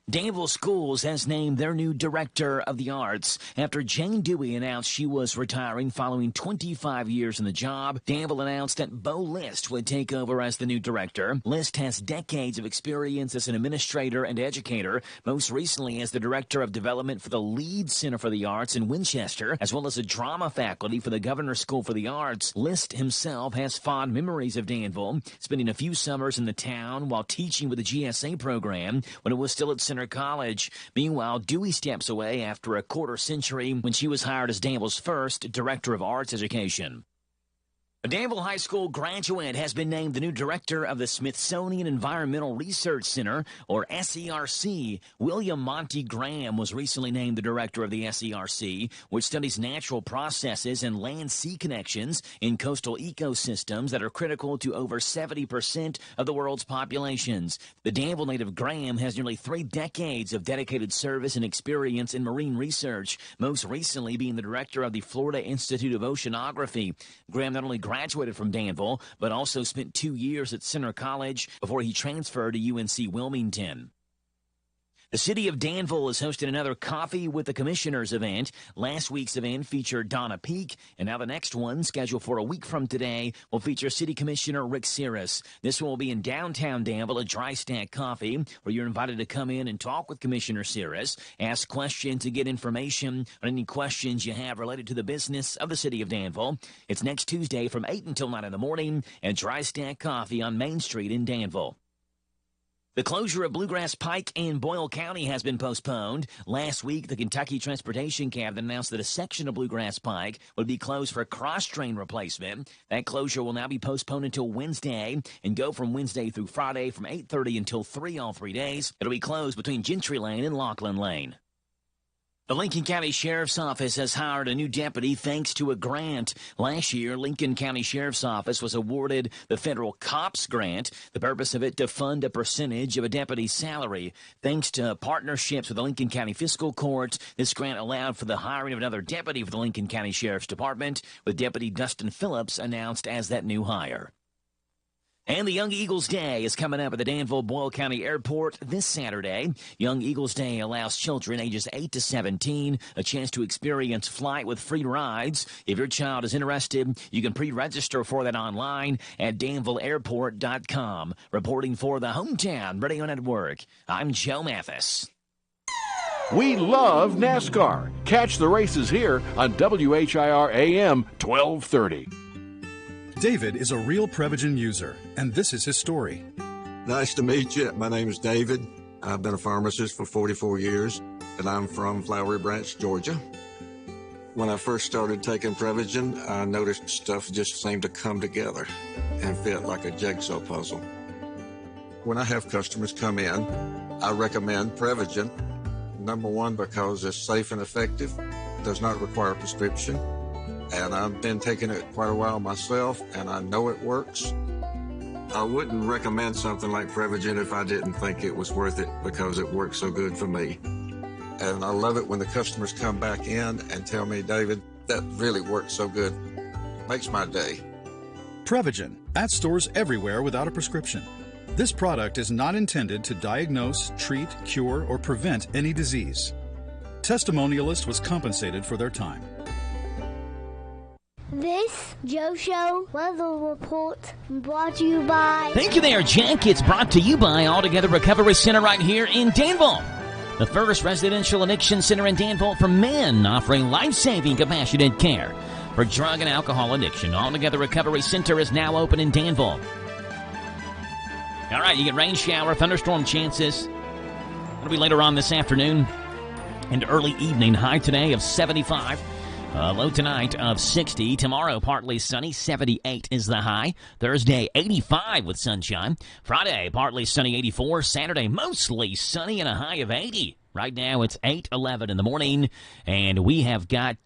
Danville Schools has named their new director of the arts after Jane Dewey announced she was retiring following 25 years in the job. Danville announced that Bo List would take over as the new director. List has decades of experience as an administrator and educator, most recently as the director of development for the Lead Center for the Arts in Winchester, as well as a drama faculty for the Governor's School for the Arts. List himself has fond memories of Danville, spending a few summers in the town while teaching with the GSA program when it was still at Center College. Meanwhile, Dewey steps away after a quarter century when she was hired as Danville's first director of arts education. A Danville High School graduate has been named the new director of the Smithsonian Environmental Research Center, or SERC. William Monty Graham was recently named the director of the SERC, which studies natural processes and land-sea connections in coastal ecosystems that are critical to over 70% of the world's populations. The Danville native Graham has nearly 3 decades of dedicated service and experience in marine research, most recently being the director of the Florida Institute of Oceanography. Graham not only graduated from Danville, but also spent 2 years at Center College before he transferred to UNC Wilmington. The city of Danville is hosting another Coffee with the Commissioners event. Last week's event featured Donna Peak, and now the next one, scheduled for a week from today, will feature City Commissioner Rick Cirrus. This one will be in downtown Danville at Dry Stack Coffee, where you're invited to come in and talk with Commissioner Cirrus, ask questions to get information on any questions you have related to the business of the city of Danville. It's next Tuesday from 8 until 9 in the morning at Dry Stack Coffee on Main Street in Danville. The closure of Bluegrass Pike in Boyle County has been postponed. Last week, the Kentucky Transportation Cabinet announced that a section of Bluegrass Pike would be closed for cross-train replacement. That closure will now be postponed until Wednesday and go from Wednesday through Friday from 8:30 until 3 all 3 days. It'll be closed between Gentry Lane and Laughlin Lane. The Lincoln County Sheriff's Office has hired a new deputy thanks to a grant. Last year, Lincoln County Sheriff's Office was awarded the Federal COPS grant, the purpose of it to fund a percentage of a deputy's salary. Thanks to partnerships with the Lincoln County Fiscal Court, this grant allowed for the hiring of another deputy for the Lincoln County Sheriff's Department, with Deputy Dustin Phillips announced as that new hire. And the Young Eagles Day is coming up at the Danville Boyle County Airport this Saturday. Young Eagles Day allows children ages 8 to 17 a chance to experience flight with free rides. If your child is interested, you can pre-register for that online at danvilleairport.com. Reporting for the Hometown Radio Network, I'm Joe Mathis. We love NASCAR. Catch the races here on WHIR AM 1230. David is a real Prevagen user, and this is his story. Nice to meet you. My name is David. I've been a pharmacist for 44 years, and I'm from Flowery Branch, Georgia. When I first started taking Prevagen, I noticed stuff just seemed to come together and fit like a jigsaw puzzle. When I have customers come in, I recommend Prevagen. Number one, because it's safe and effective, does not require a prescription. And I've been taking it quite a while myself, and I know it works. I wouldn't recommend something like Prevagen if I didn't think it was worth it, because it works so good for me. And I love it when the customers come back in and tell me, David, that really worked so good. Makes my day. Prevagen, at stores everywhere without a prescription. This product is not intended to diagnose, treat, cure, or prevent any disease. Testimonialist was compensated for their time. This Joe Show weather report brought to you by... Thank you there, Jack. It's brought to you by Altogether Recovery Center right here in Danville. The first residential addiction center in Danville for men, offering life-saving compassionate care for drug and alcohol addiction. Altogether Recovery Center is now open in Danville. All right, you get rain, shower, thunderstorm chances. It'll be later on this afternoon and early evening. High today of 75. Low tonight of 60. Tomorrow, partly sunny. 78 is the high. Thursday, 85 with sunshine. Friday, partly sunny, 84. Saturday, mostly sunny and a high of 80. Right now, it's 8:11 in the morning, and we have got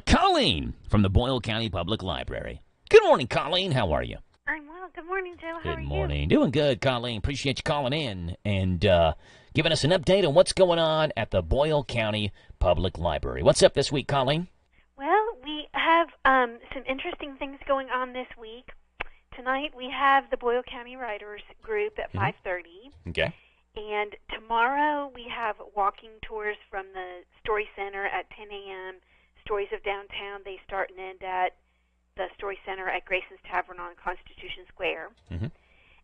Colleen from the Boyle County Public Library. Good morning, Colleen. How are you? I'm well. Good morning, Joe. How are you? Good morning. Doing good, Colleen. Appreciate you calling in and giving us an update on what's going on at the Boyle County Public Library. What's up this week, Colleen? Well, we have some interesting things going on this week. Tonight we have the Boyle County Writers Group at 5:30. Okay. And tomorrow we have walking tours from the Story Center at 10 a.m. Stories of Downtown. They start and end at the Story Center at Grayson's Tavern on Constitution Square.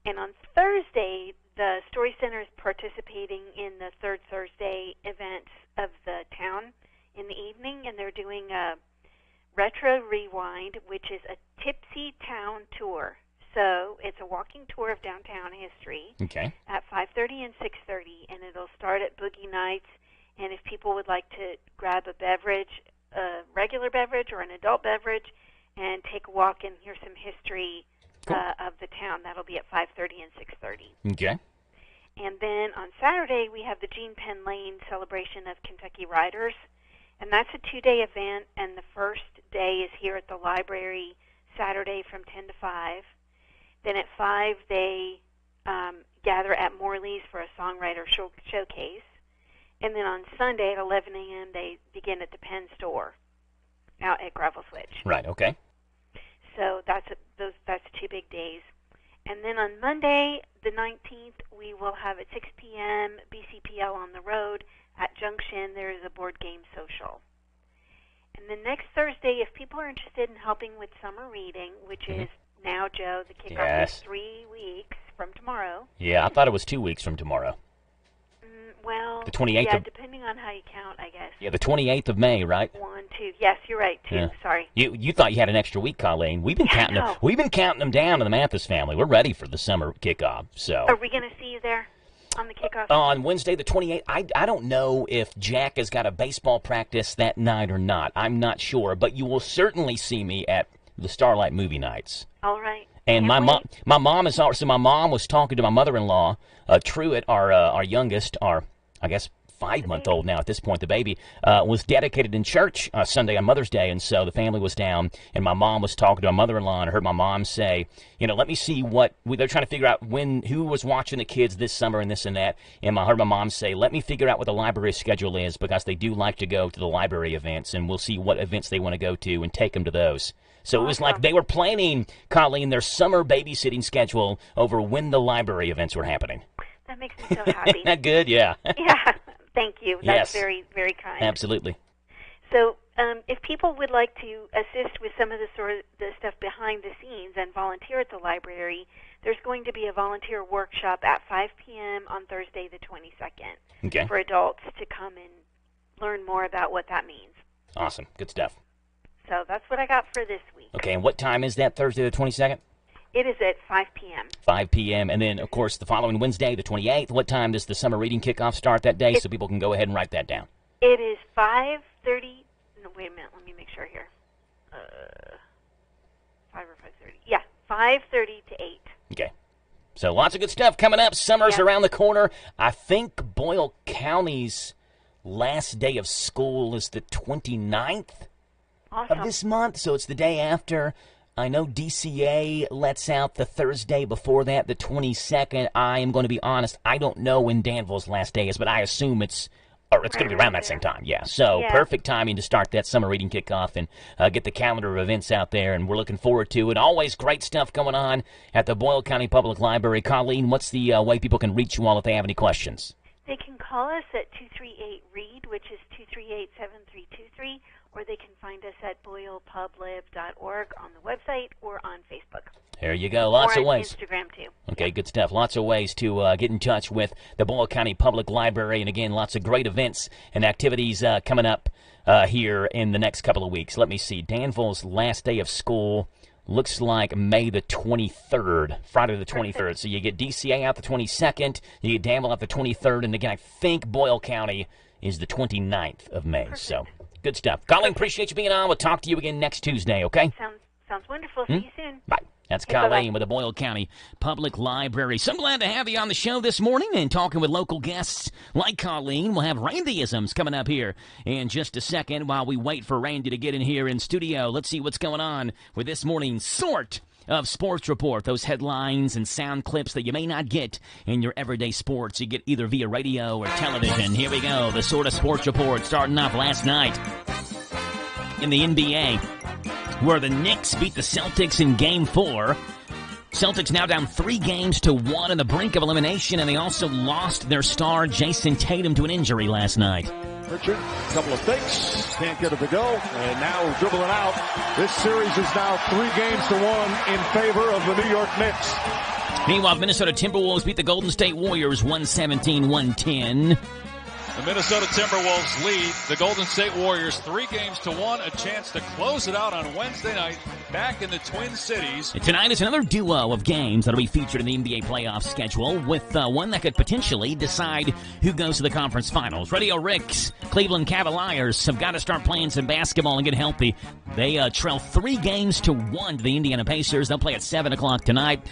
And on Thursday, the Story Center is participating in the Third Thursday events of the town in the evening, and they're doing a Retro Rewind, which is a Tipsy Town tour. So it's a walking tour of downtown history at 5:30 and 6:30, and it'll start at Boogie Nights. And if people would like to grab a beverage, a regular beverage or an adult beverage, and take a walk and hear some history of the town, that'll be at 5:30 and 6:30. Okay. And then on Saturday, we have the Gene Penn Lane celebration of Kentucky Writers. And that's a 2-day event, and the first day is here at the library Saturday from 10 to 5. Then at 5, they gather at Morley's for a songwriter showcase. And then on Sunday at 11 a.m., they begin at the Penn store out at Gravel Switch. Right, okay. So that's 2 big days. And then on Monday, the 19th, we will have at 6 p.m. BCPL on the road. At Junction, there is a board game social. And then next Thursday, if people are interested in helping with summer reading, which is now, Joe, the kickoff is 3 weeks from tomorrow. Yeah, I thought it was 2 weeks from tomorrow. Well, the 28th yeah, of, depending on how you count, I guess. Yeah, the 28th of May, right? 1, 2. Yes, you're right, 2. Yeah. Sorry. You thought you had an extra week, Colleen. We've been counting them. We've been counting them down to the Mathis family. We're ready for the summer kickoff. So. Are we going to see you there on the kickoff? On Wednesday, the 28th. I don't know if Jack has got a baseball practice that night or not. I'm not sure, but you will certainly see me at the Starlight movie nights. All right. And my mom is also. My mom was talking to my mother-in-law, Truett, our youngest, our I guess 5-month-old now at this point, the baby, was dedicated in church Sunday on Mother's Day, and so the family was down, and my mom was talking to my mother-in-law, and I heard my mom say, let me see they're trying to figure out who was watching the kids this summer and this and that, and I heard my mom say, let me figure out what the library schedule is, because they do like to go to the library events, and we'll see what events they want to go to and take them to those. So it was like they were planning, Colleen, their summer babysitting schedule over when the library events were happening. That makes me so happy. Isn't that good? Yeah. Yeah. Thank you. That's very, very kind. Absolutely. So if people would like to assist with some of the stuff behind the scenes and volunteer at the library, there's going to be a volunteer workshop at 5 p.m. on Thursday the 22nd for adults to come and learn more about what that means. Awesome. Good stuff. So that's what I got for this week. Okay, and what time is that, Thursday the 22nd? It is at 5 p.m. 5 p.m. And then, of course, the following Wednesday, the 28th, what time does the summer reading kickoff start that day so people can go ahead and write that down? It is 5:30. No, wait a minute. Let me make sure here. 5 or 5:30. Yeah, 5:30 to 8. Okay. So lots of good stuff coming up. Summer's around the corner. I think Boyle County's last day of school is the 29th. Of this month, so it's the day after. I know DCA lets out the Thursday before that, the 22nd. I am going to be honest, I don't know when Danville's last day is, but I assume it's going to be around that same time, So perfect timing to start that summer reading kickoff and get the calendar of events out there, and we're looking forward to it. Always great stuff going on at the Boyle County Public Library. Colleen, what's the way people can reach you all if they have any questions? They can call us at 238-READ, which is 238-7323, or they can find us at boylepublib.org on the website or on Facebook. There you go. Lots of ways. Instagram, too. Okay, good stuff. Lots of ways to get in touch with the Boyle County Public Library. And, again, lots of great events and activities coming up here in the next couple of weeks. Let me see. Danville's last day of school looks like May the 23rd, Friday the 23rd. Perfect. So you get DCA out the 22nd, you get Danville out the 23rd, and, again, I think Boyle County is the 29th of May. Perfect. So good stuff. Colleen, appreciate you being on. We'll talk to you again next Tuesday, okay? Sounds wonderful. See you soon. Bye. That's Colleen with the Boyle County Public Library. So glad to have you on the show this morning and talking with local guests like Colleen. We'll have Randyisms coming up here in just a second while we wait for Randy to get in here in studio. Let's see what's going on with this morning's sort of sports report. Those headlines and sound clips that you may not get in your everyday sports. You get either via radio or television. Here we go. The sort of sports report starting off last night in the NBA, where the Knicks beat the Celtics in Game 4. Celtics now down 3-1 on the brink of elimination, and they also lost their star Jason Tatum to an injury last night. Richard, a couple of fakes, can't get it to go, and now dribbling out. This series is now 3-1 in favor of the New York Knicks. Meanwhile, Minnesota Timberwolves beat the Golden State Warriors 117-110. The Minnesota Timberwolves lead the Golden State Warriors 3-1, a chance to close it out on Wednesday night back in the Twin Cities. And tonight is another duo of games that will be featured in the NBA playoff schedule, with one that could potentially decide who goes to the conference finals. Radio Rick's Cleveland Cavaliers have got to start playing some basketball and get healthy. They trail 3-1 to the Indiana Pacers. They'll play at 7 o'clock tonight.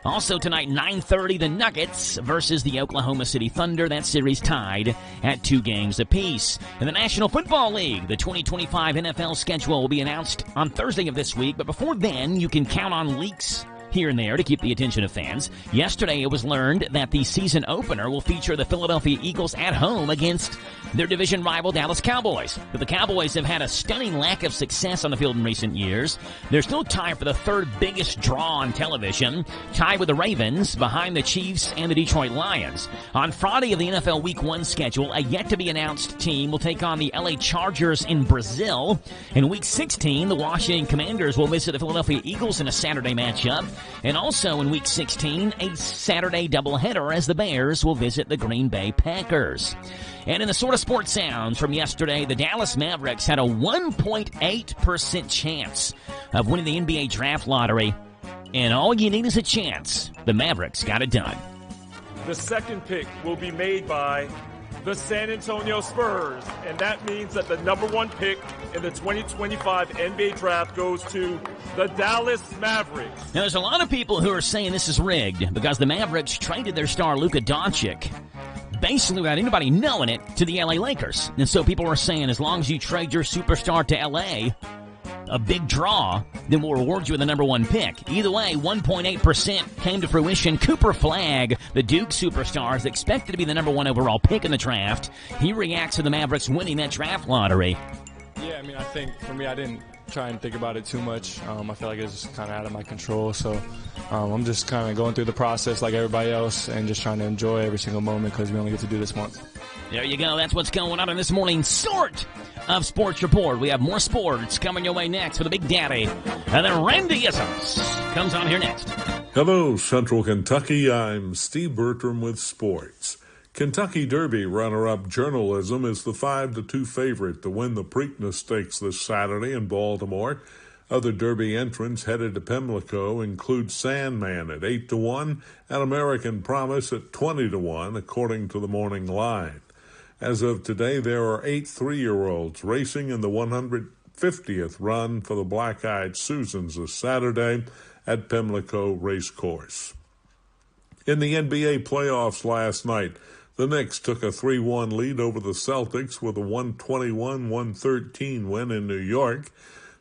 Also tonight, 9:30, the Nuggets versus the Oklahoma City Thunder. That series tied at 2 games apiece. In the National Football League, the 2025 NFL schedule will be announced on Thursday of this week. But before then, you can count on leaks here and there to keep the attention of fans. Yesterday, it was learned that the season opener will feature the Philadelphia Eagles at home against their division rival Dallas Cowboys. But the Cowboys have had a stunning lack of success on the field in recent years. They're still tied for the 3rd biggest draw on television, tied with the Ravens, behind the Chiefs and the Detroit Lions. On Friday of the NFL Week 1 schedule, a yet-to-be-announced team will take on the LA Chargers in Brazil. In Week 16, the Washington Commanders will visit the Philadelphia Eagles in a Saturday matchup. And also in Week 16, a Saturday doubleheader as the Bears will visit the Green Bay Packers. And in the sort of sports sounds from yesterday, the Dallas Mavericks had a 1.8% chance of winning the NBA draft lottery. And all you need is a chance. The Mavericks got it done. The second pick will be made by the San Antonio Spurs, and that means that the number 1 pick in the 2025 NBA draft goes to the Dallas Mavericks. Now, there's a lot of people who are saying this is rigged because the Mavericks traded their star Luka Doncic basically without anybody knowing it, to the LA Lakers. And so people were saying, as long as you trade your superstar to LA, a big draw, then we'll reward you with the number 1 pick. Either way, 1.8% came to fruition. Cooper Flagg, the Duke superstar, is expected to be the number 1 overall pick in the draft. He reacts to the Mavericks winning that draft lottery. Yeah, I mean, I think for me, I didn't try and think about it too much. I feel like it was just kind of out of my control. So I'm just kind of going through the process like everybody else and just trying to enjoy every single moment because we only get to do this once. There you go. That's what's going on in this morning's sort of Sports Report. We have more sports coming your way next with the Big Daddy. And then Randy Isms comes on here next. Hello, Central Kentucky. I'm Steve Bertram with sports. Kentucky Derby runner-up Journalism is the 5-2 favorite to win the Preakness Stakes this Saturday in Baltimore. Other Derby entrants headed to Pimlico include Sandman at 8-1 and American Promise at 20-1, according to the morning line. As of today, there are 8 3-year-olds racing in the 150th run for the Black-Eyed Susans this Saturday at Pimlico Racecourse. In the NBA playoffs last night, the Knicks took a 3-1 lead over the Celtics with a 121-113 win in New York.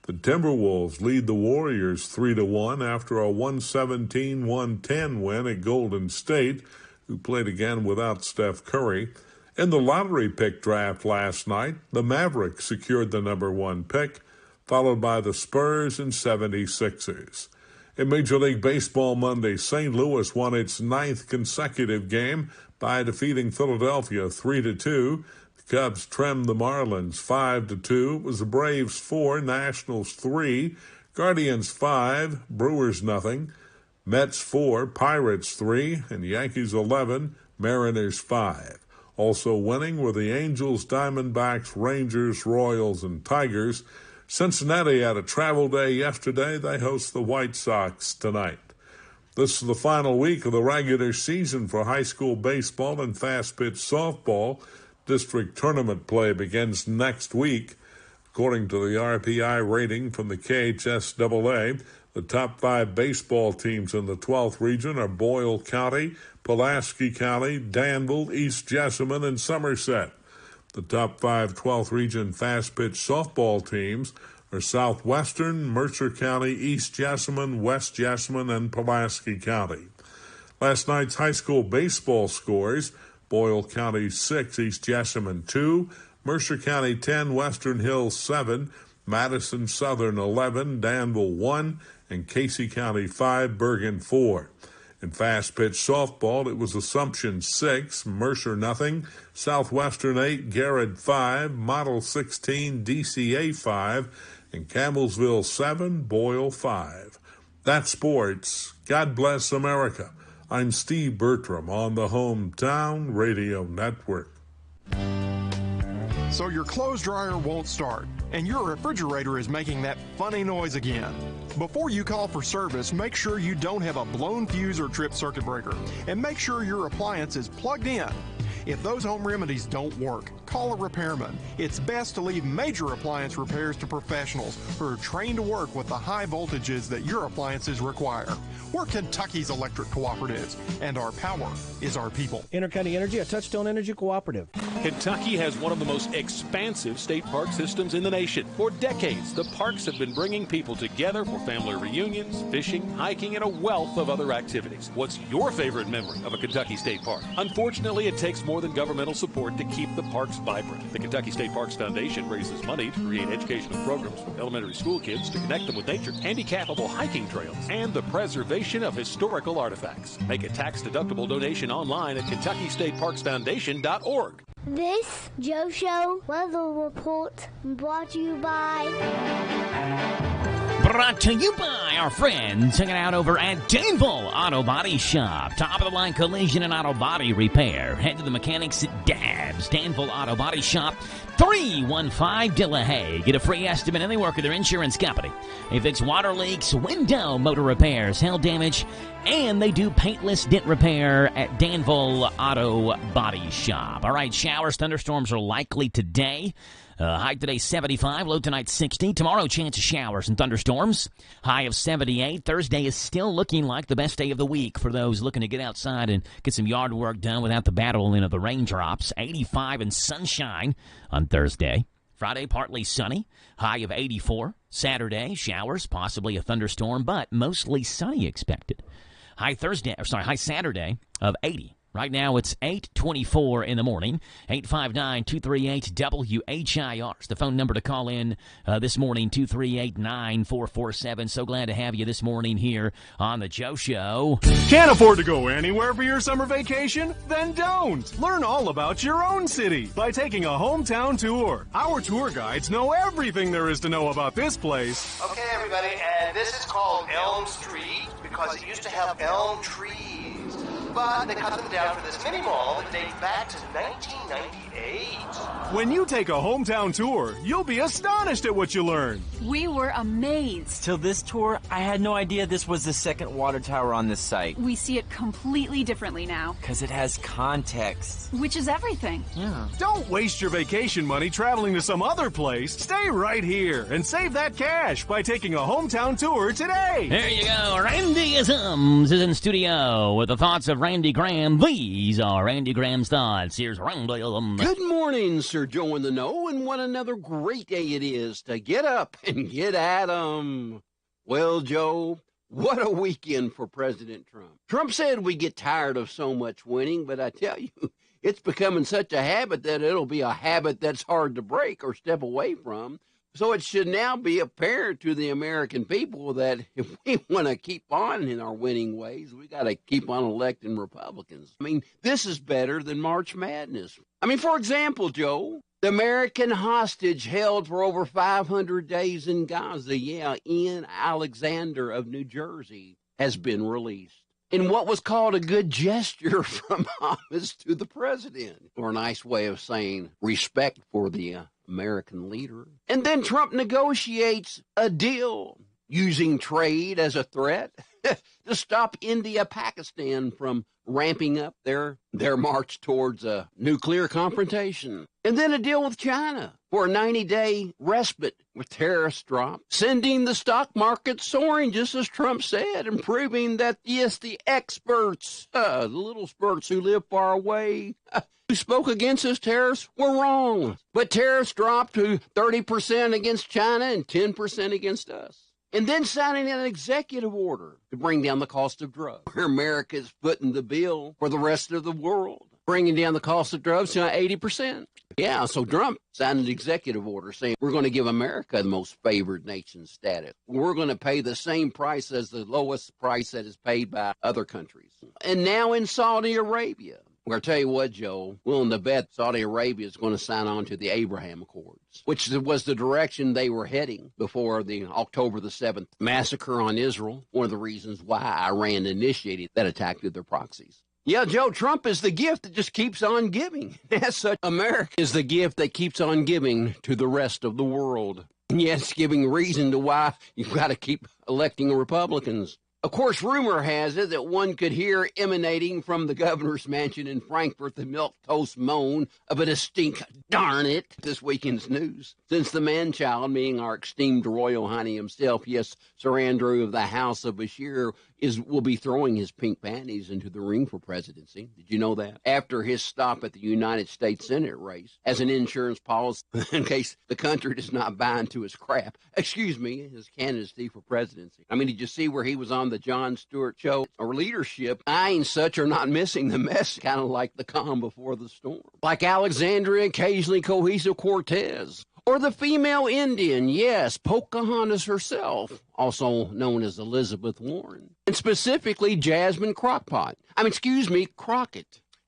The Timberwolves lead the Warriors 3-1 after a 117-110 win at Golden State, who played again without Steph Curry. In the lottery pick draft last night, the Mavericks secured the number 1 pick, followed by the Spurs and 76ers. In Major League Baseball Monday, St. Louis won its 9th consecutive game by defeating Philadelphia 3-2. The Cubs trimmed the Marlins 5-2. It was the Braves 4, Nationals 3, Guardians 5, Brewers nothing, Mets 4, Pirates 3, and Yankees 11, Mariners 5. Also winning were the Angels, Diamondbacks, Rangers, Royals, and Tigers. Cincinnati had a travel day yesterday. They host the White Sox tonight. This is the final week of the regular season for high school baseball and fast-pitch softball. District tournament play begins next week. According to the RPI rating from the KHSAA, the top 5 baseball teams in the 12th region are Boyle County, Pulaski County, Danville, East Jessamine, and Somerset. The top 5 12th region fast-pitch softball teams are Southwestern, Mercer County, East Jessamine, West Jessamine, and Pulaski County. Last night's high school baseball scores: Boyle County 6, East Jessamine 2, Mercer County 10, Western Hills 7, Madison Southern 11, Danville 1, and Casey County 5, Bergen 4. In fast-pitch softball, it was Assumption 6, Mercer nothing, Southwestern 8, Garrett 5, Model 16, DCA 5, and Campbellsville 7, Boyle 5. That's sports. God bless America. I'm Steve Bertram on the Hometown Radio Network. So your clothes dryer won't start, and your refrigerator is making that funny noise again. Before you call for service, make sure you don't have a blown fuse or tripped circuit breaker, and make sure your appliance is plugged in. If those home remedies don't work, call a repairman. It's best to leave major appliance repairs to professionals who are trained to work with the high voltages that your appliances require. We're Kentucky's electric cooperatives, and our power is our people. Intercounty Energy, a Touchstone Energy cooperative. Kentucky has one of the most expansive state park systems in the nation. For decades, the parks have been bringing people together for family reunions, fishing, hiking, and a wealth of other activities. What's your favorite memory of a Kentucky state park? Unfortunately, it takes more than governmental support to keep the parks vibrant. The Kentucky State Parks Foundation raises money to create educational programs for elementary school kids to connect them with nature, handicappable hiking trails, and the preservation of historical artifacts. Make a tax-deductible donation online at KentuckyStateParksFoundation.org. This Joe Show weather report brought to you by... Brought to you by our friends hanging out over at Danville Auto Body Shop. Top-of-the-line collision and auto body repair. Head to the mechanics at Dabbs Danville Auto Body Shop, 315 Dillahay. Get a free estimate anywhere with their insurance company. They fix water leaks, window, motor repairs, hail damage, and they do paintless dent repair at Danville Auto Body Shop. All right, showers, thunderstorms are likely today. High today 75, low tonight 60. Tomorrow, chance of showers and thunderstorms. High of 78. Thursday is still looking like the best day of the week for those looking to get outside and get some yard work done without the battling of the raindrops. 85 and sunshine on Thursday. Friday, partly sunny. High of 84. Saturday, showers, possibly a thunderstorm, but mostly sunny expected. High Saturday of 80. Right now, it's 8:24 in the morning. 859-238-WHIR is the phone number to call in this morning, 238-9447. So glad to have you this morning here on The Joe Show. Can't afford to go anywhere for your summer vacation? Then don't. Learn all about your own city by taking a hometown tour. Our tour guides know everything there is to know about this place. Okay, everybody, and this is called Elm Street because it used to have elm trees. But they cut them down for this mini mall that dates back to 1998. When you take a hometown tour, you'll be astonished at what you learn. We were amazed. Till this tour, I had no idea this was the second water tower on this site. We see it completely differently now. Because it has context. Which is everything. Yeah. Don't waste your vacation money traveling to some other place. Stay right here and save that cash by taking a hometown tour today. There you go. Randy Isms is in studio with the thoughts of Randy Graham. These are Randy Graham's thoughts. Here's Randy. Good morning, Sir Joe in the Know, and what another great day it is to get up and get at 'em. Well, Joe, what a weekend for President Trump. Trump said we get tired of so much winning, but I tell you, it's becoming such a habit that it'll be a habit that's hard to break or step away from. So it should now be apparent to the American people that if we want to keep on in our winning ways, we got to keep on electing Republicans. I mean, this is better than March Madness. I mean, for example, Joe, the American hostage held for over 500 days in Gaza, Ian Alexander of New Jersey, has been released. In what was called a good gesture from homage to the president, or a nice way of saying respect for the American leader. And then Trump negotiates a deal using trade as a threat to stop India-Pakistan from ramping up their march towards a nuclear confrontation. And then a deal with China for a 90-day respite with tariffs dropped, sending the stock market soaring, just as Trump said, and proving that, yes, the experts, the little spurts who live far away, who spoke against his tariffs were wrong. But tariffs dropped to 30% against China and 10% against us. And then signing an executive order to bring down the cost of drugs, where America is footing the bill for the rest of the world, bringing down the cost of drugs to 80%. Yeah, so Trump signed an executive order saying we're going to give America the most favored nation status. We're going to pay the same price as the lowest price that is paid by other countries. And now in Saudi Arabia, I'll tell you what, Joe, willing to bet Saudi Arabia is going to sign on to the Abraham Accords, which was the direction they were heading before the October the 7th massacre on Israel, one of the reasons why Iran initiated that attack to their proxies. Yeah, Joe, Trump is the gift that just keeps on giving. As such, America is the gift that keeps on giving to the rest of the world. Yes, giving reason to why you've got to keep electing Republicans. Of course, rumor has it that one could hear emanating from the governor's mansion in Frankfurt the milquetoast moan of a distinct darn it this weekend's news. Since the man-child, meaning our esteemed Royal Highness himself, yes, Sir Andrew of the House of WHIR, will be throwing his pink panties into the ring for presidency. Did you know that? After his stop at the United States Senate race as an insurance policy in case the country does not buy into his crap. Excuse me, his candidacy for presidency. I mean, did you see where he was on the Jon Stewart show? Or leadership, eyeing such are not missing the mess, kind of like the calm before the storm. Like Alexandria, occasionally cohesive Cortez. Or the female Indian, yes, Pocahontas herself, also known as Elizabeth Warren. And specifically Jasmine Crockett.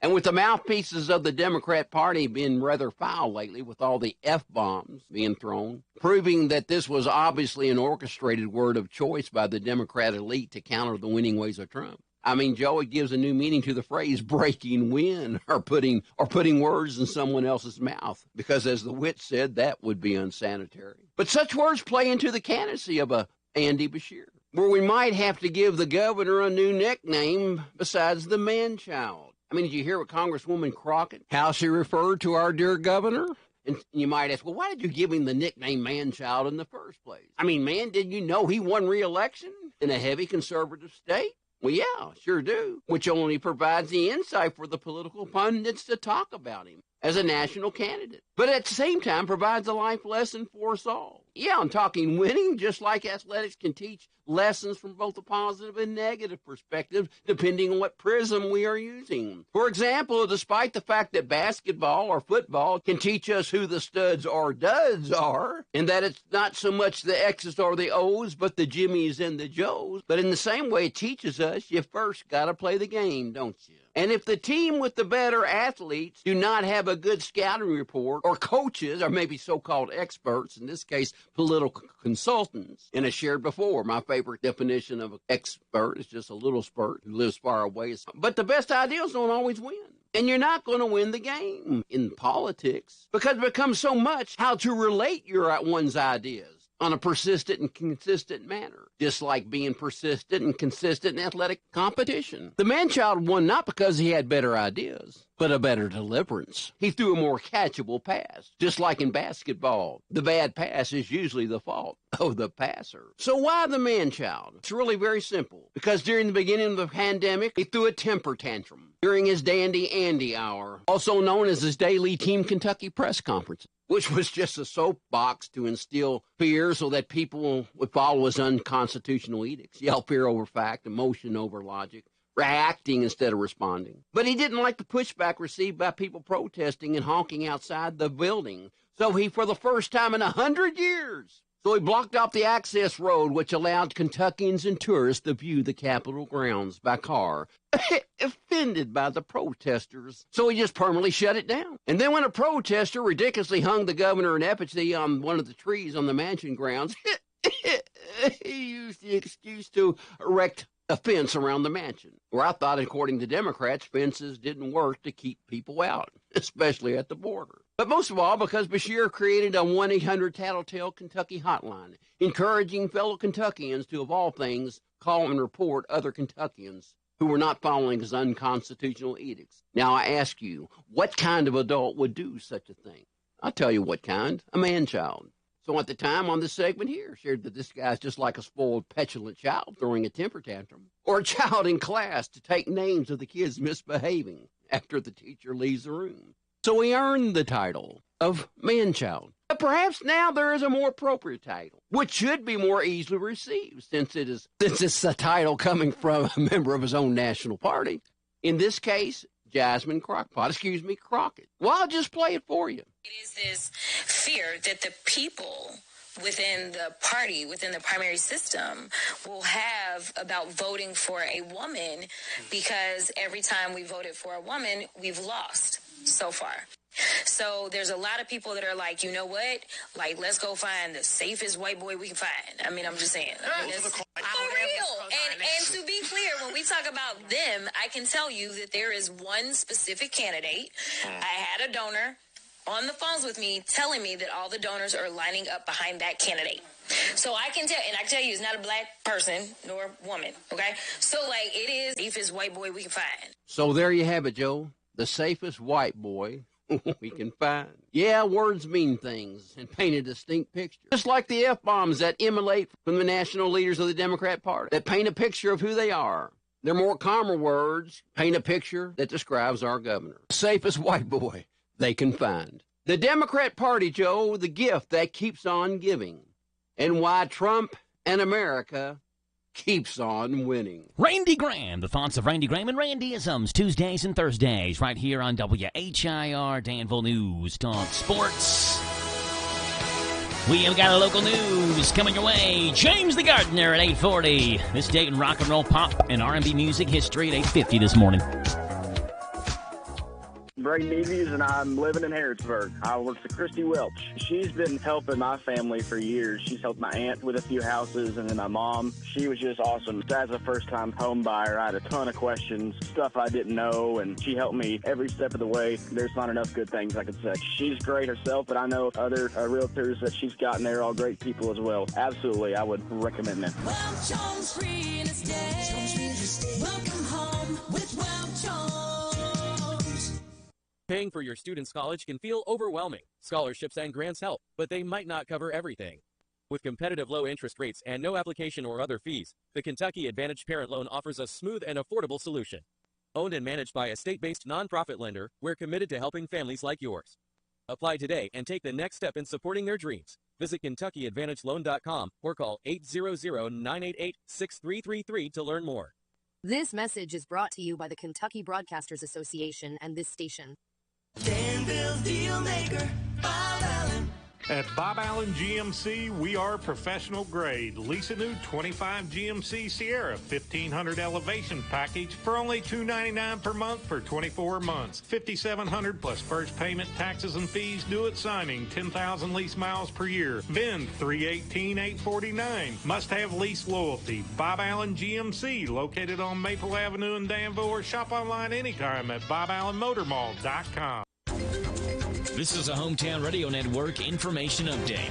And with the mouthpieces of the Democrat Party being rather foul lately with all the F-bombs being thrown, proving that this was obviously an orchestrated word of choice by the Democrat elite to counter the winning ways of Trump. I mean, Joe, it gives a new meaning to the phrase breaking wind or putting words in someone else's mouth, because as the wit said, that would be unsanitary. But such words play into the candidacy of Andy Beshear, where we might have to give the governor a new nickname besides the man-child. I mean, did you hear what Congresswoman Crockett, how she referred to our dear governor? And you might ask, well, why did you give him the nickname man-child in the first place? I mean, man, did you know he won re-election in a heavy conservative state? Well, yeah, sure do, which only provides the insight for the political pundits to talk about him as a national candidate, but at the same time provides a life lesson for us all. Yeah, I'm talking winning, just like athletics can teach lessons from both a positive and negative perspective, depending on what prism we are using. For example, despite the fact that basketball or football can teach us who the studs or duds are, and that it's not so much the X's or the O's, but the Jimmies and the Joes, but in the same way it teaches us you first got to play the game, don't you? And if the team with the better athletes do not have a good scouting report, or coaches, or maybe so-called experts, in this case, political consultants, and as shared before, my favorite definition of an expert is just a little spurt who lives far away. But the best ideas don't always win. And you're not going to win the game in politics because it becomes so much how to relate one's ideas on a persistent and consistent manner, just like being persistent and consistent in athletic competition. The man-child won not because he had better ideas, but a better deliverance. He threw a more catchable pass, just like in basketball. The bad pass is usually the fault of the passer. So why the man-child? It's really very simple. Because during the beginning of the pandemic, he threw a temper tantrum during his Dandy Andy hour, also known as his daily Team Kentucky press conference, which was just a soapbox to instill fear so that people would follow his unconstitutional edicts, yell fear over fact, emotion over logic, reacting instead of responding. But he didn't like the pushback received by people protesting and honking outside the building. So he, for the first time in 100 years, he blocked off the access road, which allowed Kentuckians and tourists to view the Capitol grounds by car, offended by the protesters. So he just permanently shut it down. And then when a protester ridiculously hung the governor in effigy on one of the trees on the mansion grounds, he used the excuse to erect a fence around the mansion, where I thought, according to Democrats, fences didn't work to keep people out, especially at the border. But most of all, because WHIR created a 1-800-Tattletale Kentucky hotline, encouraging fellow Kentuckians to, of all things, call and report other Kentuckians who were not following his unconstitutional edicts. Now I ask you, what kind of adult would do such a thing? I'll tell you what kind, a man-child. So at the time on this segment here, shared that this guy's just like a spoiled, petulant child throwing a temper tantrum, or a child in class to take names of the kids misbehaving after the teacher leaves the room. So he earned the title of man-child. But perhaps now there is a more appropriate title, which should be more easily received since it's a title coming from a member of his own national party. In this case, Jasmine Crockett. Well, I'll just play it for you. It is this fear that the people within the party, within the primary system, will have about voting for a woman, because every time we voted for a woman, we've lost so far. So there's a lot of people that are like, you know what? Like, let's go find the safest white boy we can find. I mean, I'm just saying. I mean, for real. And to be clear, when we talk about them, I can tell you that there is one specific candidate. I had a donor on the phones with me telling me that all the donors are lining up behind that candidate. So I can tell you it's not a black person nor woman, okay? So, like, it is the safest white boy we can find. So there you have it, Joe. The safest white boy we can find. Yeah, words mean things and paint a distinct picture. Just like the F-bombs that emanate from the national leaders of the Democrat Party, that paint a picture of who they are. They're more calmer words, paint a picture that describes our governor. The safest white boy they can find. The Democrat Party, Joe, the gift that keeps on giving. And why Trump and America keeps on winning. Randy Graham, the thoughts of Randy Graham and Randyisms, Tuesdays and Thursdays, right here on WHIR Danville News Talk Sports. We have got a local news coming your way. James the Gardener at 8:40. This day in rock and roll, pop, and R&B music history at 8:50 this morning. Braden Davies, and I'm living in Harrodsburg. I work for Christy Welch. She's been helping my family for years. She's helped my aunt with a few houses, and then my mom. She was just awesome. As a first-time home buyer, I had a ton of questions, stuff I didn't know, and she helped me every step of the way. There's not enough good things I could say. She's great herself, but I know other realtors that she's gotten there, all great people as well. Absolutely, I would recommend them. Welch Jones Real Estate. Welcome home with Welch Jones. Paying for your student's college can feel overwhelming. Scholarships and grants help, but they might not cover everything. With competitive low interest rates and no application or other fees, the Kentucky Advantage Parent Loan offers a smooth and affordable solution. Owned and managed by a state-based nonprofit lender, we're committed to helping families like yours. Apply today and take the next step in supporting their dreams. Visit KentuckyAdvantageLoan.com or call 800-988-6333 to learn more. This message is brought to you by the Kentucky Broadcasters Association and this station. Danville's deal maker, Bob Allen. At Bob Allen GMC, we are professional grade. Lease a new 25 GMC Sierra 1500 elevation package for only $299 per month for 24 months. $5,700 plus first payment, taxes, and fees due at signing. 10,000 lease miles per year. VIN $318,849. Must have lease loyalty. Bob Allen GMC, located on Maple Avenue in Danville, or shop online anytime at BobAllenMotorMall.com. This is a Hometown Radio Network information update.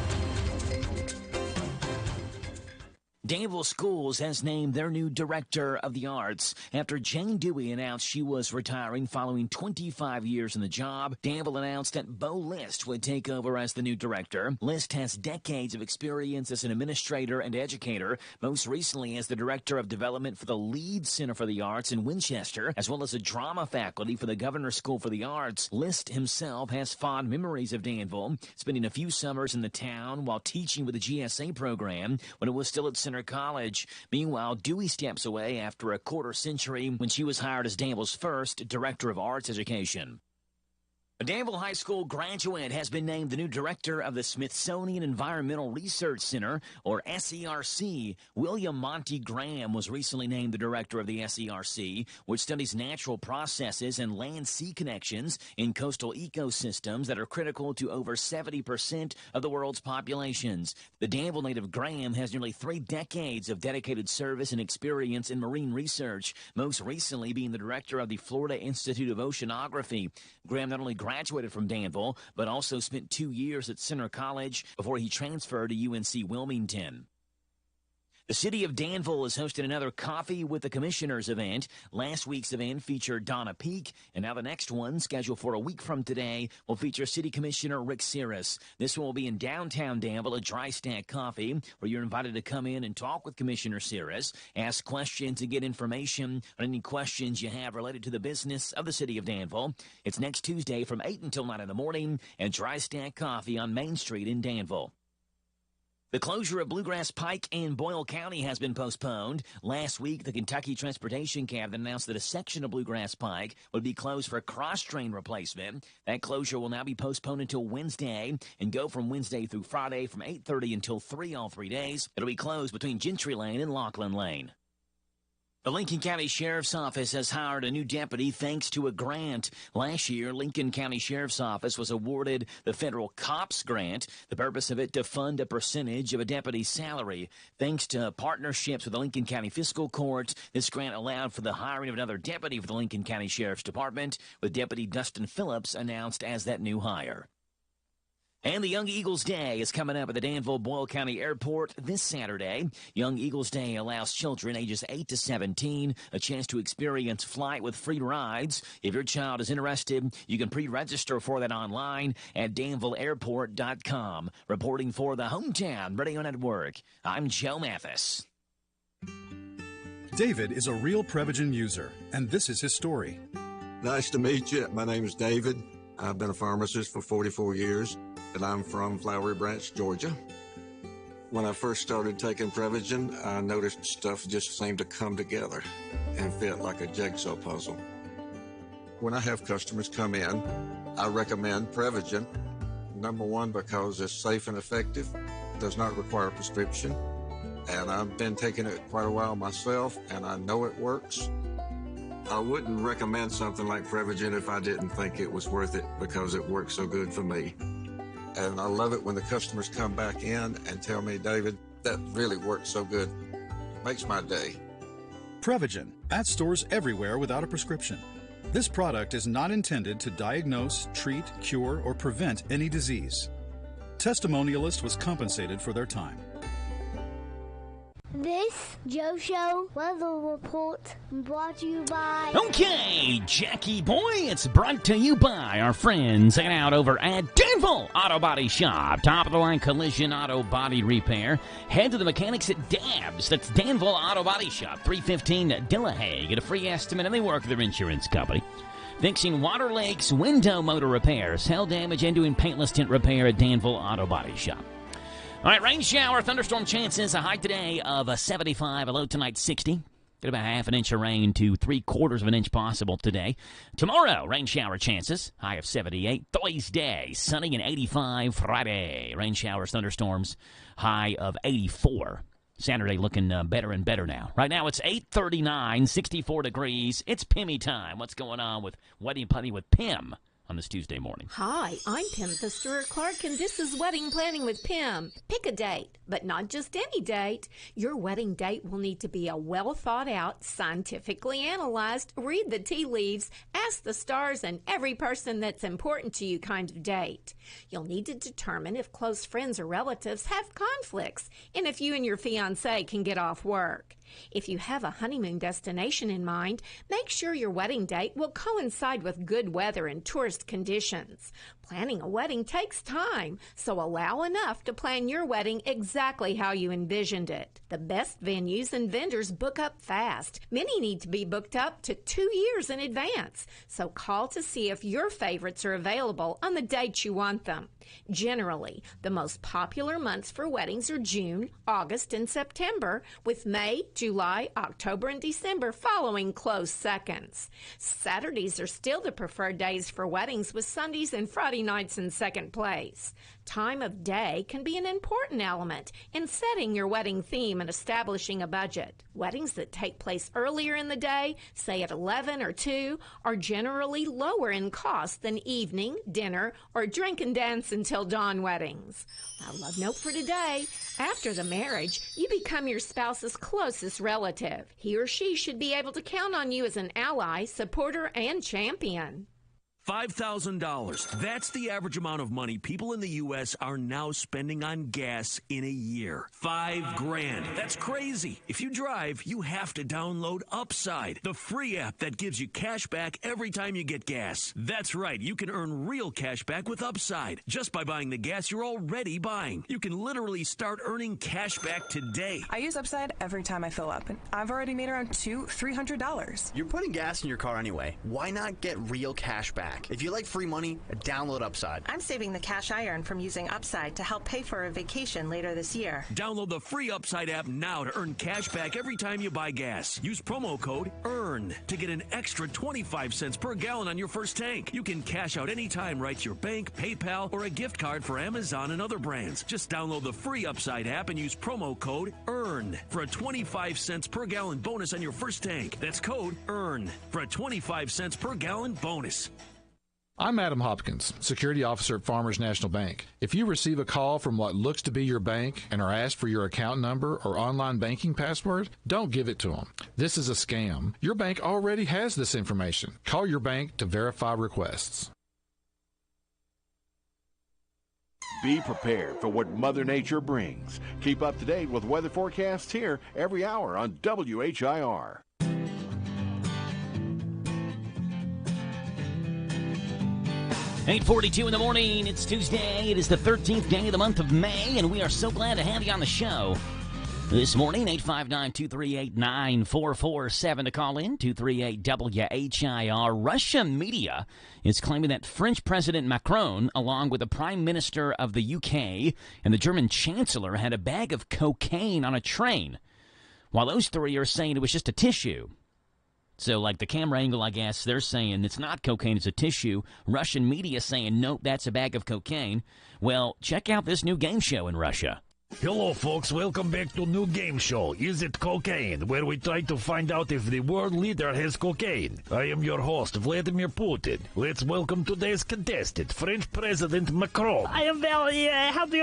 Danville Schools has named their new director of the arts after Jane Dewey announced she was retiring following 25 years in the job. Danville announced that Bo List would take over as the new director. List has decades of experience as an administrator and educator, most recently as the director of development for the Leeds Center for the Arts in Winchester, as well as a drama faculty for the Governor's School for the Arts. List himself has fond memories of Danville, spending a few summers in the town while teaching with the GSA program when it was still at Center College. Meanwhile, Dewey steps away after a quarter century when she was hired as Danville's first director of arts education. A Danville High School graduate has been named the new director of the Smithsonian Environmental Research Center, or SERC. William Monty Graham was recently named the director of the SERC, which studies natural processes and land-sea connections in coastal ecosystems that are critical to over 70% of the world's populations. The Danville native Graham has nearly 3 decades of dedicated service and experience in marine research, most recently being the director of the Florida Institute of Oceanography. Graham not only graduated from Danville, but also spent 2 years at Center College before he transferred to UNC Wilmington. The city of Danville is hosting another Coffee with the Commissioners event. Last week's event featured Donna Peake, and now the next one, scheduled for a week from today, will feature City Commissioner Rick Cirrus. This one will be in downtown Danville at Dry Stack Coffee, where you're invited to come in and talk with Commissioner Cirrus, ask questions, and get information on any questions you have related to the business of the city of Danville. It's next Tuesday from 8 until 9 in the morning at Dry Stack Coffee on Main Street in Danville. The closure of Bluegrass Pike in Boyle County has been postponed. Last week, the Kentucky Transportation Cabinet announced that a section of Bluegrass Pike would be closed for cross-train replacement. That closure will now be postponed until Wednesday and go from Wednesday through Friday from 8:30 until 3 all 3 days. It'll be closed between Gentry Lane and Laughlin Lane. The Lincoln County Sheriff's Office has hired a new deputy thanks to a grant. Last year, Lincoln County Sheriff's Office was awarded the Federal COPS grant, the purpose of it to fund a percentage of a deputy's salary. Thanks to partnerships with the Lincoln County Fiscal Court, this grant allowed for the hiring of another deputy for the Lincoln County Sheriff's Department, with Deputy Dustin Phillips announced as that new hire. And the Young Eagles Day is coming up at the Danville-Boyle County Airport this Saturday. Young Eagles Day allows children ages 8 to 17 a chance to experience flight with free rides. If your child is interested, you can pre-register for that online at DanvilleAirport.com. Reporting for the Hometown Radio Network, I'm Joe Mathis. David is a real Prevagen user, and this is his story. Nice to meet you. My name is David. I've been a pharmacist for 44 years, and I'm from Flowery Branch, Georgia. When I first started taking Prevagen, I noticed stuff just seemed to come together and fit like a jigsaw puzzle. When I have customers come in, I recommend Prevagen. Number one, because it's safe and effective, does not require a prescription, and I've been taking it quite a while myself, and I know it works. I wouldn't recommend something like Prevagen if I didn't think it was worth it because it works so good for me. And I love it when the customers come back in and tell me, David, that really works so good. Makes my day. Prevagen, at stores everywhere without a prescription. This product is not intended to diagnose, treat, cure, or prevent any disease. Testimonialist was compensated for their time. This Joe Show weather report brought to you by... Okay, Jackie boy, it's brought to you by our friends hanging out over at Danville Auto Body Shop. Top-of-the-line collision auto body repair. Head to the mechanics at Dabs. That's Danville Auto Body Shop, 315 Dillahay. Get a free estimate, and they work with their insurance company. Fixing water leaks, window motor repairs, hail damage, and doing paintless tint repair at Danville Auto Body Shop. All right, rain shower, thunderstorm chances, a high today of 75, a low tonight 60. Get about half an inch of rain to 3/4 of an inch possible today. Tomorrow, rain shower chances, high of 78. Thursday, sunny and 85. Friday, rain showers, thunderstorms, high of 84. Saturday looking better and better now. Right now it's 8:39, 64 degrees. It's Pimmy time. What's going on with Wedding Planning with Pim on this Tuesday morning? Hi, I'm Pim Stewart Clark, and this is Wedding Planning with Pim. Pick a date, but not just any date. Your wedding date will need to be a well-thought-out, scientifically analyzed, read the tea leaves, ask the stars, and every person that's important to you kind of date. You'll need to determine if close friends or relatives have conflicts, and if you and your fiancé can get off work. If you have a honeymoon destination in mind, make sure your wedding date will coincide with good weather and tourist conditions. Planning a wedding takes time, so allow enough to plan your wedding exactly how you envisioned it. The best venues and vendors book up fast. Many need to be booked up to 2 years in advance, so call to see if your favorites are available on the dates you want them. Generally, the most popular months for weddings are June, August, and September, with May, July, October, and December following close seconds. Saturdays are still the preferred days for weddings, with Sundays and Friday nights in second place. Time of day can be an important element in setting your wedding theme and establishing a budget. Weddings that take place earlier in the day, say at 11 or 2, are generally lower in cost than evening, dinner, or drink and dance until dawn weddings. A love note for today: after the marriage, you become your spouse's closest relative. He or she should be able to count on you as an ally, supporter, and champion. $5,000. That's the average amount of money people in the U.S. are now spending on gas in a year. $5,000. That's crazy. If you drive, you have to download Upside, the free app that gives you cash back every time you get gas. That's right. You can earn real cash back with Upside just by buying the gas you're already buying. You can literally start earning cash back today. I use Upside every time I fill up, and I've already made around $300. You're putting gas in your car anyway. Why not get real cash back? If you like free money, download Upside. I'm saving the cash I earn from using Upside to help pay for a vacation later this year. Download the free Upside app now to earn cash back every time you buy gas. Use promo code EARN to get an extra 25 cents per gallon on your first tank. You can cash out anytime right to your bank, PayPal, or a gift card for Amazon and other brands. Just download the free Upside app and use promo code EARN for a 25 cents per gallon bonus on your first tank. That's code EARN for a 25 cents per gallon bonus. I'm Adam Hopkins, Security Officer at Farmers National Bank. If you receive a call from what looks to be your bank and are asked for your account number or online banking password, don't give it to them. This is a scam. Your bank already has this information. Call your bank to verify requests. Be prepared for what Mother Nature brings. Keep up to date with weather forecasts here every hour on WHIR. 8:42 in the morning. It's Tuesday. It is the 13th day of the month of May, and we are so glad to have you on the show this morning. 859-238-9447 to call in. 238-WHIR. Russia media is claiming that French President Macron, along with the Prime Minister of the UK and the German Chancellor, had a bag of cocaine on a train, while those three are saying it was just a tissue. So, like the camera angle, I guess, they're saying it's not cocaine, it's a tissue. Russian media saying, nope, that's a bag of cocaine. Well, check out this new game show in Russia. Hello, folks. Welcome back to new game show, Is It Cocaine?, where we try to find out if the world leader has cocaine. I am your host, Vladimir Putin. Let's welcome today's contestant, French President Macron. I am very, happy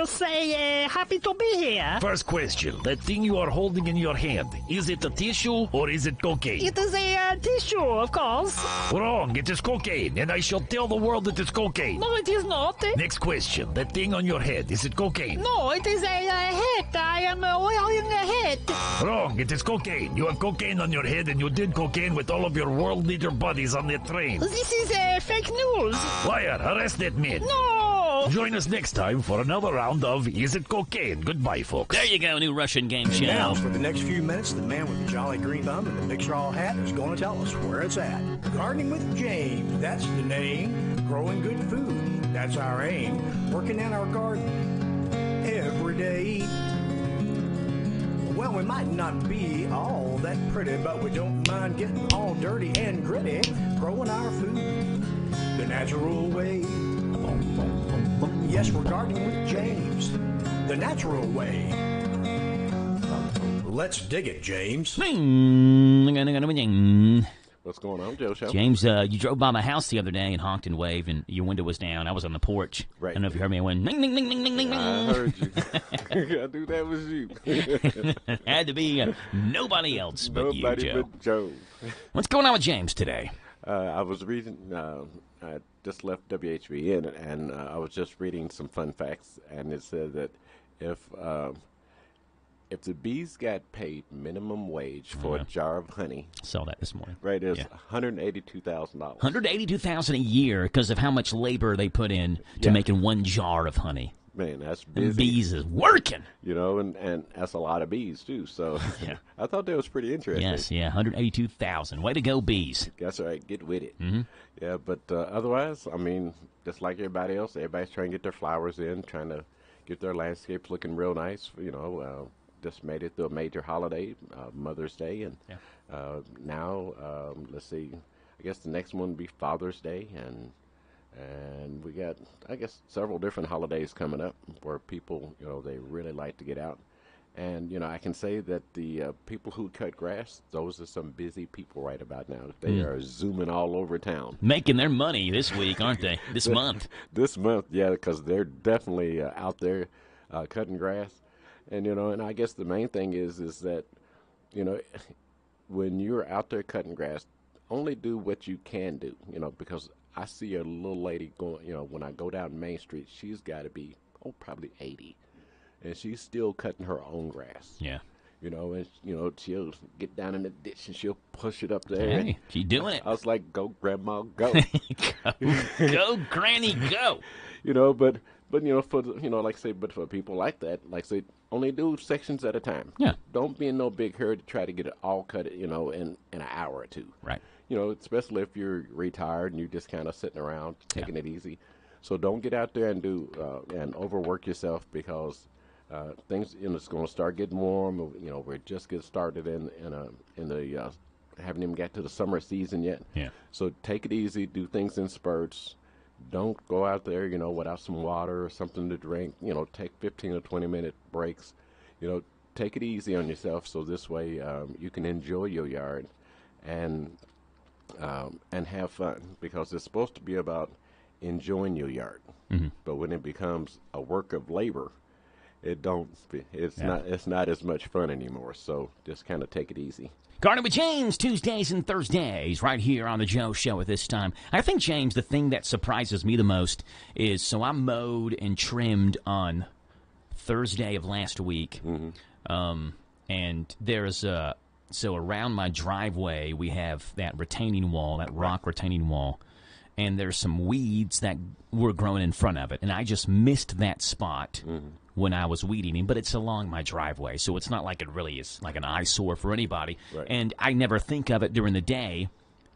to be here. First question. That thing you are holding in your hand, is it a tissue or is it cocaine? It is a tissue, of course. Wrong. It is cocaine, and I shall tell the world it is cocaine. No, it is not. Next question. That thing on your head, is it cocaine? No, it is a head. I am wearing a head. Wrong. It is cocaine. You have cocaine on your head, and you did cocaine with all of your world leader buddies on the train. This is fake news. WHIR, arrest that man. No. Join us next time for another round of Is It Cocaine? Goodbye, folks. There you go, new Russian game show. Now, for the next few minutes, the man with the jolly green thumb and the big straw hat is going to tell us where it's at. Gardening with James, that's the name. Growing good food, that's our aim. Working in our garden every day. Well, we might not be all that pretty, but we don't mind getting all dirty and gritty. Growing our food the natural way. Yes, we're gardening with James, the natural way. Let's dig it, James. What's going on, Joe Show? James, you drove by my house the other day and honked and waved, and your window was down. I was on the porch. Right. I don't know if you heard me. I went, ning, ning, ning, ning, ning, ning, ning. I heard you. I knew that was you. Had to be nobody else but you, Joe. Nobody but Joe. What's going on with James today? I was reading, I just left WHBN, and I was just reading some fun facts, and it said that if the bees got paid minimum wage for a jar of honey, saw that this morning. Right, it's $182,000. $182,000 a year because of how much labor they put in to making one jar of honey. Man, that's busy. And bees is working. You know, and that's a lot of bees too. So I thought that was pretty interesting. Yes, yeah, 182,000. Way to go, bees. That's right. Get with it. Mm-hmm. Yeah, but otherwise, I mean, just like everybody else, everybody's trying to get their flowers in, trying to get their landscapes looking real nice. You know. Just made it through a major holiday, Mother's Day, and now let's see. I guess the next one would be Father's Day, and we got, I guess, several different holidays coming up where people, you know, they really like to get out. And, you know, I can say that the people who cut grass, those are some busy people right about now. They are zooming all over town. Making their money this week, aren't they? This month. This month, yeah, because they're definitely out there cutting grass. And, you know, and I guess the main thing is that, you know, when you're out there cutting grass, only do what you can do, you know, because I see a little lady going, you know, when I go down Main Street, she's got to be, probably 80. And she's still cutting her own grass. Yeah. You know, and, you know, she'll get down in the ditch and she'll push it up there. Hey, she's doing it. I was like, go, Grandma, go. Go, Granny, go. You know, but you know, for like I say, but for people like that, like I say, only do sections at a time. Yeah. Don't be in no big hurry to try to get it all cut, you know, in an hour or two. Right. You know, especially if you're retired and you're just kind of sitting around taking it easy. So don't get out there and do and overwork yourself because things, you know, it's going to start getting warm. You know, we're just getting started in the haven't even got to the summer season yet. Yeah. So take it easy. Do things in spurts. Don't go out there, you know, without some water or something to drink. You know, take 15 or 20-minute breaks. You know, take it easy on yourself so this way you can enjoy your yard and have fun because it's supposed to be about enjoying your yard. Mm-hmm. But when it becomes a work of labor, it's not as much fun anymore. So just kind of take it easy. Garden with James, Tuesdays and Thursdays, right here on the Joe Show at this time. I think, James, the thing that surprises me the most is, so I mowed and trimmed on Thursday of last week, and there's so around my driveway we have that retaining wall, that rock retaining wall, and there's some weeds that were growing in front of it, and I just missed that spot when I was weed eating, but it's along my driveway, so it's not like it really is like an eyesore for anybody. Right. And I never think of it during the day,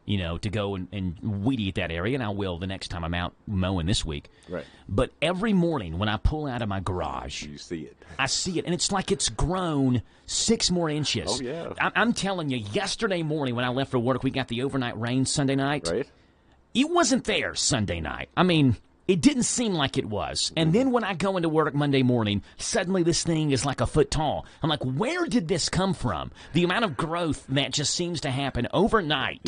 you know, to go and weed eat that area, and I will the next time I'm out mowing this week. Right. But every morning when I pull out of my garage, you see it. I see it, and it's like it's grown 6 more inches. Oh, yeah. I'm telling you, yesterday morning when I left for work, we got the overnight rain Sunday night. Right. It wasn't there Sunday night. I mean, it didn't seem like it was. And then when I go into work Monday morning, suddenly this thing is like a foot tall. I'm like, where did this come from? The amount of growth that just seems to happen overnight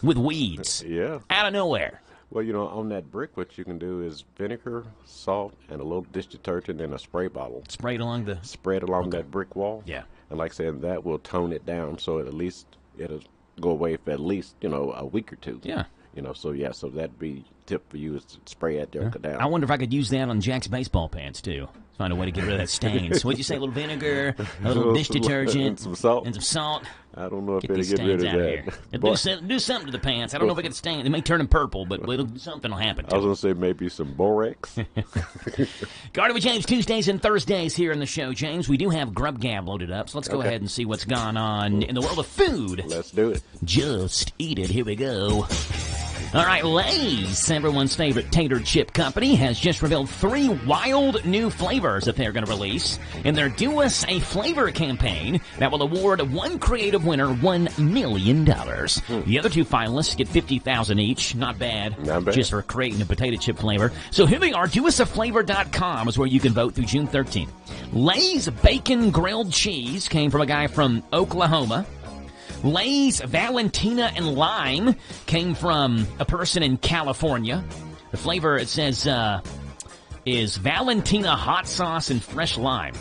with weeds out of nowhere. Well, you know, on that brick, what you can do is vinegar, salt, and a little dish detergent in a spray bottle. Spread along that brick wall. Yeah. And like I said, that will tone it down so at least it'll go away for at least, you know, a week or two. Yeah. You know, so that'd be tip for you is to spray that down. I wonder if I could use that on Jack's baseball pants too. Find a way to get rid of that stain. So what'd you say? A little vinegar, a little dish detergent, and some salt. And some salt. I don't know if Get it'll these get rid stains of out of that. here. Do something to the pants. I don't know if it can stain. It may turn them purple, but something will happen to I was going to say maybe some borax. Garden with James, Tuesdays and Thursdays here in the show, James. We do have Grub Gab loaded up, so let's go ahead and see what's gone on in the world of food. Let's do it. Just eat it. Here we go. All right, Lay's, everyone's favorite tater chip company, has just revealed 3 wild new flavors that they're going to release in their Do Us a Flavor campaign that will award one creative winner $1 million. The other 2 finalists get $50,000 each. Not bad. Not bad. Just for creating a potato chip flavor. So here they are. DoUsAFlavor.com is where you can vote through June 13th. Lay's Bacon Grilled Cheese came from a guy from Oklahoma. Lay's Valentina and Lime came from a person in California. The flavor, it says, is Valentina hot sauce and fresh lime.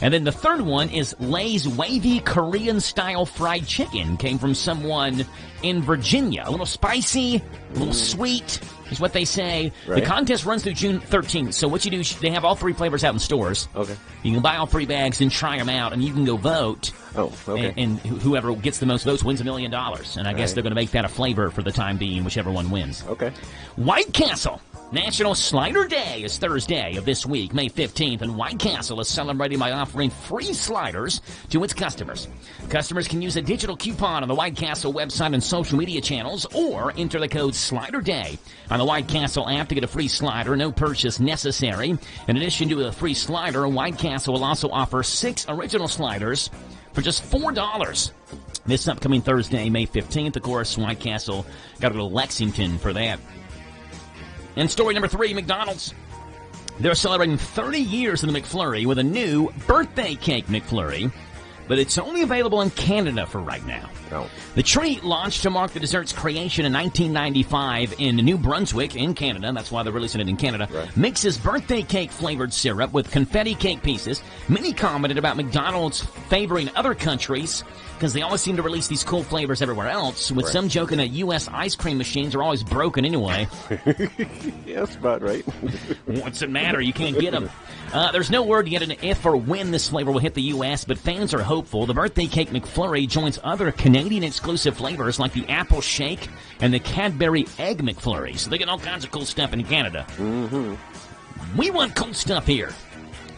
And then the third one is Lay's Wavy Korean-style fried chicken. Came from someone in Virginia. A little spicy, a little sweet is what they say. Right. The contest runs through June 13th. So what you do, they have all 3 flavors out in stores. Okay. You can buy all 3 bags and try them out, and you can go vote. Oh, okay. And whoever gets the most votes wins $1 million. And I guess they're going to make that a flavor for the time being, whichever one wins. Okay. White Castle. National Slider Day is Thursday of this week, May 15th, and White Castle is celebrating by offering free sliders to its customers. Customers can use a digital coupon on the White Castle website and social media channels, or enter the code SLIDERDAY on the White Castle app to get a free slider, no purchase necessary. In addition to a free slider, White Castle will also offer 6 original sliders for just $4. This upcoming Thursday, May 15th, of course, White Castle got to go to Lexington for that. And story number 3, McDonald's. They're celebrating 30 years of the McFlurry with a new birthday cake McFlurry, but it's only available in Canada for right now. Oh. The treat launched to mark the dessert's creation in 1995 in New Brunswick in Canada. That's why they're releasing it in Canada. Right. Mixes birthday cake flavored syrup with confetti cake pieces. Many commented about McDonald's favoring other countries because they always seem to release these cool flavors everywhere else, with some joking that U.S. ice cream machines are always broken anyway. Yeah, that's about right. What's it matter? You can't get them. There's no word yet on if or when this flavor will hit the U.S., but fans are hopeful. The birthday cake McFlurry joins other Canadian-exclusive flavors like the Apple Shake and the Cadbury Egg McFlurry. So they get all kinds of cool stuff in Canada. Mm-hmm. We want cool stuff here.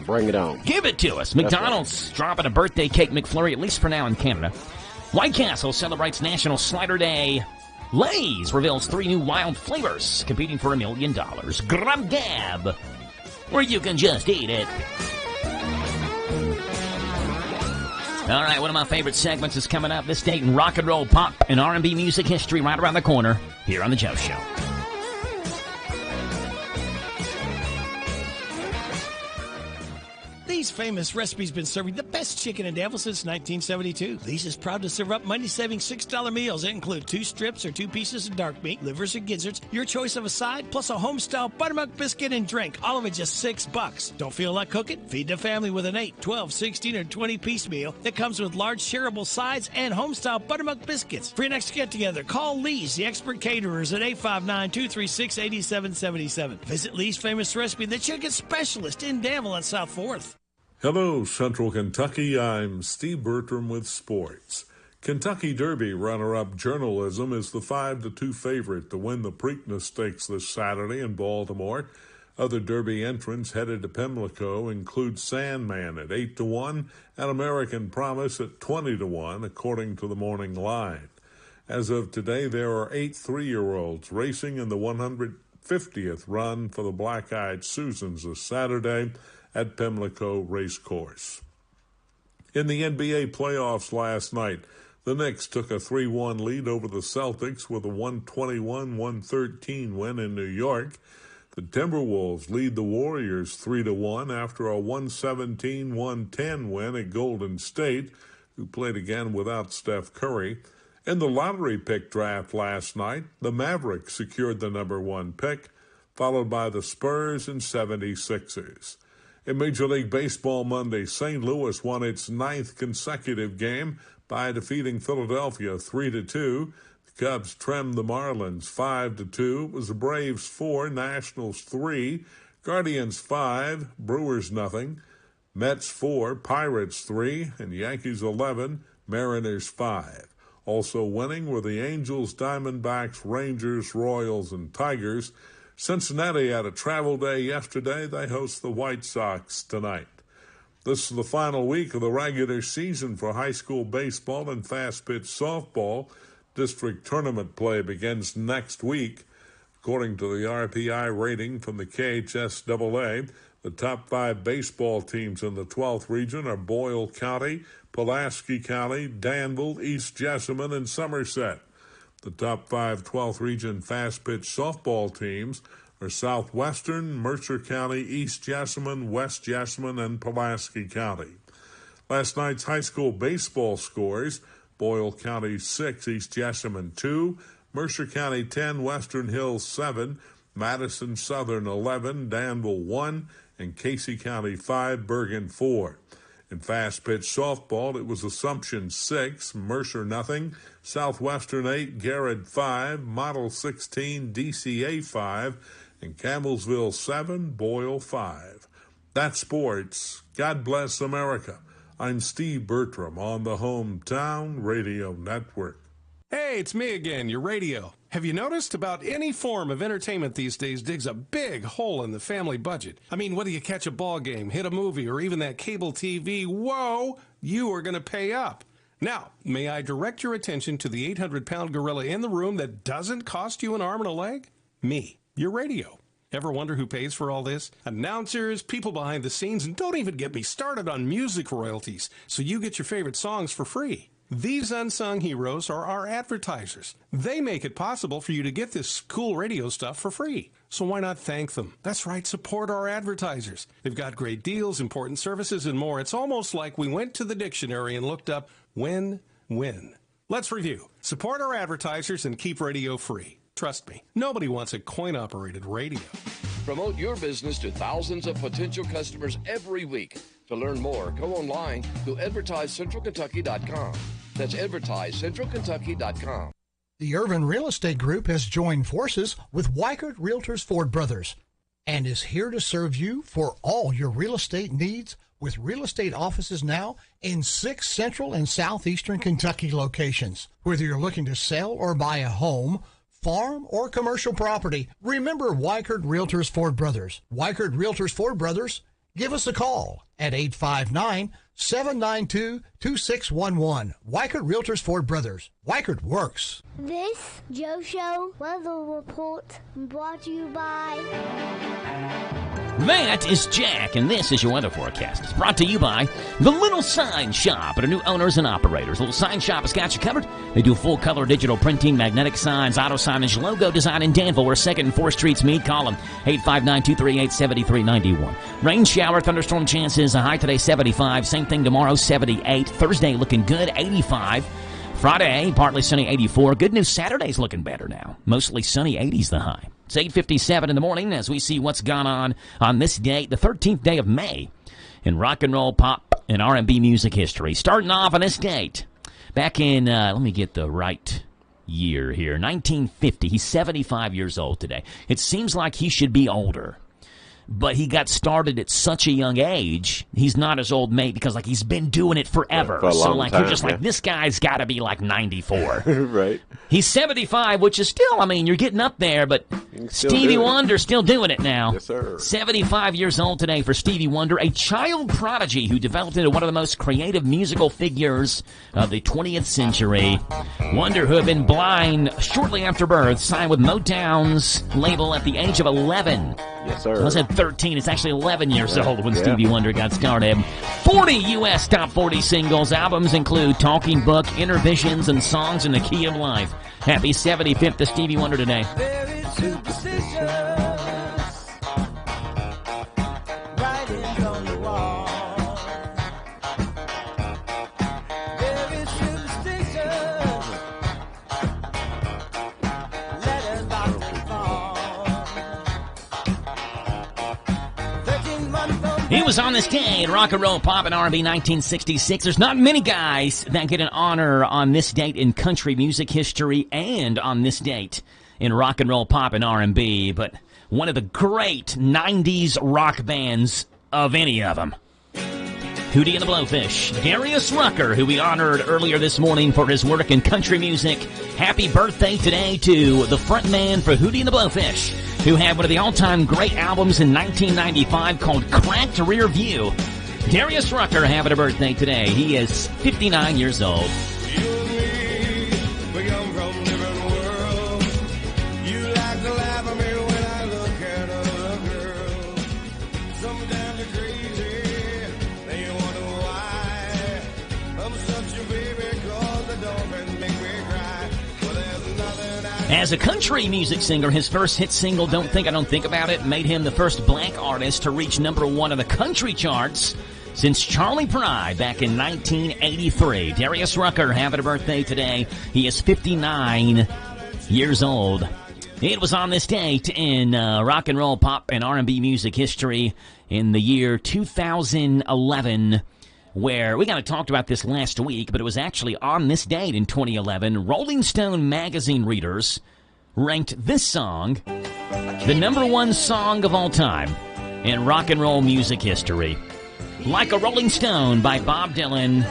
Bring it on. Give it to us. McDonald's dropping a birthday cake McFlurry, at least for now in Canada. White Castle celebrates National Slider Day. Lay's reveals 3 new wild flavors competing for $1 million. Grub Gab, where you can just eat it. All right, one of my favorite segments is coming up. This date in rock and roll, pop, and R&B music history right around the corner here on The Joe Show. Lee's Famous Recipe's been serving the best chicken in Danville since 1972. Lee's is proud to serve up money-saving $6 meals that include 2 strips or 2 pieces of dark meat, livers or gizzards, your choice of a side, plus a home-style buttermilk biscuit and drink, all of it just $6. Don't feel like cooking? Feed the family with an 8, 12, 16, or 20-piece meal that comes with large shareable sides and home-style buttermilk biscuits. For your next get-together, call Lee's, the expert caterers, at 859-236-8777. Visit Lee's Famous Recipe, the chicken specialist in Danville and South 4th. Hello, Central Kentucky. I'm Steve Bertram with sports. Kentucky Derby runner-up Journalism is the 5-2 favorite to win the Preakness Stakes this Saturday in Baltimore. Other Derby entrants headed to Pimlico include Sandman at 8-1 and American Promise at 20-1, according to the morning line. As of today, there are 8 3-year-olds racing in the 150th run for the Black-Eyed Susans this Saturday at Pimlico Racecourse. In the NBA playoffs last night, the Knicks took a 3-1 lead over the Celtics with a 121-113 win in New York. The Timberwolves lead the Warriors 3-1 after a 117-110 win at Golden State, who played again without Steph Curry. In the lottery pick draft last night, the Mavericks secured the number 1 pick, followed by the Spurs and 76ers. In Major League Baseball Monday, St. Louis won its 9th consecutive game by defeating Philadelphia 3-2. The Cubs trimmed the Marlins 5-2. It was the Braves 4, Nationals 3. Guardians 5, Brewers nothing. Mets 4, Pirates 3, and Yankees 11, Mariners 5. Also winning were the Angels, Diamondbacks, Rangers, Royals, and Tigers. Cincinnati had a travel day yesterday. They host the White Sox tonight. This is the final week of the regular season for high school baseball and fast-pitch softball. District tournament play begins next week. According to the RPI rating from the KHSAA, the top 5 baseball teams in the 12th region are Boyle County, Pulaski County, Danville, East Jessamine, and Somerset. The top 5 12th region fast-pitch softball teams are Southwestern, Mercer County, East Jessamine, West Jessamine, and Pulaski County. Last night's high school baseball scores: Boyle County 6, East Jessamine 2, Mercer County 10, Western Hills 7, Madison Southern 11, Danville 1, and Casey County 5, Bergen 4. In fast-pitch softball, it was Assumption 6, Mercer nothing, Southwestern 8, Garrett 5, Model 16, DCA 5, and Campbellsville 7, Boyle 5. That's sports. God bless America. I'm Steve Bertram on the Hometown Radio Network. Hey, it's me again, your radio. Have you noticed about any form of entertainment these days digs a big hole in the family budget? I mean, whether you catch a ball game, hit a movie, or even that cable TV, whoa, you are going to pay up. Now, may I direct your attention to the 800-pound gorilla in the room that doesn't cost you an arm and a leg? Me, your radio. Ever wonder who pays for all this? Announcers, people behind the scenes, and don't even get me started on music royalties, so you get your favorite songs for free. These unsung heroes are our advertisers. They make it possible for you to get this cool radio stuff for free. So why not thank them? That's right, support our advertisers. They've got great deals, important services, and more. It's almost like we went to the dictionary and looked up win-win. Let's review. Support our advertisers and keep radio free. Trust me, nobody wants a coin-operated radio. Promote your business to thousands of potential customers every week. To learn more, go online to advertisecentralkentucky.com. That's advertisecentralkentucky.com. The Urban Real Estate Group has joined forces with WHIR Realtors Ford Brothers and is here to serve you for all your real estate needs with real estate offices now in 6 central and southeastern Kentucky locations. Whether you're looking to sell or buy a home, farm, or commercial property, remember WHIR Realtors Ford Brothers. WHIR Realtors Ford Brothers, give us a call at 859-792-2611. WHIR Realtors Ford Brothers. WHIR works. This Joe Show weather report brought to you by... That is Jack, and this is your weather forecast. It's brought to you by the Little Sign Shop and our new owners and operators. Little Sign Shop has got you covered. They do full-color digital printing, magnetic signs, auto signage, logo design in Danville, where 2nd and 4th Streets meet. Call them 859-238-7391. Rain shower, thunderstorm chances. A high today, 75. Same thing tomorrow, 78. Thursday looking good, 85. Friday, partly sunny, 84. Good news, Saturday's looking better now. Mostly sunny, 80's the high. It's 8:57 in the morning as we see what's gone on this date, the 13th day of May, in rock and roll, pop, and R&B music history. Starting off on this date, back in, let me get the right year here, 1950. He's 75 years old today. It seems like he should be older, but he got started at such a young age. He's not as old, mate, because like he's been doing it forever. For a long like time, you're just like, this guy's got to be like 94. Right. He's 75, which is still, I mean, you're getting up there, but Stevie Wonder's still doing it now. Yes, sir. 75 years old today for Stevie Wonder, a child prodigy who developed into one of the most creative musical figures of the 20th century. Wonder, who had been blind shortly after birth, signed with Motown's label at the age of 11. Yes, sir. I said 13. It's actually 11 years old when Stevie Wonder got started. 40 U.S. top 40 singles. Albums include Talking Book, Inner Visions, and Songs in the Key of Life. Happy 75th to Stevie Wonder today. Very superstitious. Writings on the wall. Very superstitious. Letters about to fall. 13 months old. He was on this day in rock and roll, pop, and R&B 1966. There's not many guys that get an honor on this date in country music history and on this date in rock and roll, pop, and R&B, but one of the great 90s rock bands of any of them. Hootie and the Blowfish. Darius Rucker, who we honored earlier this morning for his work in country music. Happy birthday today to the frontman for Hootie and the Blowfish, who had one of the all-time great albums in 1995 called Cracked Rear View. Darius Rucker having a birthday today. He is 59 years old. As a country music singer, his first hit single, Don't Think I Don't Think About It, made him the first black artist to reach #1 on the country charts since Charlie Pride back in 1983. Darius Rucker having a birthday today. He is 59 years old. It was on this date in rock and roll, pop, and R&B music history in the year 2011, where we kind of talked about this last week, but it was actually on this date in 2011, Rolling Stone magazine readers ranked this song the #1 song of all time in rock and roll music history. Like a Rolling Stone by Bob Dylan,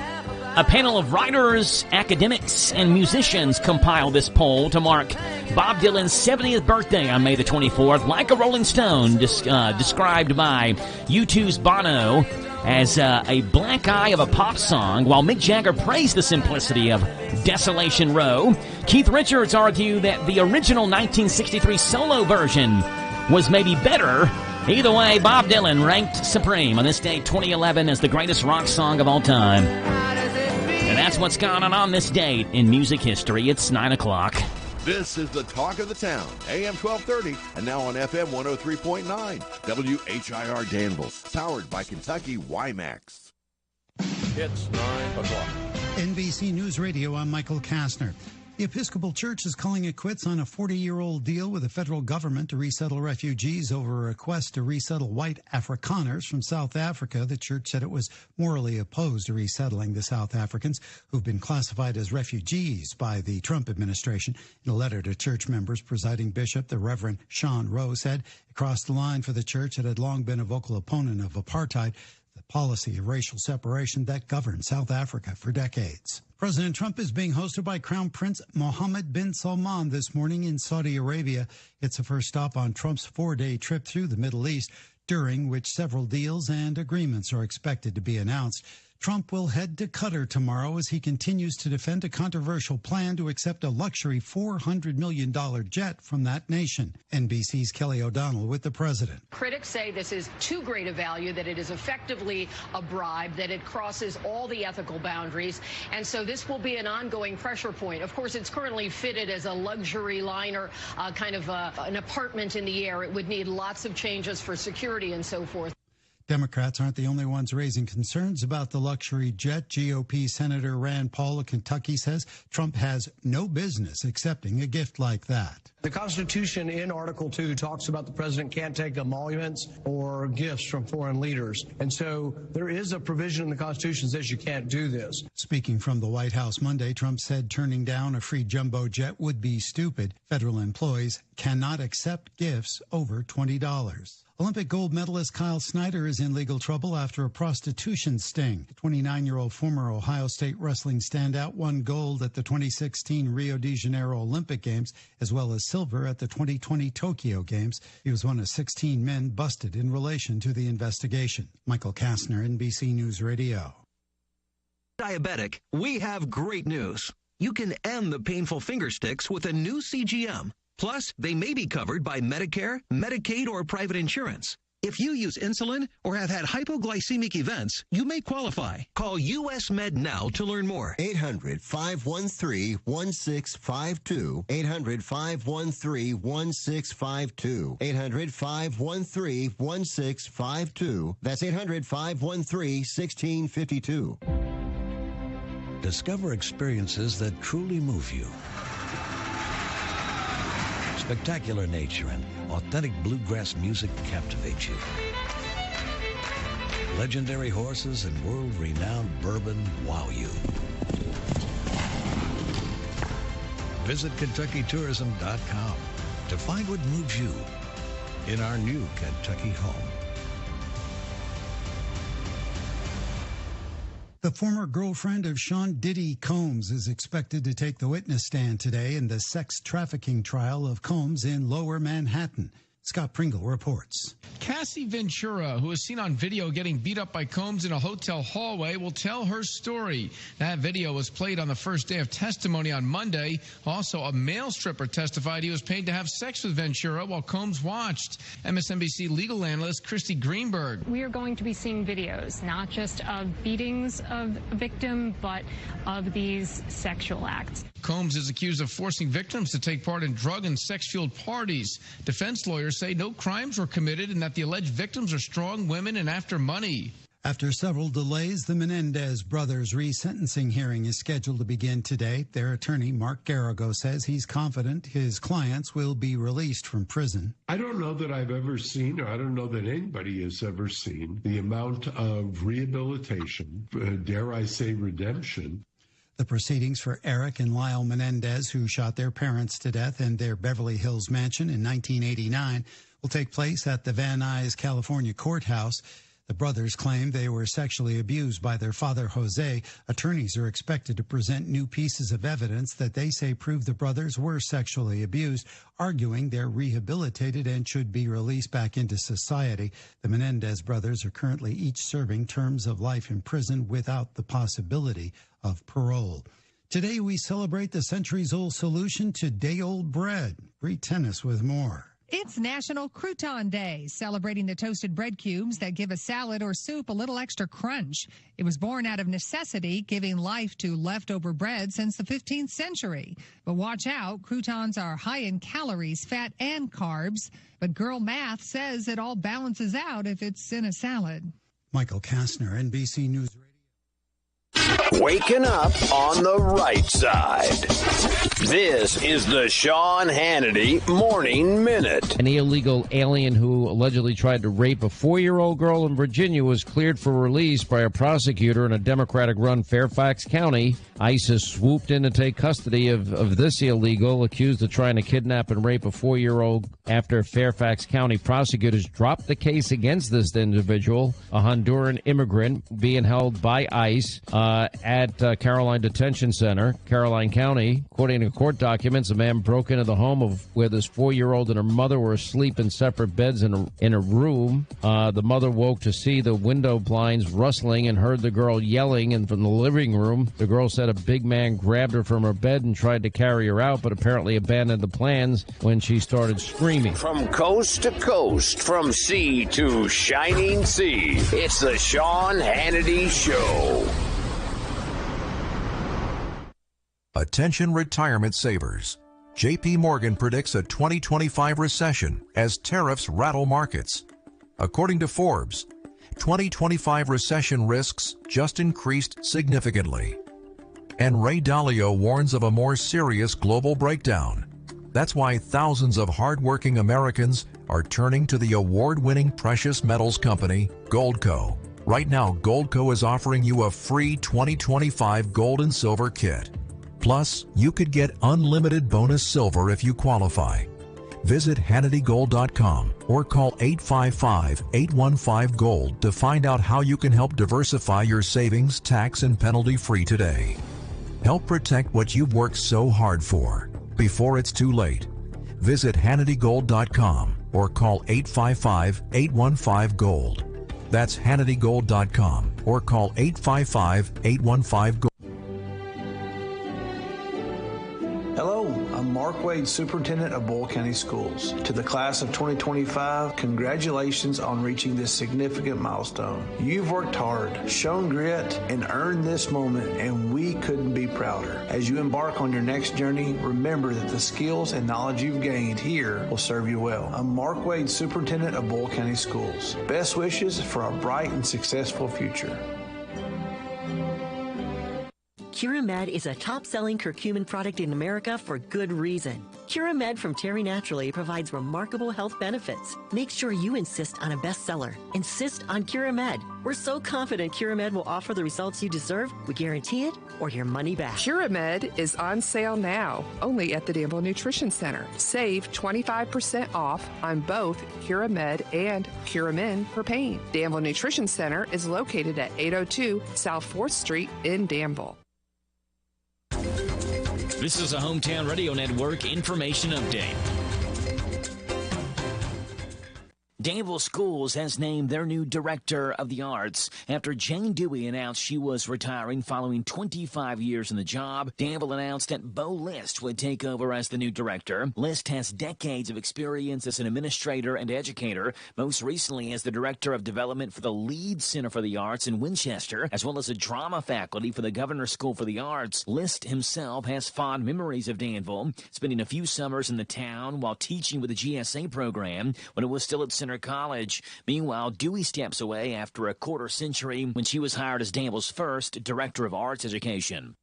a panel of writers, academics, and musicians compiled this poll to mark Bob Dylan's 70th birthday on May the 24th. Like a Rolling Stone, described by U2's Bono as a black eye of a pop song, while Mick Jagger praised the simplicity of Desolation Row. Keith Richards argued that the original 1963 solo version was maybe better. Either way, Bob Dylan ranked supreme on this day, 2011, as the greatest rock song of all time. And that's what's gone on this date in music history. It's 9 o'clock. This is the talk of the town, AM 1230, and now on FM 103.9, WHIR Danville, powered by Kentucky WiMAX. It's 9 o'clock. NBC News Radio, I'm Michael Kastner. The Episcopal Church is calling it quits on a 40-year-old deal with the federal government to resettle refugees over a request to resettle white Afrikaners from South Africa. The church said it was morally opposed to resettling the South Africans who've been classified as refugees by the Trump administration. In a letter to church members, presiding bishop, the Reverend Sean Rowe, said it crossed the line for the church that had long been a vocal opponent of apartheid, the policy of racial separation that governed South Africa for decades. President Trump is being hosted by Crown Prince Mohammed bin Salman this morning in Saudi Arabia. It's the first stop on Trump's 4-day trip through the Middle East, during which several deals and agreements are expected to be announced. Trump will head to Qatar tomorrow as he continues to defend a controversial plan to accept a luxury $400 million jet from that nation. NBC's Kelly O'Donnell with the president. Critics say this is too great a value, that it is effectively a bribe, that it crosses all the ethical boundaries, and so this will be an ongoing pressure point. Of course, it's currently fitted as a luxury liner, an apartment in the air. It would need lots of changes for security and so forth. Democrats aren't the only ones raising concerns about the luxury jet. GOP Senator Rand Paul of Kentucky says Trump has no business accepting a gift like that. The Constitution in Article 2 talks about the president can't take emoluments or gifts from foreign leaders. And so there is a provision in the Constitution that says you can't do this. Speaking from the White House Monday, Trump said turning down a free jumbo jet would be stupid. Federal employees cannot accept gifts over $20. Olympic gold medalist Kyle Snyder is in legal trouble after a prostitution sting. The 29-year-old former Ohio State wrestling standout won gold at the 2016 Rio de Janeiro Olympic Games, as well as silver at the 2020 Tokyo Games. He was one of 16 men busted in relation to the investigation. Michael Kastner, NBC News Radio. Diabetic, we have great news. You can end the painful finger sticks with a new CGM. Plus, they may be covered by Medicare, Medicaid, or private insurance. If you use insulin or have had hypoglycemic events, you may qualify. Call US Med now to learn more. 800-513-1652. 800-513-1652. 800-513-1652. That's 800-513-1652. Discover experiences that truly move you. Spectacular nature and authentic bluegrass music captivate you. Legendary horses and world-renowned bourbon wow you. Visit KentuckyTourism.com to find what moves you. in our new Kentucky home. The former girlfriend of Sean Diddy Combs is expected to take the witness stand today in the sex trafficking trial of Combs in Lower Manhattan. Scott Pringle reports. Cassie Ventura, who was seen on video getting beat up by Combs in a hotel hallway, will tell her story. That video was played on the first day of testimony on Monday. Also, a male stripper testified he was paid to have sex with Ventura while Combs watched. MSNBC legal analyst Christy Greenberg. We are going to be seeing videos, not just of beatings of a victim, but of these sexual acts. Combs is accused of forcing victims to take part in drug and sex-fueled parties. Defense lawyers say no crimes were committed and that the alleged victims are strong women and after money. After several delays, the Menendez brothers' resentencing hearing is scheduled to begin today. Their attorney, Mark Garrigo, says he's confident his clients will be released from prison. I don't know that I've ever seen, or I don't know that anybody has ever seen, the amount of rehabilitation, dare I say redemption. The proceedings for Eric and Lyle Menendez, who shot their parents to death in their Beverly Hills mansion in 1989, will take place at the Van Nuys, California courthouse. The brothers claim they were sexually abused by their father, Jose. Attorneys are expected to present new pieces of evidence that they say prove the brothers were sexually abused, arguing they're rehabilitated and should be released back into society. The Menendez brothers are currently each serving terms of life in prison without the possibility of parole. Today we celebrate the centuries-old solution to day-old bread. Bree Tennis with more. It's National Crouton Day, celebrating the toasted bread cubes that give a salad or soup a little extra crunch. It was born out of necessity, giving life to leftover bread since the 15th century. But watch out, croutons are high in calories, fat, and carbs. But Girl Math says it all balances out if it's in a salad. Michael Kastner, NBC News Radio. Waking up on the right side. This is the Sean Hannity Morning Minute. An illegal alien who allegedly tried to rape a 4-year-old girl in Virginia was cleared for release by a prosecutor in a Democratic-run Fairfax County. ICE has swooped in to take custody of this illegal accused of trying to kidnap and rape a 4-year-old after Fairfax County prosecutors dropped the case against this individual, a Honduran immigrant being held by ICE at Caroline Detention Center, Caroline County. According to court documents, a man broke into the home of where this 4-year-old and her mother were asleep in separate beds in a room. The mother woke to see the window blinds rustling and heard the girl yelling. And from the living room, the girl said a big man grabbed her from her bed and tried to carry her out, but apparently abandoned the plans when she started screaming. From coast to coast, from sea to shining sea, it's the Sean Hannity Show. Attention retirement savers. J.P. Morgan predicts a 2025 recession as tariffs rattle markets. According to Forbes, 2025 recession risks just increased significantly. And Ray Dalio warns of a more serious global breakdown. That's why thousands of hardworking Americans are turning to the award-winning precious metals company, Goldco. Right now, Goldco is offering you a free 2025 gold and silver kit. Plus, you could get unlimited bonus silver if you qualify. Visit HannityGold.com or call 855-815-GOLD to find out how you can help diversify your savings tax and penalty-free today. Help protect what you've worked so hard for before it's too late. Visit HannityGold.com or call 855-815-GOLD. That's HannityGold.com or call 855-815-GOLD. Hello, I'm Mark Wade, Superintendent of Boyle County Schools. To the class of 2025, congratulations on reaching this significant milestone. You've worked hard, shown grit, and earned this moment, and we couldn't be prouder. As you embark on your next journey, remember that the skills and knowledge you've gained here will serve you well. I'm Mark Wade, Superintendent of Boyle County Schools. Best wishes for a bright and successful future. Curamed is a top-selling curcumin product in America for good reason. Curamed from Terry Naturally provides remarkable health benefits. Make sure you insist on a bestseller. Insist on Curamed. We're so confident Curamed will offer the results you deserve. We guarantee it or your money back. Curamed is on sale now, only at the Danville Nutrition Center. Save 25% off on both Curamed and Curamin for pain. Danville Nutrition Center is located at 802 South 4th Street in Danville. This is a Hometown Radio Network information update. Danville Schools has named their new Director of the Arts after Jane Dewey announced she was retiring following 25 years in the job. Danville announced that Bo List would take over as the new director. List has decades of experience as an administrator and educator, most recently as the Director of Development for the Leeds Center for the Arts in Winchester, as well as a drama faculty for the Governor's School for the Arts. List himself has fond memories of Danville, spending a few summers in the town while teaching with the GSA program when it was still at Center College. Meanwhile, Dewey steps away after a quarter century when she was hired as Danville's first Director of Arts Education.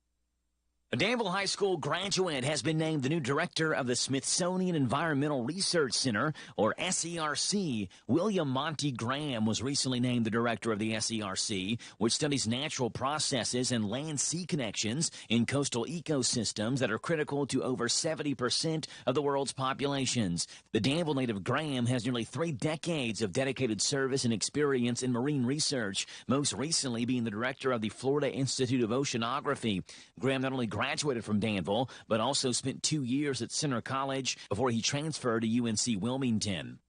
A Danville High School graduate has been named the new director of the Smithsonian Environmental Research Center, or SERC. William Monty Graham was recently named the director of the SERC, which studies natural processes and land-sea connections in coastal ecosystems that are critical to over 70% of the world's populations. The Danville native Graham has nearly 3 decades of dedicated service and experience in marine research, most recently being the director of the Florida Institute of Oceanography. Graham not only graduated from Danville, but also spent 2 years at Center College before he transferred to UNC Wilmington.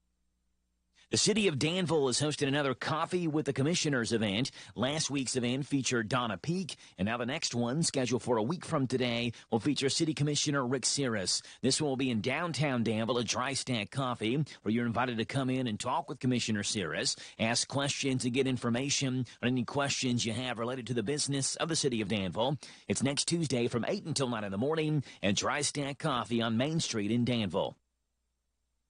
The city of Danville is hosting another Coffee with the Commissioners event. Last week's event featured Donna Peak, and now the next one, scheduled for a week from today, will feature City Commissioner Rick Cirrus. This one will be in downtown Danville at Dry Stack Coffee, where you're invited to come in and talk with Commissioner Cirrus, ask questions, and get information on any questions you have related to the business of the city of Danville. It's next Tuesday from 8 until 9 in the morning at Dry Stack Coffee on Main Street in Danville.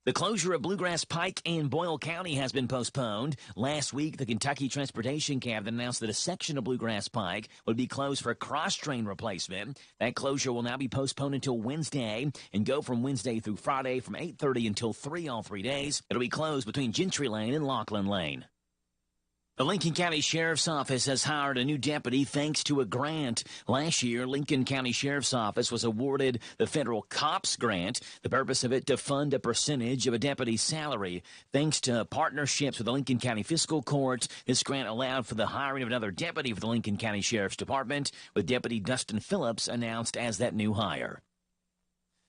The closure of Bluegrass Pike in Boyle County has been postponed. Last week, the Kentucky Transportation Cabinet announced that a section of Bluegrass Pike would be closed for cross-train replacement. That closure will now be postponed until Wednesday and go from Wednesday through Friday from 8:30 until 3 all 3 days. It'll be closed between Gentry Lane and Laughlin Lane. The Lincoln County Sheriff's Office has hired a new deputy thanks to a grant. Last year, Lincoln County Sheriff's Office was awarded the Federal COPS grant, the purpose of it to fund a percentage of a deputy's salary. Thanks to partnerships with the Lincoln County Fiscal Court, this grant allowed for the hiring of another deputy for the Lincoln County Sheriff's Department, with Deputy Dustin Phillips announced as that new hire.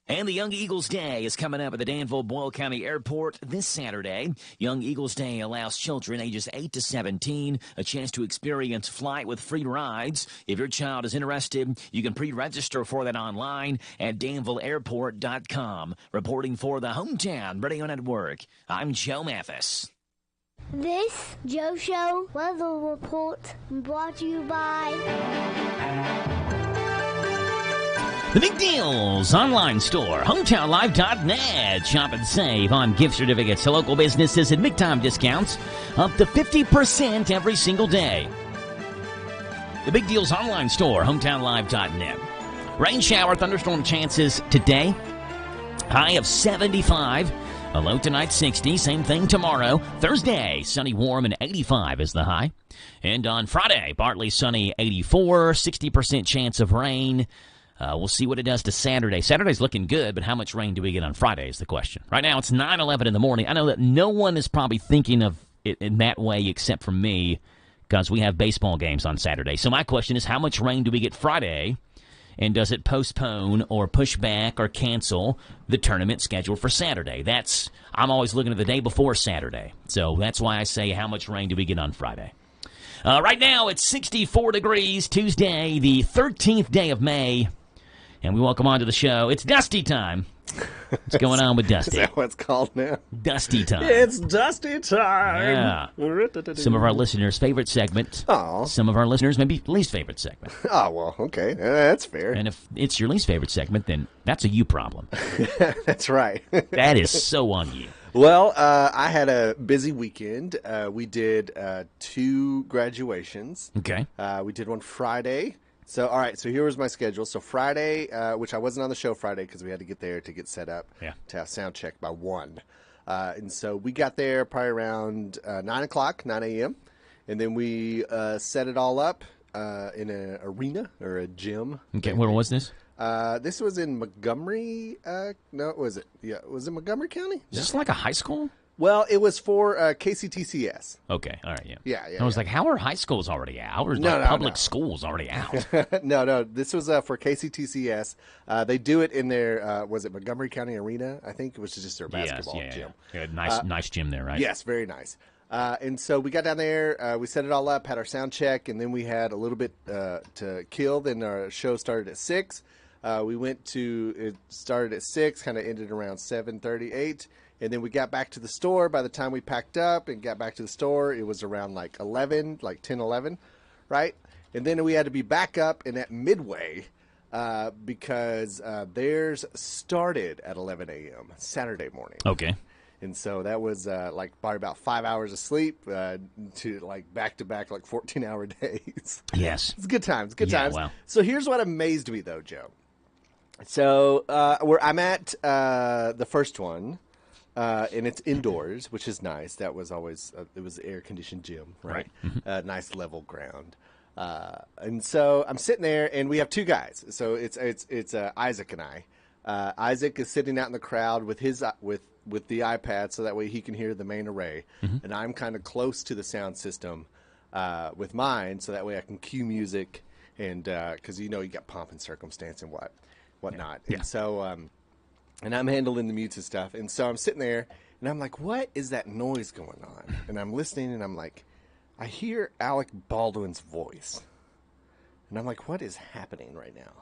And the Young Eagles Day is coming up at the Danville-Boyle County Airport this Saturday. Young Eagles Day allows children ages 8 to 17 a chance to experience flight with free rides. If your child is interested, you can pre-register for that online at danvilleairport.com. Reporting for the Hometown Radio Network, I'm Joe Mathis. This Joe Show weather report brought to you by The Big Deals online store, hometownlive.net. Shop and save on gift certificates to local businesses and big-time discounts up to 50% every single day. The Big Deals online store, hometownlive.net. Rain shower, thunderstorm chances today. High of 75. A low tonight 60. Same thing tomorrow. Thursday, sunny, warm, and 85 is the high. And on Friday, partly sunny, 84. 60% chance of rain. We'll see what it does to Saturday. Saturday's looking good, but how much rain do we get on Friday is the question. Right now, it's 9:11 in the morning. I know that no one is probably thinking of it in that way except for me, because we have baseball games on Saturday. So my question is, how much rain do we get Friday, and does it postpone or push back or cancel the tournament scheduled for Saturday? I'm always looking at the day before Saturday. So that's why I say, how much rain do we get on Friday? Right now, it's 64 degrees, Tuesday, the 13th day of May. And we welcome on to the show. It's Dusty time. What's going on with Dusty? Is that what it's called now? Dusty time. It's Dusty time. Yeah. Some of our listeners' favorite segment. Oh. Some of our listeners' maybe least favorite segment. Oh, well, okay. That's fair. And if it's your least favorite segment, then that's a you problem. That's right. That is so on you. Well, I had a busy weekend. We did 2 graduations. Okay. We did one Friday. So, all right. So here was my schedule. So Friday, which I wasn't on the show Friday because we had to get there to get set up to have sound check by 1. And so we got there probably around 9 a.m. And then we set it all up in an arena or a gym. Okay, where was this? This was in Montgomery. No, was it? Yeah, was it Montgomery County? Is this like a high school? Well, it was for KCTCS. Okay, all right, Yeah. I was like, how are high schools already out? Or public schools already out? No. This was for KCTCS. They do it in their, was it Montgomery County Arena? I think it was just their basketball gym. Yeah. Nice gym there, right? Yes, very nice. And so we got down there, we set it all up, had our sound check, and then we had a little bit to kill. Then our show started at 6. It started at 6, kind of ended around 7:38. And then we got back to the store. By the time we packed up and got back to the store, it was around like 11, like 10, 11, right? And then we had to be back up and at Midway because theirs started at 11 a.m. Saturday morning. Okay. And so that was like probably about 5 hours of sleep to like back-to-back like 14-hour days. Yes. It's good times, good times. Wow. So here's what amazed me, though, Joe. So where I'm at the first one, and it's indoors, which is nice. That was always it was the air-conditioned gym, right? Nice level ground. And so I'm sitting there, and we have 2 guys. So it's Isaac and I. Isaac is sitting out in the crowd with his with the iPad, so that way he can hear the main array, and I'm kind of close to the sound system with mine, so that way I can cue music, and because you got pomp and circumstance and whatnot. Yeah. And so and I'm handling the mutes and stuff, and so I'm sitting there, and I'm like, what is that noise going on? And I'm listening, and I'm like, I hear Alec Baldwin's voice, and I'm like, what is happening right now?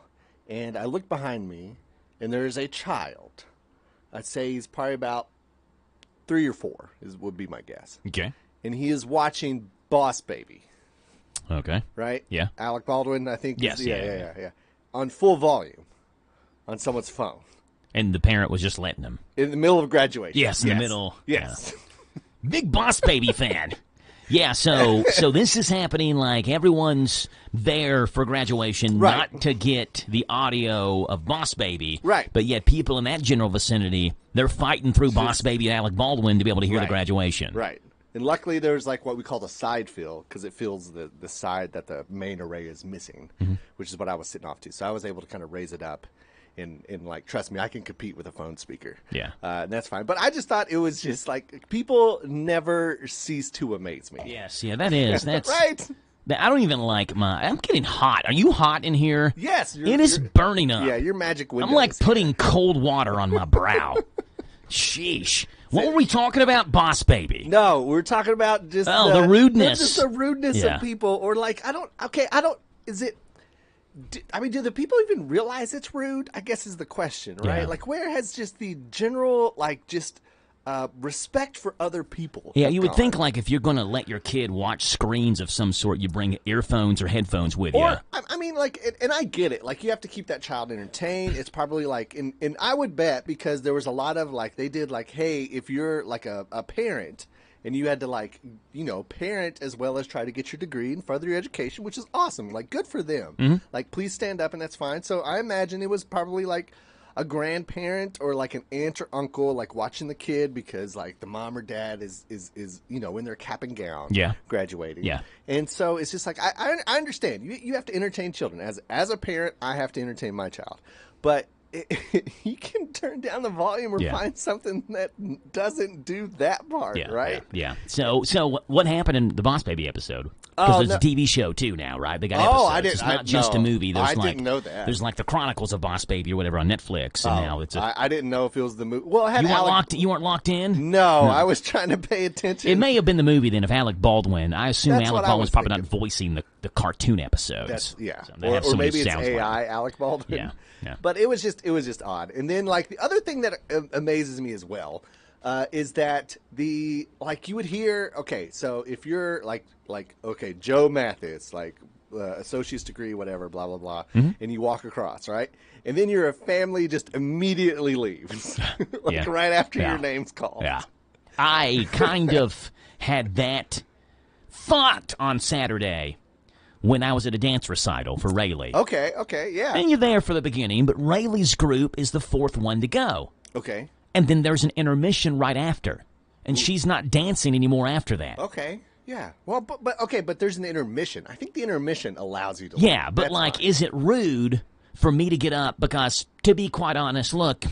And I look behind me, and there's a child. I'd say he's probably about 3 or 4 would be my guess. Okay. And he is watching Boss Baby. Okay. Right? Yeah. Alec Baldwin, I think. Yes. Yeah. On full volume on someone's phone. And the parent was just letting him. In the middle of graduation. Yes, in the middle. Yes. Big Boss Baby fan. Yeah, so this is happening like everyone's there for graduation, Right. not to get the audio of Boss Baby. Right. But yet people in that general vicinity, they're fighting through Boss Baby and Alec Baldwin to be able to hear the graduation. Right. And luckily there's like what we call the side fill, because it fills the side that the main array is missing, which is what I was sitting off to. So I was able to kind of raise it up. And like, trust me, I can compete with a phone speaker. Yeah. And that's fine. But I just thought it was just like, people never cease to amaze me. Yes, yeah, that's right. I don't even like I'm getting hot. Are you hot in here? Yes. It is burning up. Yeah, your magic window. I'm like putting cold water on my brow. Sheesh. What were we talking about? Boss Baby. No, we're talking about just the rudeness. Just the rudeness of people. Or like, do the people even realize it's rude? I guess is the question, right? Yeah. Like, where has just the general, like, just respect for other people? Yeah, you would gone? think, like, if you're going to let your kid watch screens of some sort, you bring earphones or headphones with you. Or, I mean, like, and I get it. Like, you have to keep that child entertained. It's probably, like, and I would bet, because there was a lot of, like, they did, like, hey, if you're, like, a parent, and you had to, like, parent as well as try to get your degree and further your education, which is awesome. Like, good for them. Like, please stand up, and that's fine. So I imagine it was probably, like, a grandparent or, like, an aunt or uncle, like, watching the kid because, like, the mom or dad is in their cap and gown graduating. Yeah. And so it's just like, I understand. You have to entertain children. As a parent, I have to entertain my child. But you can turn down the volume or find something that doesn't do that part, right? Yeah. So what happened in the Boss Baby episode? Because there's a TV show too now, right? They got episodes. It's not just a movie. There's didn't know that. There's like the Chronicles of Boss Baby or whatever on Netflix, and now it's. I didn't know if it was the movie. Well, you weren't locked in. No, I was trying to pay attention. It may have been the movie then. If Alec Baldwin, I assume Alec Baldwin's probably not voicing the cartoon episodes. Or maybe it's AI Alec Baldwin. Yeah. But it was just odd. And then, like, the other thing that amazes me as well is that you would hear, okay, so if you're like okay, Joe Mathis, like associate's degree, whatever, blah blah blah, and you walk across, right, and then your family just immediately leaves, right after your name's called. Yeah, I kind of had that thought on Saturday when I was at a dance recital for Rayleigh. Okay, yeah. And you're there for the beginning, but Rayleigh's group is the fourth one to go. Okay. And then there's an intermission right after. And she's not dancing anymore after that. Okay. Yeah. Well, but there's an intermission. I think the intermission allows you to. Yeah, but is it rude for me to get up? Because, to be quite honest, look,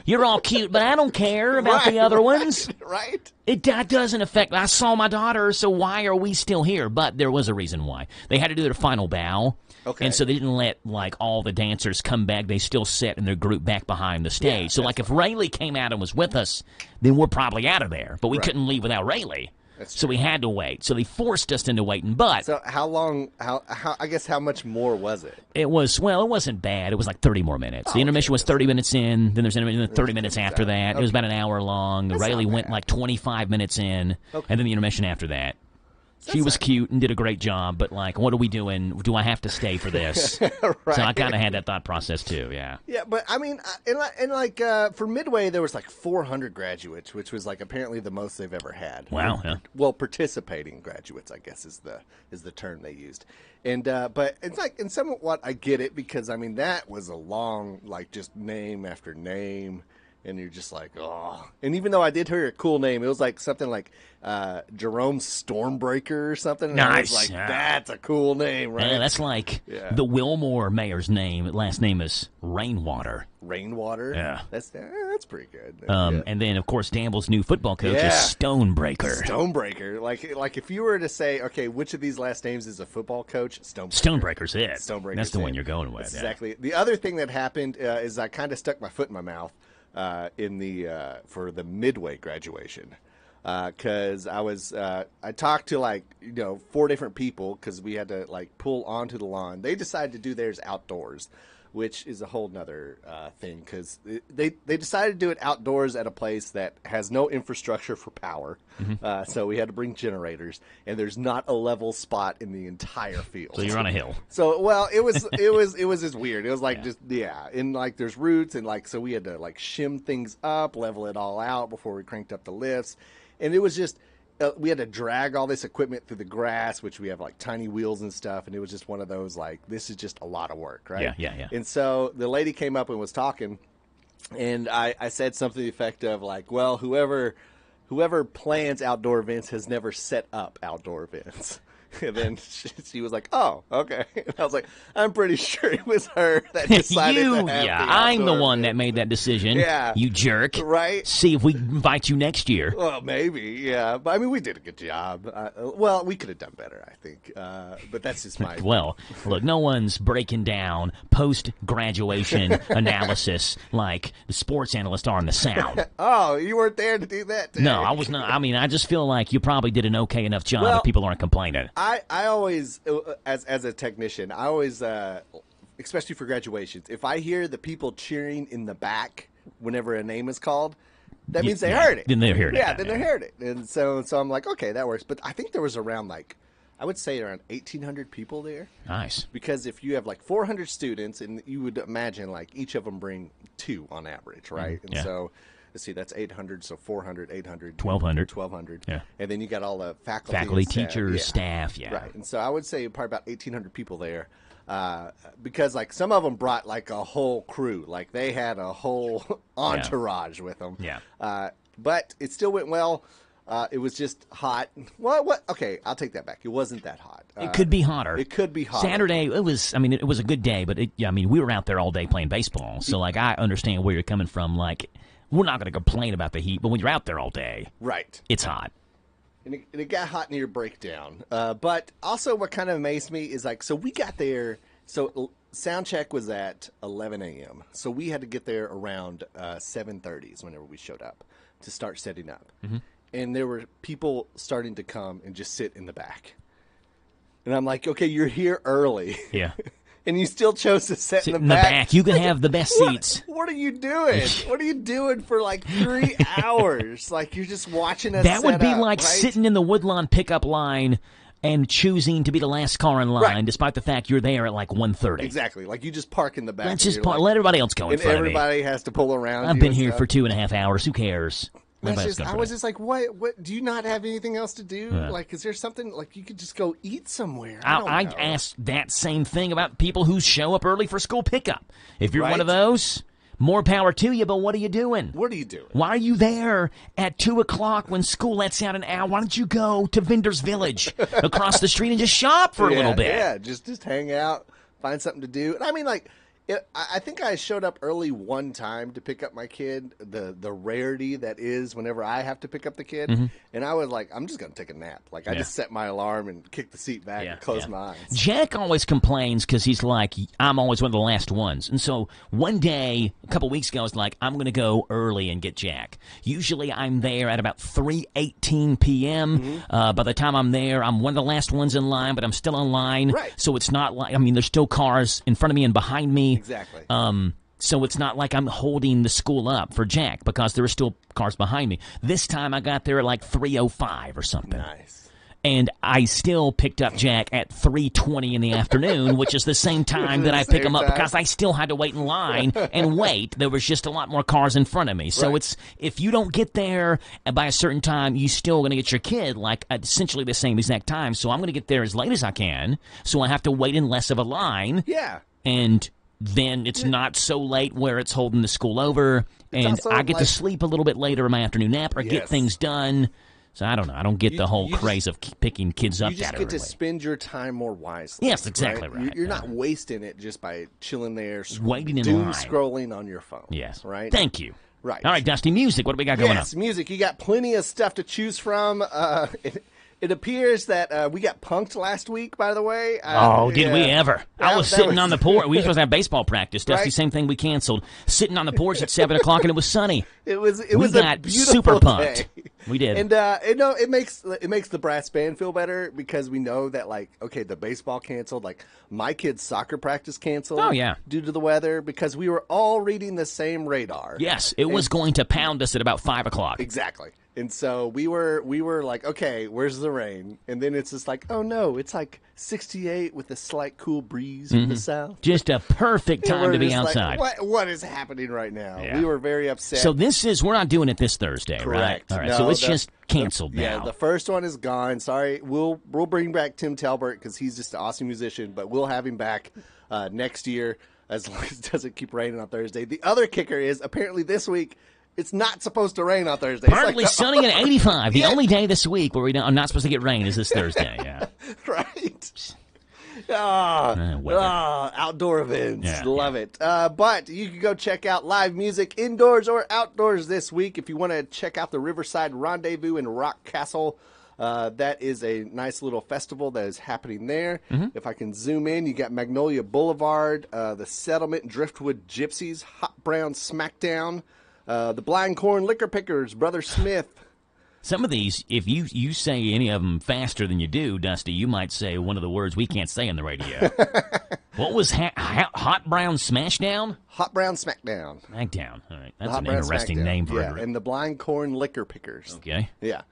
you're all cute, but I don't care about the other ones. Right. That doesn't affect. I saw my daughter, so why are we still here? But there was a reason why. They had to do their final bow. Okay. And so they didn't let, all the dancers come back. They still sat in their group back behind the stage. Yeah, so, if Rayleigh came out and was with us, then we're probably out of there. But we couldn't leave without Rayleigh. So we had to wait. So they forced us into waiting. But so how long? I guess how much more was it? it wasn't bad. It was like 30 more minutes. The intermission was 30 minutes in. Then there's an intermission 30 minutes after that. It was about an hour long. Rayleigh went 25 minutes in, and then the intermission after that. She was cute and did a great job, but what are we doing? Do I have to stay for this? Right. So I kind of had that thought process too. Yeah. Yeah, but I mean, for Midway there was 400 graduates, which was apparently the most they've ever had. Wow. Yeah. Well, participating graduates, I guess is the term they used, and but it's in somewhat I get it because I mean that was a long just name after name. And you're just oh. And even though I did hear a cool name, it was something like Jerome Stormbreaker or something. And Nice. I was that's a cool name, right? Yeah, that's the Wilmore mayor's name. Last name is Rainwater. Rainwater? Yeah. That's pretty good. And then, of course, Danville's new football coach is Stonebreaker. Stonebreaker. Like if you were to say, okay, which of these last names is a football coach? Stonebreaker. Stonebreaker's it. Stonebreaker's That's the one you're going with. That's exactly. The other thing that happened is I kind of stuck my foot in my mouth. For the Midway graduation, because I talked to 4 different people because we had to pull onto the lawn. They decided to do theirs outdoors, which is a whole nother thing because they decided to do it outdoors at a place that has no infrastructure for power. Mm-hmm. So we had to bring generators, and there's not a level spot in the entire field. So you're on a hill. So it was just weird. It was and there's roots and so we had to shim things up, level it all out before we cranked up the lifts, and it was just. We had to drag all this equipment through the grass, which we have tiny wheels and stuff, and it was just one of those this is just a lot of work, right? Yeah. And so the lady came up and was talking, and I said something to the effect of well, whoever plans outdoor events has never set up outdoor events. And then she was like, "Oh, okay." And I was like, "I'm pretty sure it was her that decided to have I'm the one that made that decision. Yeah, you jerk. Right? See if we invite you next year." Well, maybe, yeah. But I mean, we did a good job. Well, we could have done better, I think. But that's just my. Well, look, no one's breaking down post-graduation analysis like the sports analysts are in the Sound. Oh, you weren't there to do that today. No, I was not. I mean, I just feel like you probably did an okay enough job that people aren't complaining. I always, as a technician, I always, especially for graduations, if I hear the people cheering in the back whenever a name is called, that means they heard it. Then they heard it. Yeah, then they heard it. And so I'm like, okay, that works. But I think there was around I would say around 1,800 people there. Nice. Because if you have 400 students, and you would imagine each of them bring 2 on average, right? Mm-hmm. And so. Let's see, that's 800, so 400, 800. 1,200. Yeah. And then you got all the faculty teachers, staff, yeah. Right. And so I would say probably about 1,800 people there because some of them brought a whole crew. They had a whole entourage with them. Yeah. But it still went well. It was just hot. Well, what? Okay, I'll take that back. It wasn't that hot. It could be hotter. It could be hotter. Saturday, it was a good day, but we were out there all day playing baseball. So, I understand where you're coming from. We're not going to complain about the heat, but when you're out there all day, right, it's hot. And it got hot near breakdown. But also what kind of amazed me is so we got there, so sound check was at 11 a.m. So we had to get there around 7:30 is whenever we showed up to start setting up. Mm-hmm. And there were people starting to come and just sit in the back. And I'm like, okay, you're here early. Yeah. And you still chose to sit in the back. You can have the best seats. What are you doing? What are you doing for 3 hours? You're just watching us. That would be right? sitting in the Woodlawn pickup line and choosing to be the last car in line, despite the fact you're there at 1:30. Exactly. You just park in the back. Let's just let everybody else go in front of me. And everybody has to pull around. I've been here for 2.5 hours. Who cares? I was just like, what? Do you not have anything else to do? Yeah. Like, is there something, like, you could just go eat somewhere? I asked that same thing about people who show up early for school pickup. If you're one of those, more power to you, but what are you doing? What are you doing? Why are you there at 2 o'clock when school lets out an hour? Why don't you go to Vendors Village across the street and just shop for a little bit? Yeah, just hang out, find something to do. And I mean, like, I think I showed up early one time to pick up my kid, the rarity that is whenever I have to pick up the kid. Mm-hmm. And I was like, I'm just going to take a nap. Like, I just set my alarm and kick the seat back and close my eyes. Jack always complains because he's like, I'm always one of the last ones. And so one day, a couple weeks ago, I was like, I'm going to go early and get Jack. Usually I'm there at about 3:18 p.m. Mm-hmm. By the time I'm there, I'm one of the last ones in line, but I'm still in line. Right. So it's not like, I mean, there's still cars in front of me and behind me. Exactly. So it's not like I'm holding the school up for Jack because there are still cars behind me. This time I got there at like 3:05 or something. Nice. And I still picked up Jack at 3:20 in the afternoon, which is the same time that I pick him up because I still had to wait in line and wait. There was just a lot more cars in front of me. So it's, if you don't get there by a certain time, you still going to get your kid like at essentially the same exact time. So I'm going to get there as late as I can. So I have to wait in less of a line. Yeah. And then it's not so late where it's holding the school over, and I get to sleep a little bit later in my afternoon nap or get things done. So I don't know. I don't get the whole craze of picking kids up that early. You just get to spend your time more wisely. Yes, exactly right. You're not wasting it just by chilling there, waiting in doom line, scrolling on your phone. Yes. Right? Thank you. Right. All right, Dusty, music. What do we got going on? Yes, music. You got plenty of stuff to choose from. It appears that we got punked last week, by the way. Did we ever? I was sitting on the porch. We were supposed to have baseball practice. Dusty, same thing we canceled. Sitting on the porch at 7 o'clock, and it was sunny. It was a beautiful super punked. day. We did. And it makes the brass band feel better because we know that, like, okay, the baseball canceled. Like, my kid's soccer practice canceled. Oh, yeah. Due to the weather, because we were all reading the same radar. Yes, it was going to pound us at about 5 o'clock. Exactly. And so we were like, okay, where's the rain? And then it's just like, oh no, it's like 68 with a slight cool breeze from the south. Just a perfect time to be outside. Like, what is happening right now? Yeah. We were very upset. So we're not doing it this Thursday, Correct. right? All right, No, so it's just canceled now. Yeah, the first one is gone. Sorry, we'll bring back Tim Talbert because he's just an awesome musician, but we'll have him back next year as long as it doesn't keep raining on Thursday. The other kicker is apparently this week, it's not supposed to rain on Thursday. Partly sunny and 85. The only day this week where I'm not supposed to get rain is this Thursday. Yeah. Right. Outdoor events. Yeah, Love it. But you can go check out live music indoors or outdoors this week if you want to check out the Riverside Rendezvous in Rock Castle. That is a nice little festival that is happening there. If I can zoom in, you got Magnolia Boulevard, the Settlement, Driftwood Gypsies, Hot Brown Smackdown, the Blind Corn Liquor Pickers, Brother Smith. Some of these, if you say any of them faster than you do, Dusty, you might say one of the words we can't say on the radio. What was Hot Brown Smashdown? Hot Brown Smackdown. Smackdown. All right. That's an interesting name for it. And the Blind Corn Liquor Pickers. Okay. Yeah.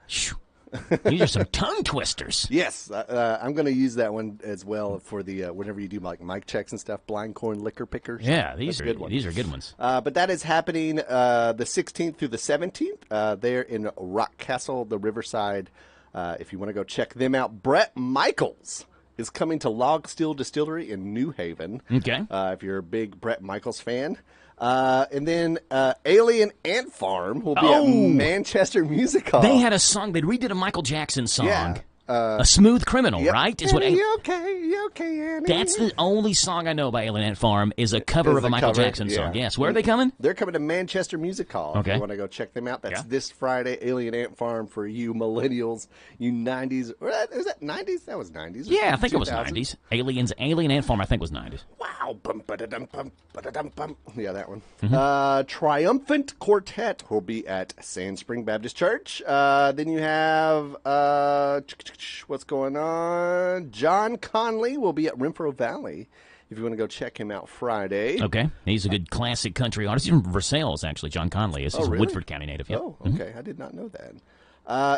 These are some tongue twisters. Yes, I'm going to use that one as well for the whenever you do like mic checks and stuff. Blind Corn Liquor Pickers. Yeah, these are good ones. But that is happening the 16th through the 17th there in Rock Castle, the Riverside. If you want to go check them out, Bret Michaels is coming to Log Still Distillery in New Haven. Okay. If you're a big Bret Michaels fan. And then Alien Ant Farm will be at Manchester Music Hall. They had a song. They redid a Michael Jackson song. Yeah. A Smooth Criminal, right? Is Annie, you okay, Annie? That's the only song I know by Alien Ant Farm is a cover of a Michael Jackson song. Yes. Where are they coming? They're coming to Manchester Music Hall. Okay. If you want to go check them out, that's this Friday. Alien Ant Farm for you millennials, you 90s. Was that 90s? That was 90s. Yeah, I think it was 90s. Alien Ant Farm, I think was 90s. Wow. Yeah, that one. Triumphant Quartet will be at Sand Spring Baptist Church. Then you have... what's going on? John Conley will be at Renfro Valley if you want to go check him out Friday. Okay. He's a good classic country artist. He's from Versailles, actually, John Conley is. He's a Woodford County native. Yep. Oh, okay. I did not know that.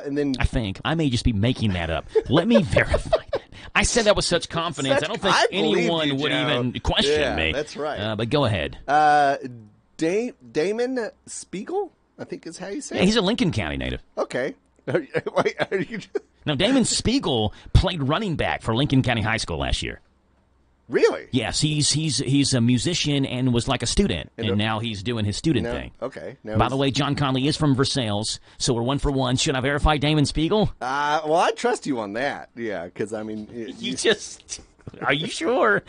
And then I think I may just be making that up. Let me verify that. I said that with such confidence. I don't think anyone would even question me. That's right. But go ahead. Damon Spiegel? I think is how you say Yeah, it. he's a Lincoln County native. Okay. Now, Damon Spiegel played running back for Lincoln County High School last year. Really? Yes, he's a musician and was like a student, and now he's doing his student thing. Okay. By the way, John Conley is from Versailles, so we're 1 for 1. Should I verify Damon Spiegel? Well, I trust you on that. Yeah, because, I mean... You just... Are you sure?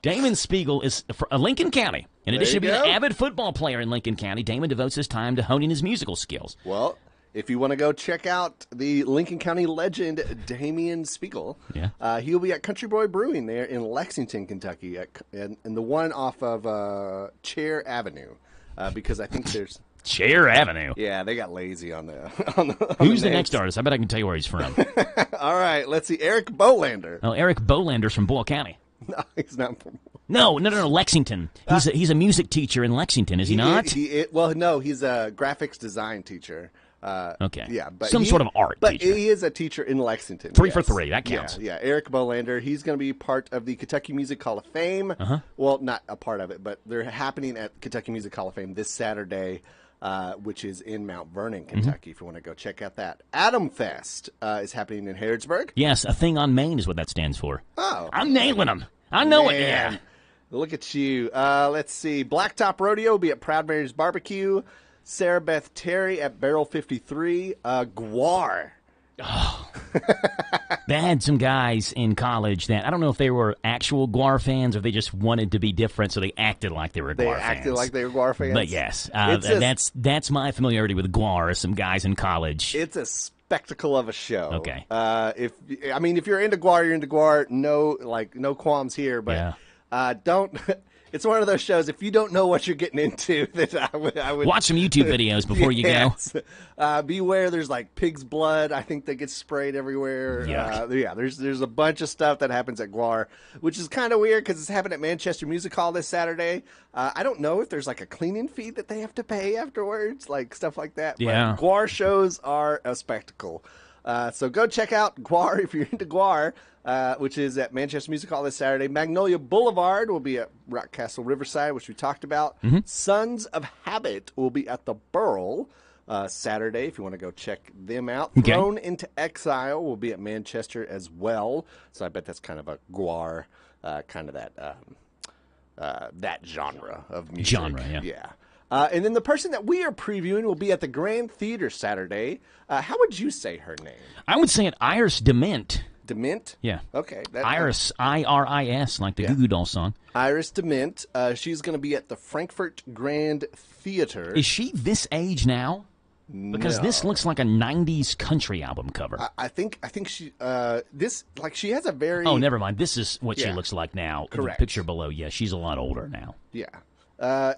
Damon Spiegel is from Lincoln County. In addition to being an avid football player in Lincoln County, Damon devotes his time to honing his musical skills. Well... If you want to go check out the Lincoln County legend, Damien Spiegel, he'll be at Country Boy Brewing there in Lexington, Kentucky, and the one off of Chair Avenue, because I think there's... Chair Avenue? Yeah, they got lazy on the Who's the next artist? I bet I can tell you where he's from. All right, let's see. Eric Bolander. Oh, Eric Bolander's from Boyle County. No, he's not from... No, Lexington. He's a music teacher in Lexington, is he not? Well, no, he's a graphics design teacher. Okay. Yeah, but some sort of art but teacher. He is a teacher in Lexington. 3 for 3, that counts. Yeah, Eric Bolander. He's going to be part of the Kentucky Music Hall of Fame. Well, not a part of it, but they're happening at Kentucky Music Hall of Fame this Saturday, which is in Mount Vernon, Kentucky, if you want to go check out that. Adam Fest is happening in Harrodsburg. Yes, A Thing on Main is what that stands for. Oh. I'm nailing them. I know it, yeah. Look at you. Let's see. Blacktop Rodeo will be at Proud Mary's Barbecue. Sarah Beth Terry at Barrel 53. GWHIR. Oh. They had some guys in college that, I don't know if they were actual GWHIR fans or they just wanted to be different, so they acted like they were GWHIR fans. They acted like they were GWHIR fans? But yes, that's my familiarity with GWHIR, some guys in college. It's a spectacle of a show. Okay. If you're into GWHIR, you're into GWHIR. No qualms here, but don't... It's one of those shows, if you don't know what you're getting into, that I would watch some YouTube videos before you go. Beware, there's like pig's blood, I think, that gets sprayed everywhere. There's a bunch of stuff that happens at GWHIR, which is kind of weird because it's happening at Manchester Music Hall this Saturday. I don't know if there's like a cleaning fee that they have to pay afterwards, like stuff like that. Yeah. But GWHIR shows are a spectacle. So go check out GWHIR if you're into GWHIR. Which is at Manchester Music Hall this Saturday. Magnolia Boulevard will be at Rockcastle Riverside, which we talked about. Sons of Habit will be at the Burl Saturday, if you want to go check them out. Okay. Thrown into Exile will be at Manchester as well. So I bet that's kind of a GWHIR, kind of that genre of music. Yeah. And then the person that we are previewing will be at the Grand Theater Saturday. How would you say her name? I would say it Iris Dement. Dement? Yeah. Okay. Iris, I-R-I-S, like the Goo Goo Dolls song. Iris Dement. She's going to be at the Frankfurt Grand Theater. Is she this age now? Because this looks like a 90s country album cover. I think she, she has a very... Oh, never mind. This is what she looks like now. Correct. The picture below, she's a lot older now. Yeah.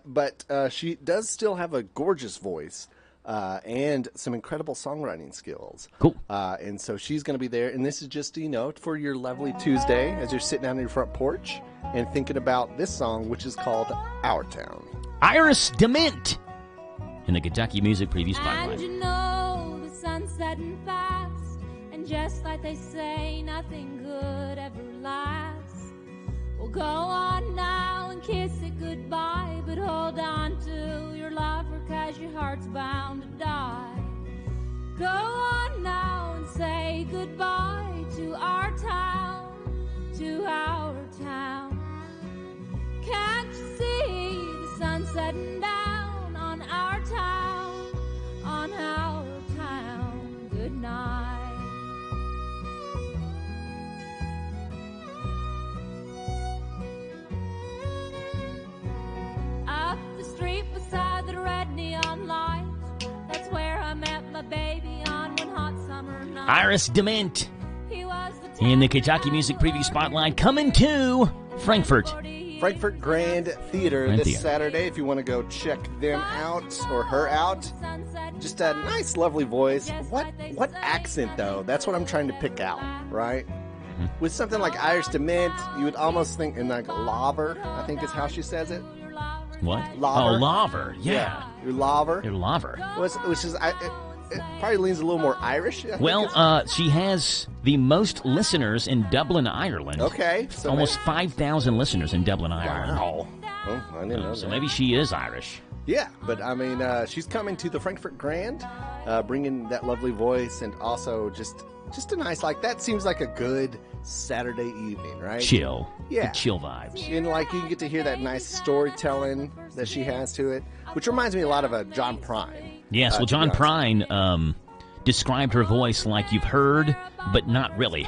But she does still have a gorgeous voice. And some incredible songwriting skills. Cool. And so she's going to be there. And this is just, for your lovely Tuesday as you're sitting down on your front porch and thinking about this song, which is called Our Town. Iris Dement in the Kentucky Music Preview Spotlight. And you know the sun's setting fast. And just like they say, nothing good ever lasts. Well, go on now and kiss it goodbye. But hold on to your lover, 'cause your heart's bound to die. Go on now and say goodbye to our town, to our town. Can't you see the sun setting down on our town, on our town? Good night. Up the street beside the red neon light, that's where I met my baby on one hot summer night. Iris Dement in the Kentucky Music Preview Spotlight, coming to Frankfurt Grand Theater this Saturday, if you want to go check them out or her out. Just a nice, lovely voice. What accent, though? That's what I'm trying to pick out, right? With something like Iris Dement, you would almost think in like laver, I think is how she says it. What? Laver. Oh, laver. Yeah. Your laver. Your laver. Which is, it probably leans a little more Irish. Well, she has the most listeners in Dublin, Ireland. Okay. So almost 5,000 listeners in Dublin, Ireland. Wow. Oh, I didn't know so that. maybe she is Irish. Yeah, but I mean, she's coming to the Frankfurt Grand, bringing that lovely voice and also just a nice, like, that seems like a good Saturday evening, right? Chill. Yeah. Good chill vibes. And, like, you can get to hear that nice storytelling that she has to it, which reminds me a lot of John Prine. Yes, well, John Prine described her voice like you've heard, but not really.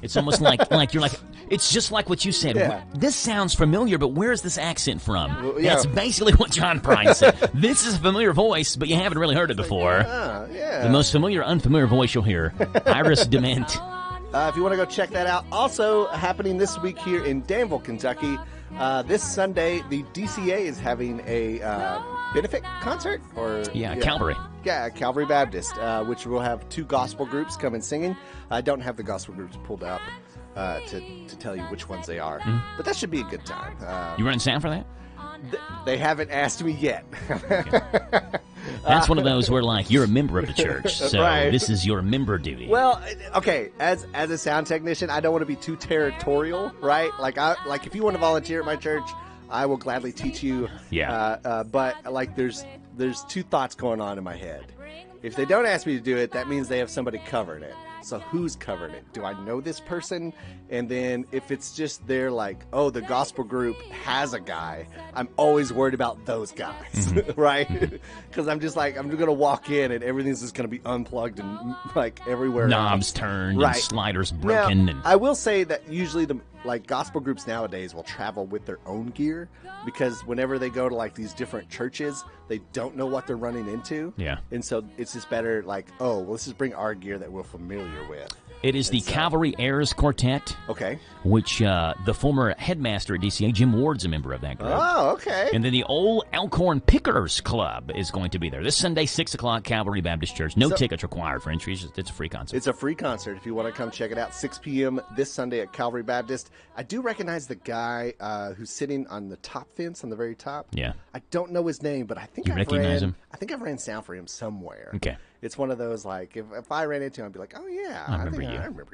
It's almost like you're like, it's just like what you said. Yeah. This sounds familiar, but where's this accent from? Well, yeah. That's basically what John Prine said. This is a familiar voice, but you haven't really heard it before. Yeah. The most familiar, unfamiliar voice you'll hear. Iris Dement. If you want to go check that out. Also happening this week here in Danville, Kentucky, this Sunday, the DCA is having a benefit concert. Calvary. Yeah, Calvary Baptist, which will have 2 gospel groups come and singing. I don't have the gospel groups pulled up to tell you which ones they are, but that should be a good time. You running sound for that? They haven't asked me yet. That's one of those where, like, you're a member of the church, so right. This is your member duty. Well, okay, as a sound technician, I don't want to be too territorial, right? Like if you want to volunteer at my church, I will gladly teach you. Yeah. But like, there's 2 thoughts going on in my head. If they don't ask me to do it, that means they have somebody covering it. So who's covering it? Do I know this person? And then if it's just they're like, oh, the gospel group has a guy, I'm always worried about those guys, right? Because I'm just like, I'm going to walk in and everything's just going to be unplugged and like everywhere. Knobs turned right. and sliders broken. Now, I will say that usually the gospel groups nowadays will travel with their own gear because whenever they go to like these different churches, they don't know what they're running into. Yeah. And so it's just better like, oh, well, let's just bring our gear that we're familiar with. It is the Calvary Heirs Quartet. Okay. Which the former headmaster at DCA, Jim Ward's a member of that group. Oh, okay. And then the Old Elkhorn Pickers Club is going to be there this Sunday, 6 o'clock, Calvary Baptist Church. No tickets required for entry. It's a free concert. It's a free concert if you want to come check it out. 6 p.m. this Sunday at Calvary Baptist. I do recognize the guy who's sitting on the top fence on the very top. Yeah. I don't know his name, but I think You recognize him? I think I've ran sound for him somewhere. Okay. It's one of those, like, if I ran into him, I'd be like, oh, yeah, I remember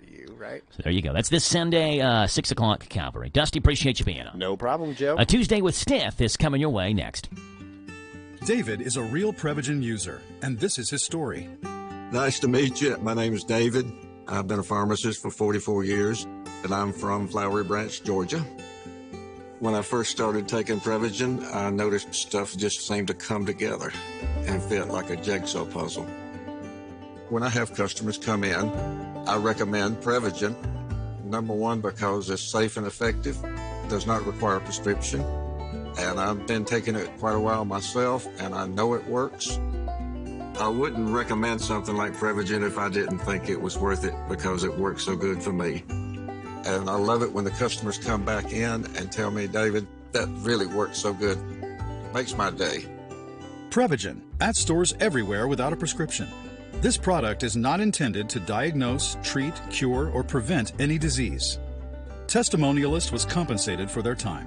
you, right? So there you go. That's this Sunday, 6 o'clock, Calvary. Dusty, appreciate you being on. No problem, Joe. A Tuesday with Steph is coming your way next. David is a real Prevagen user, and this is his story. Nice to meet you. My name is David. I've been a pharmacist for 44 years, and I'm from Flowery Branch, Georgia. When I first started taking Prevagen, I noticed stuff just seemed to come together and fit like a jigsaw puzzle. When I have customers come in, I recommend Prevagen. Number one, because it's safe and effective, does not require a prescription, and I've been taking it quite a while myself, and I know it works. I wouldn't recommend something like Prevagen if I didn't think it was worth it because it works so good for me. And I love it when the customers come back in and tell me, David, that really works so good. It makes my day. Prevagen, at stores everywhere without a prescription. This product is not intended to diagnose, treat, cure, or prevent any disease. Testimonialist was compensated for their time.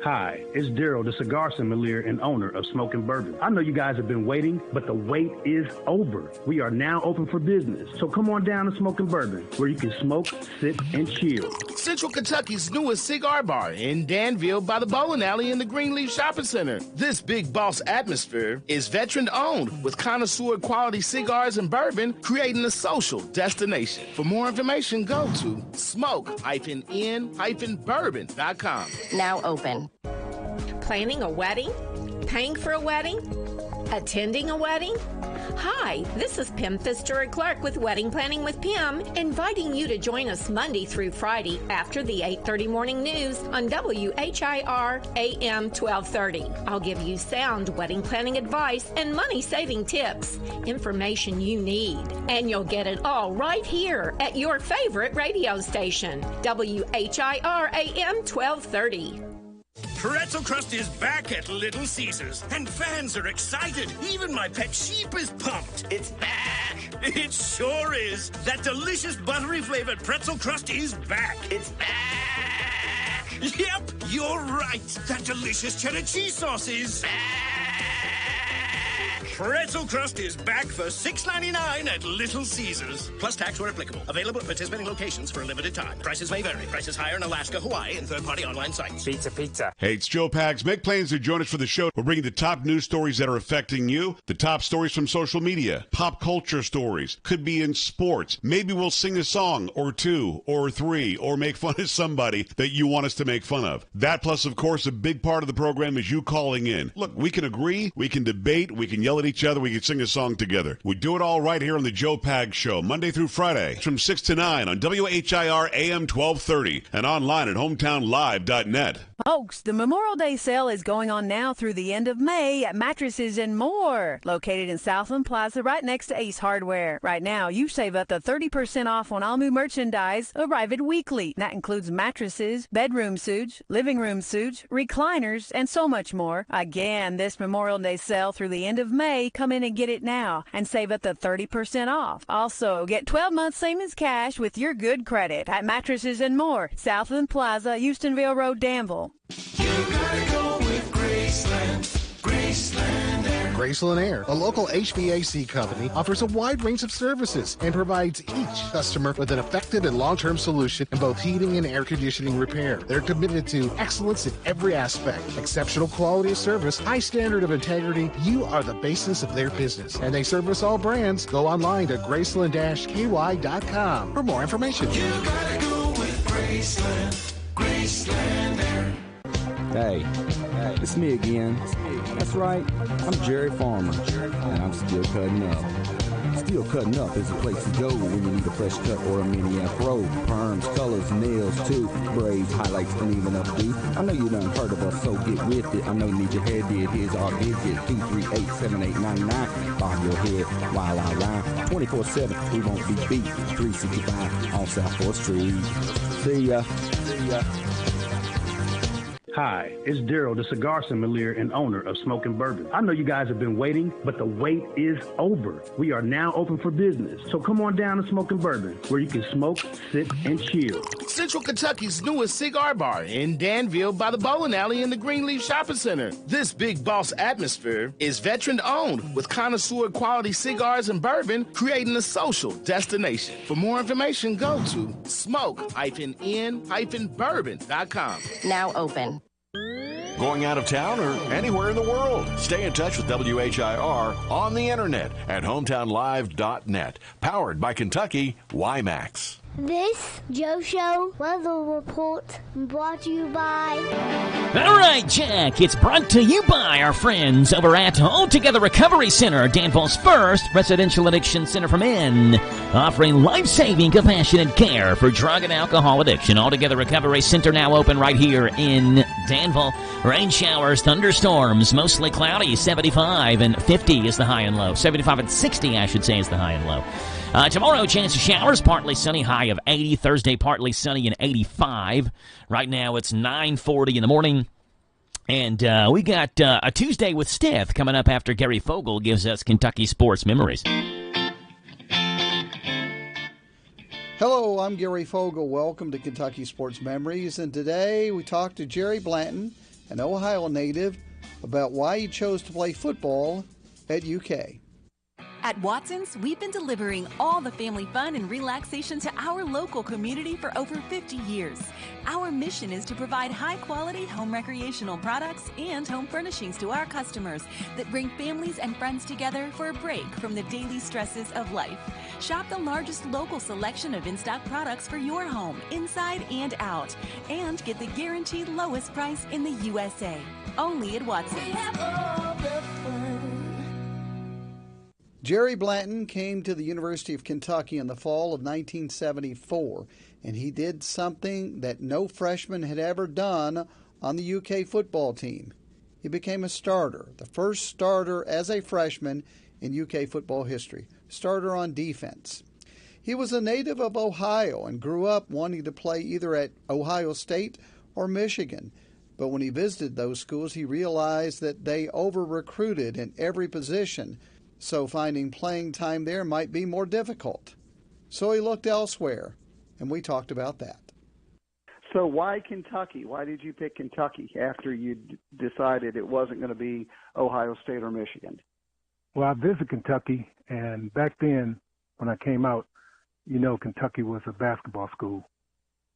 Hi, it's Daryl, the cigar sommelier and owner of Smokin' Bourbon. I know you guys have been waiting, but the wait is over. We are now open for business. So come on down to Smokin' Bourbon, where you can smoke, sip, and chill. Central Kentucky's newest cigar bar in Danville by the bowling alley in the Greenleaf Shopping Center. This big boss atmosphere is veteran-owned with connoisseur quality cigars and bourbon, creating a social destination. For more information, go to smoke-in-bourbon.com. Now open. Planning a wedding? Paying for a wedding? Attending a wedding? Hi, this is Pim Fitzgerald-Clark with Wedding Planning with Pim, inviting you to join us Monday through Friday after the 8:30 morning news on WHIR AM 1230. I'll give you sound wedding planning advice and money-saving tips, information you need, and you'll get it all right here at your favorite radio station, WHIR AM 1230. Pretzel Crust is back at Little Caesars, and fans are excited. Even my pet sheep is pumped. It's back. It sure is. That delicious buttery flavored Pretzel Crust is back. It's back. Yep, you're right. That delicious cheddar cheese sauce is back. Pretzel crust is back for $6.99 at Little Caesars. Plus tax where applicable. Available at participating locations for a limited time. Prices may vary. Prices higher in Alaska, Hawaii, and third-party online sites. Pizza. Hey, it's Joe Pags. Make plans to join us for the show. We're bringing the top news stories that are affecting you, the top stories from social media, pop culture stories, could be in sports. Maybe we'll sing a song or two or three or make fun of somebody that you want us to make fun of. That plus, of course, a big part of the program is you calling in. Look, we can agree, we can debate, we can yell at each other, we can sing a song together. We do it all right here on the Joe Pags Show, Monday through Friday, from 6 to 9 on WHIR AM 1230 and online at hometownlive.net. Folks, the Memorial Day sale is going on now through the end of May at Mattresses and More, located in Southland Plaza right next to Ace Hardware. Right now, you save up to 30% off on all new merchandise arriving weekly. That includes mattresses, bedroom suits, living room suits, recliners, and so much more. Again, this Memorial Day sale through the end of May. Come in and get it now and save up to 30% off. Also, get 12 months savings cash with your good credit at Mattresses and More, Southland Plaza, Houstonville Road, Danville. You gotta go with Graceland. Graceland Air. Graceland Air, a local HVAC company, offers a wide range of services and provides each customer with an effective and long-term solution in both heating and air conditioning repair. They're committed to excellence in every aspect, exceptional quality of service, high standard of integrity. You are the basis of their business, and they service all brands. Go online to graceland-ky.com for more information. You gotta go with Graceland. Graceland Air. Hey, it's me again. That's right, I'm Jerry Farmer, and I'm still cutting up. Still Cutting Up is a place to go when you need a fresh cut or a mini afro. Perms, colors, nails, too, braids, highlights, and even updo. I know you done heard of us, so get with it. I know you need your head did. Here's our visit, 238-7899. Bob your head while I rhyme. 24/7, we won't be beat. 365 on South 4th Street. See ya. Hi, it's Daryl, the cigar sommelier and owner of Smokin' Bourbon. I know you guys have been waiting, but the wait is over. We are now open for business. So come on down to Smokin' Bourbon, where you can smoke, sip, and chill. Central Kentucky's newest cigar bar in Danville by the bowling alley in the Greenleaf Shopping Center. This big boss atmosphere is veteran-owned with connoisseur quality cigars and bourbon, creating a social destination. For more information, go to smoke-in-bourbon.com. Now open. Going out of town or anywhere in the world? Stay in touch with WHIR on the internet at hometownlive.net. Powered by Kentucky WiMAX. This Joe Show weather report brought to you by... All right, Jack, it's brought to you by our friends over at Altogether Recovery Center, Danville's first residential addiction center for men, offering life-saving, compassionate care for drug and alcohol addiction. Altogether Recovery Center now open right here in Danville. Rain showers, thunderstorms, mostly cloudy, 75 and 50 is the high and low. 75 and 60, I should say, is the high and low. Tomorrow, chance of showers, partly sunny, high of 80. Thursday, partly sunny and 85. Right now, it's 9:40 in the morning. And we got a Tuesday with Stith coming up after Gary Fogle gives us Kentucky sports memories. Hello, I'm Gary Fogle. Welcome to Kentucky Sports Memories. And today we talked to Jerry Blanton, an Ohio native, about why he chose to play football at UK. At Watson's, we've been delivering all the family fun and relaxation to our local community for over 50 years. Our mission is to provide high-quality home recreational products and home furnishings to our customers that bring families and friends together for a break from the daily stresses of life. Shop the largest local selection of in-stock products for your home, inside and out, and get the guaranteed lowest price in the USA. Only at Watson's. We have all the fun. Jerry Blanton came to the University of Kentucky in the fall of 1974, and he did something that no freshman had ever done on the UK football team. He became a starter, the first starter as a freshman in UK football history, starter on defense. He was a native of Ohio and grew up wanting to play either at Ohio State or Michigan. But when he visited those schools, he realized that they over-recruited in every position, so finding playing time there might be more difficult. So he looked elsewhere, and we talked about that. So why Kentucky? Why did you pick Kentucky after you decided it wasn't going to be Ohio State or Michigan? Well, I visited Kentucky, and back then when I came out, Kentucky was a basketball school.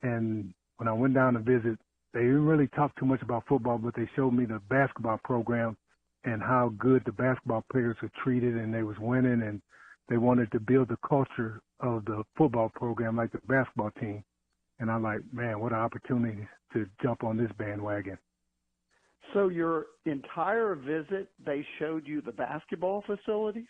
And when I went down to visit, they didn't really talk too much about football, but they showed me the basketball program and how good the basketball players were treated, and they was winning, and they wanted to build the culture of the football program like the basketball team. And I'm like, man, what an opportunity to jump on this bandwagon. So your entire visit, they showed you the basketball facilities?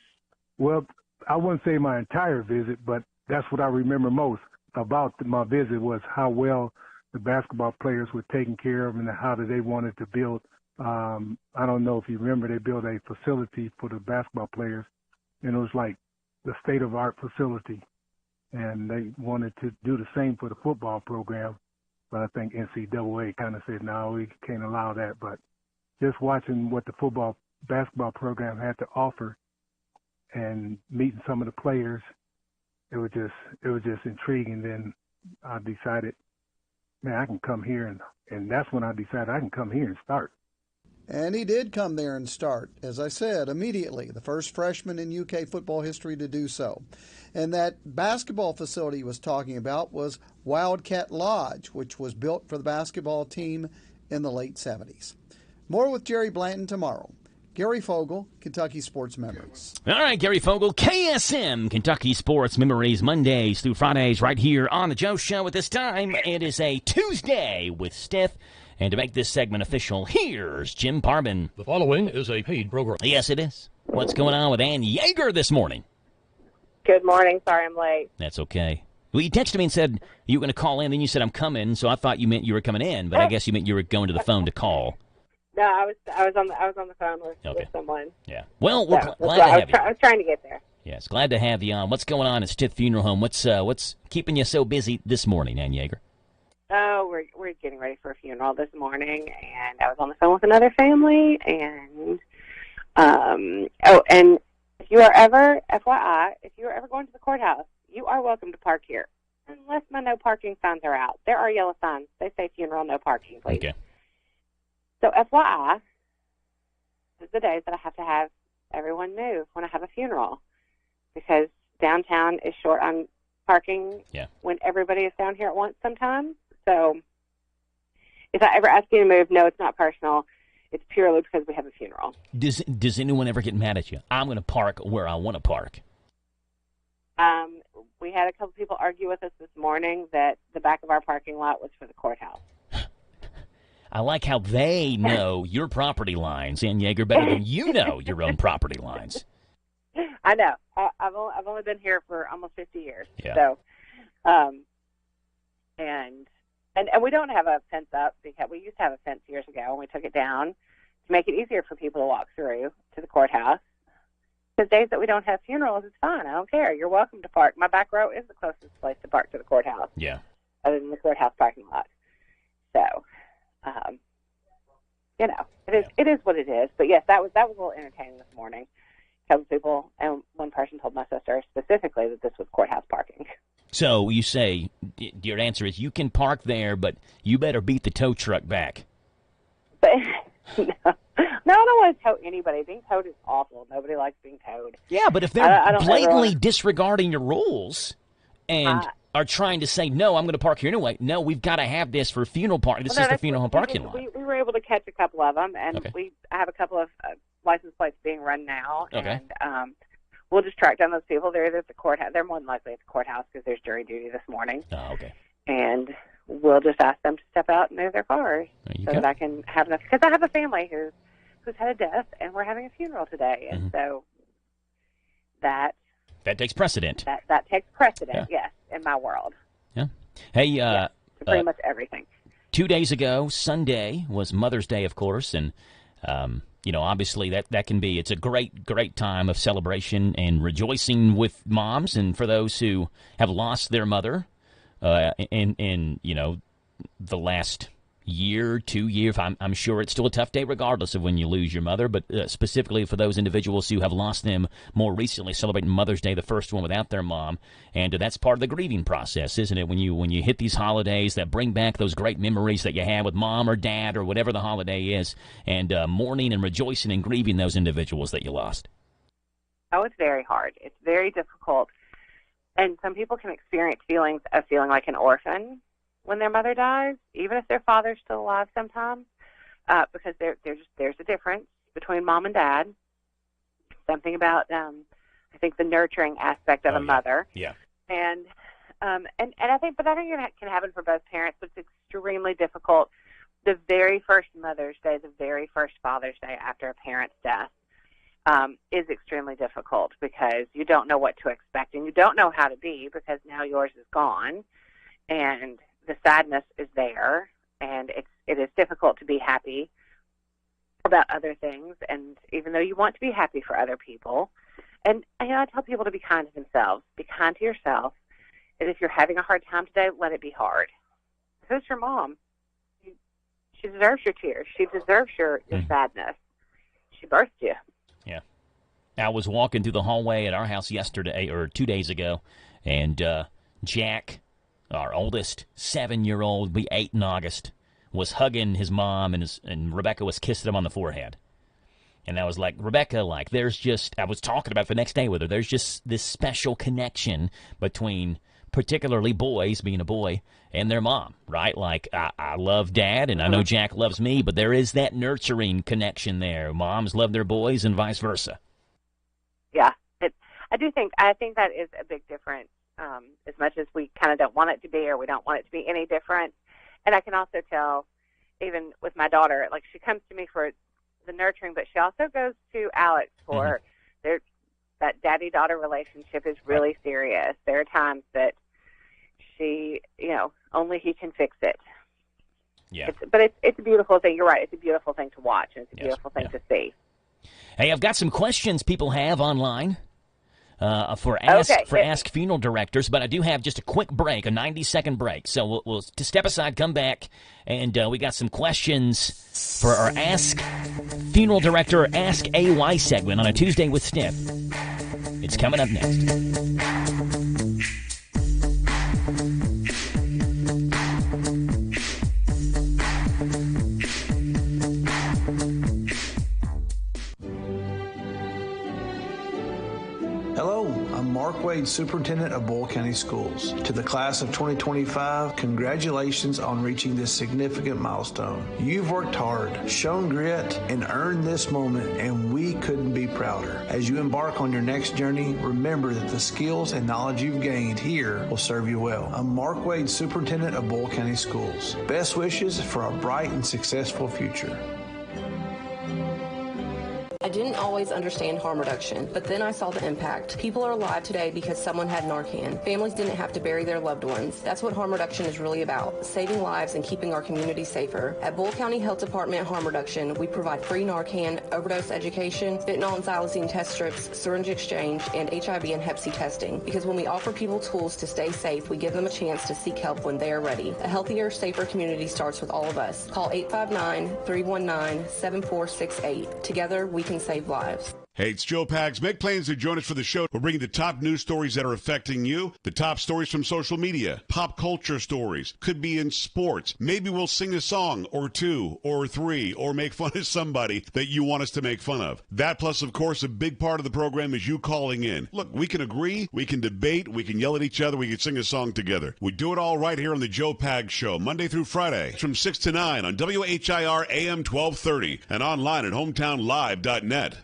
Well, I wouldn't say my entire visit, but that's what I remember most about my visit was how well the basketball players were taken care of and how they wanted to build. I don't know if you remember, they built a facility for the basketball players, and it was like the state-of-art facility. And they wanted to do the same for the football program, but I think NCAA kind of said, no, we can't allow that. But just watching what the basketball program had to offer and meeting some of the players, it was just intriguing. Then I decided, man, I can come here, and that's when I decided I can come here and start. And he did come there and start, as I said, immediately, the first freshman in UK football history to do so. And that basketball facility he was talking about was Wildcat Lodge, which was built for the basketball team in the late 70s. More with Jerry Blanton tomorrow. Gary Fogle, Kentucky Sports Memories. All right, Gary Fogle, KSM, Kentucky Sports Memories, Mondays through Fridays right here on The Joe Show. At this time, it is a Tuesday with Steph. And to make this segment official, here's Jim Parvin. The following is a paid program. Yes, it is. What's going on with Ann Yeager this morning? Good morning. Sorry I'm late. That's okay. Well, you texted me and said you were going to call in, then you said I'm coming, so I thought you meant you were coming in, but I guess you meant you were going to the phone to call. No, I was on the phone with someone. Yeah. Well, we're glad to have you. I was trying to get there. Yes, glad to have you on. What's going on at Stith Funeral Home? What's keeping you so busy this morning, Ann Yeager? Oh, we're getting ready for a funeral this morning, and I was on the phone with another family, and and if you are ever, FYI, if you are ever going to the courthouse, you are welcome to park here, unless my no parking signs are out. There are yellow signs. They say funeral, no parking, please. Okay. So FYI, this is the days that I have to have everyone move when I have a funeral, because downtown is short on parking when everybody is down here at once sometimes. So if I ever ask you to move, no, it's not personal. It's purely because we have a funeral. Does anyone ever get mad at you? I'm going to park where I want to park. We had a couple people argue with us this morning that the back of our parking lot was for the courthouse. I like how they know your property lines, Ann Yeager, better than you know your own property lines. I know. I've only been here for almost 50 years. Yeah. So, and we don't have a fence up because we used to have a fence years ago, and we took it down to make it easier for people to walk through to the courthouse. Because days that we don't have funerals, it's fine. I don't care. You're welcome to park. My back row is the closest place to park to the courthouse. Yeah. Other than the courthouse parking lot. So, it is what it is. But yes, that was a little entertaining this morning. A couple people, and one person told my sister specifically that this was courthouse parking. So you say, your answer is you can park there, but you better beat the tow truck back. But no, I don't want to tow anybody. Being towed is awful. Nobody likes being towed. Yeah, but if they're blatantly disregarding your rules and are trying to say, no, I'm going to park here anyway. No, we've got to have this for funeral parking. This is the funeral home parking lot. We were able to catch a couple of them, and I have a couple of license plates being run now. Okay. And we'll just track down those people. They're at the courthouse. They're more than likely at the courthouse because there's jury duty this morning. Oh, okay. And we'll just ask them to step out and move their cars that I can have enough. Because I have a family who's had a death, and we're having a funeral today, and so that takes precedent. That takes precedent, yes, in my world. Yeah. Hey, pretty much everything. 2 days ago, Sunday, was Mother's Day, of course, and obviously that can be, it's a great time of celebration and rejoicing with moms and for those who have lost their mother in the last year, 2 years. I'm sure it's still a tough day regardless of when you lose your mother, but specifically for those individuals who have lost them more recently, celebrating Mother's Day, the first one without their mom. And that's part of the grieving process, isn't it? When you hit these holidays that bring back those great memories that you had with mom or dad or whatever the holiday is, and mourning and rejoicing and grieving those individuals that you lost. Oh, it's very hard. It's very difficult. And some people can experience feelings of feeling like an orphan when their mother dies, even if their father's still alive sometimes, because there's a difference between mom and dad. Something about, I think, the nurturing aspect of a mother. Yeah. And I think it can happen for both parents, but it's extremely difficult. The very first Mother's Day, the very first Father's Day after a parent's death is extremely difficult because you don't know what to expect and you don't know how to be because now yours is gone and the sadness is there and it is difficult to be happy about other things, and even though you want to be happy for other people. And I tell people to be kind to themselves, be kind to yourself, and if you're having a hard time today, let it be hard. Who's your mom? She deserves your tears. She deserves your sadness. She birthed you. Yeah. I was walking through the hallway at our house yesterday, or 2 days ago, and Jack, our oldest 7-year-old, be 8 in August, was hugging his mom, and Rebecca was kissing him on the forehead. And I was like, Rebecca, I was talking about it the next day with her, there's just this special connection between particularly boys, being a boy, and their mom, right? Like, I love Dad, and I know Jack loves me, but there is that nurturing connection there. Moms love their boys and vice versa. Yeah, I think that is a big difference, as much as we kind of don't want it to be or we don't want it to be any different. And I can also tell, even with my daughter, like she comes to me for the nurturing, but she also goes to Alex for that daddy-daughter relationship is really serious. There are times that she, only he can fix it. Yeah. But it's a beautiful thing. You're right. It's a beautiful thing to watch, and it's a beautiful thing to see. Hey, I've got some questions people have online for Ask Funeral Directors, but I do have just a quick break, a 90-second break. So we'll to step aside, come back, and we got some questions for our Ask Funeral Director, Ask AY segment on a Tuesday with Steph. It's coming up next. Mark Wade, Superintendent of Boyle County Schools. To the class of 2025, congratulations on reaching this significant milestone. You've worked hard, shown grit, and earned this moment, and we couldn't be prouder. As you embark on your next journey, remember that the skills and knowledge you've gained here will serve you well. I'm Mark Wade, Superintendent of Boyle County Schools. Best wishes for a bright and successful future. I didn't always understand harm reduction, but then I saw the impact. People are alive today because someone had Narcan. Families didn't have to bury their loved ones. That's what harm reduction is really about, saving lives and keeping our community safer. At Boyle County Health Department Harm Reduction, we provide free Narcan, overdose education, fentanyl and xylazine test strips, syringe exchange, and HIV and Hep C testing. Because when we offer people tools to stay safe, we give them a chance to seek help when they are ready. A healthier, safer community starts with all of us. Call 859-319-7468. Together, we can save lives. Hey, it's Joe Pags. Make plans to join us for the show. We're bringing the top news stories that are affecting you, the top stories from social media, pop culture stories, could be in sports. Maybe we'll sing a song or two or three or make fun of somebody that you want us to make fun of. That plus, of course, a big part of the program is you calling in. Look, we can agree, we can debate, we can yell at each other, we can sing a song together. We do it all right here on the Joe Pags Show, Monday through Friday from 6 to 9 on WHIR AM 1230 and online at hometownlive.net.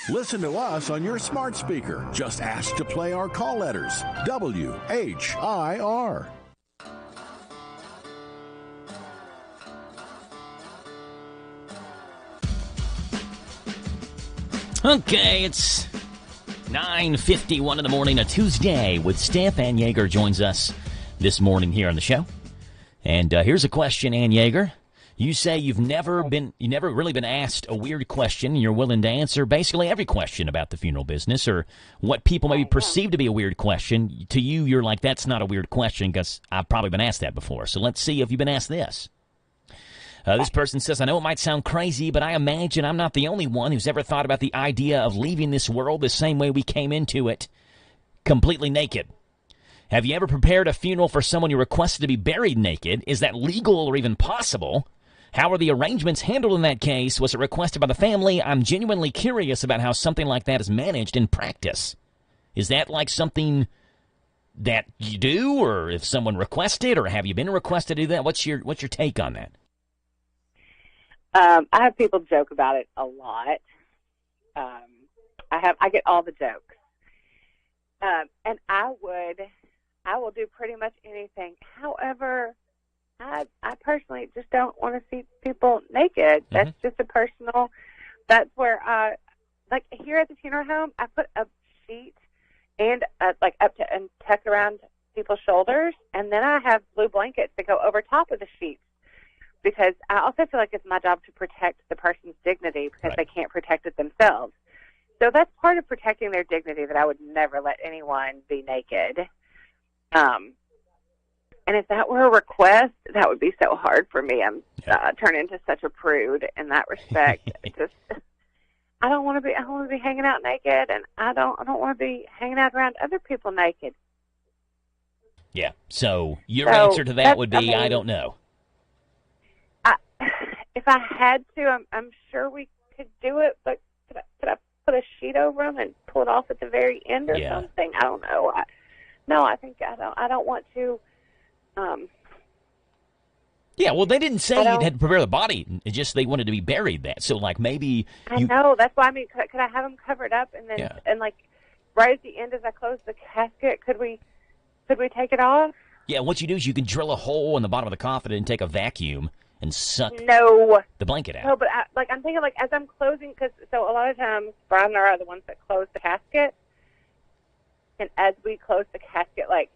Listen to us on your smart speaker. Just ask to play our call letters. WHIR. Okay, it's 9:51 in the morning, a Tuesday, with Steph. Ann Yeager joins us this morning here on the show. And here's a question, Ann Yeager. You say you've never really been asked a weird question, and you're willing to answer basically every question about the funeral business or what people maybe perceive to be a weird question. To you, you're like, that's not a weird question because I've probably been asked that before. So let's see if you've been asked this. This person says, I know it might sound crazy, but I imagine I'm not the only one who's ever thought about the idea of leaving this world the same way we came into it, completely naked. Have you ever prepared a funeral for someone you requested to be buried naked? Is that legal or even possible? How are the arrangements handled in that case? Was it requested by the family? I'm genuinely curious about how something like that is managed in practice. Is that like something that you do, or if someone requested, or have you been requested to do that? What's your take on that? I have people joke about it a lot. I get all the jokes, and I will do pretty much anything. However, I personally just don't want to see people naked. Mm-hmm. That's just a personal. That's where like here at the funeral home, I put a sheet and like up to and tucked around people's shoulders, and then I have blue blankets that go over top of the sheets, because I also feel like it's my job to protect the person's dignity, because they can't protect it themselves. So that's part of protecting their dignity, that I would never let anyone be naked. And if that were a request, that would be so hard for me. I'm turn into such a prude in that respect. I don't want to be hanging out naked, and I don't want to be hanging out around other people naked. Yeah. So your answer to that would be, I don't know. If I had to, I'm sure we could do it, but could I put a sheet over them and pull it off at the very end or something? I don't know. I don't want to. Yeah, well, they didn't say you had to prepare the body. It's just they wanted to be buried. That so like maybe I know, that's why I mean, could I have them covered up and then and like right at the end as I close the casket, could we take it off? Yeah, what you do is you can drill a hole in the bottom of the coffin and take a vacuum and suck the blanket out. No, but I'm thinking like as I'm closing, because so a lot of times Brian and I are the ones that close the casket, and as we close the casket, like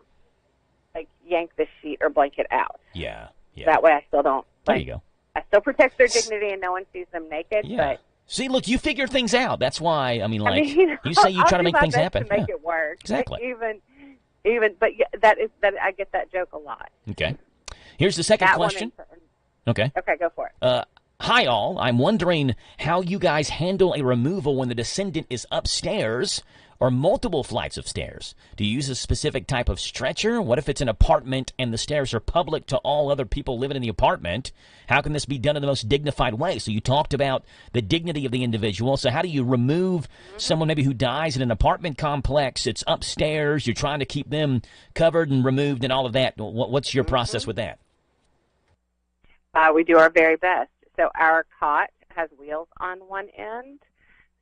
yank the sheet or blanket out. Yeah. That way I still don't. There you go. I still protect their dignity and no one sees them naked. Yeah. But See, look, you figure things out. That's why, you say you try to make things happen. To make it work. Exactly. But that I get that joke a lot. Okay. Here's the second question. Okay. Okay, go for it. Hi, all. I'm wondering how you guys handle a removal when the descendant is upstairs or multiple flights of stairs. Do you use a specific type of stretcher? What if it's an apartment and the stairs are public to all other people living in the apartment? How can this be done in the most dignified way? So you talked about the dignity of the individual. So how do you remove someone maybe who dies in an apartment complex? It's upstairs. You're trying to keep them covered and removed and all of that. What's your process with that? We do our very best. So our cot has wheels on one end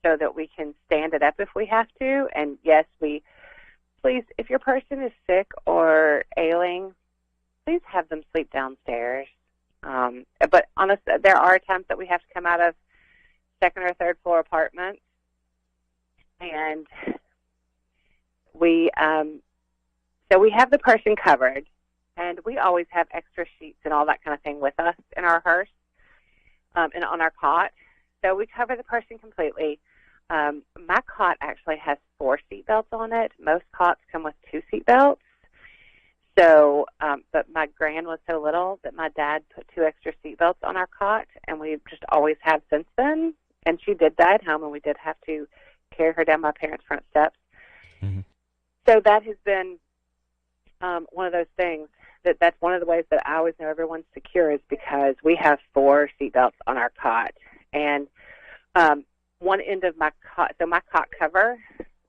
so that we can stand it up if we have to. And yes, please, if your person is sick or ailing, please have them sleep downstairs. But honestly, there are times that we have to come out of second or third floor apartments, and we have the person covered, and we always have extra sheets and all that kind of thing with us in our hearse and on our cot. So we cover the person completely. My cot actually has 4 seatbelts on it. Most cots come with 2 seatbelts. So, but my grand was so little that my dad put 2 extra seatbelts on our cot, and we've just always have since then. And she did die at home, and we did have to carry her down my parents' front steps. Mm-hmm. So that has been one of those things that's one of the ways that I always know everyone's secure, is because we have 4 seatbelts on our cot. And one end of my cot, so my cot cover,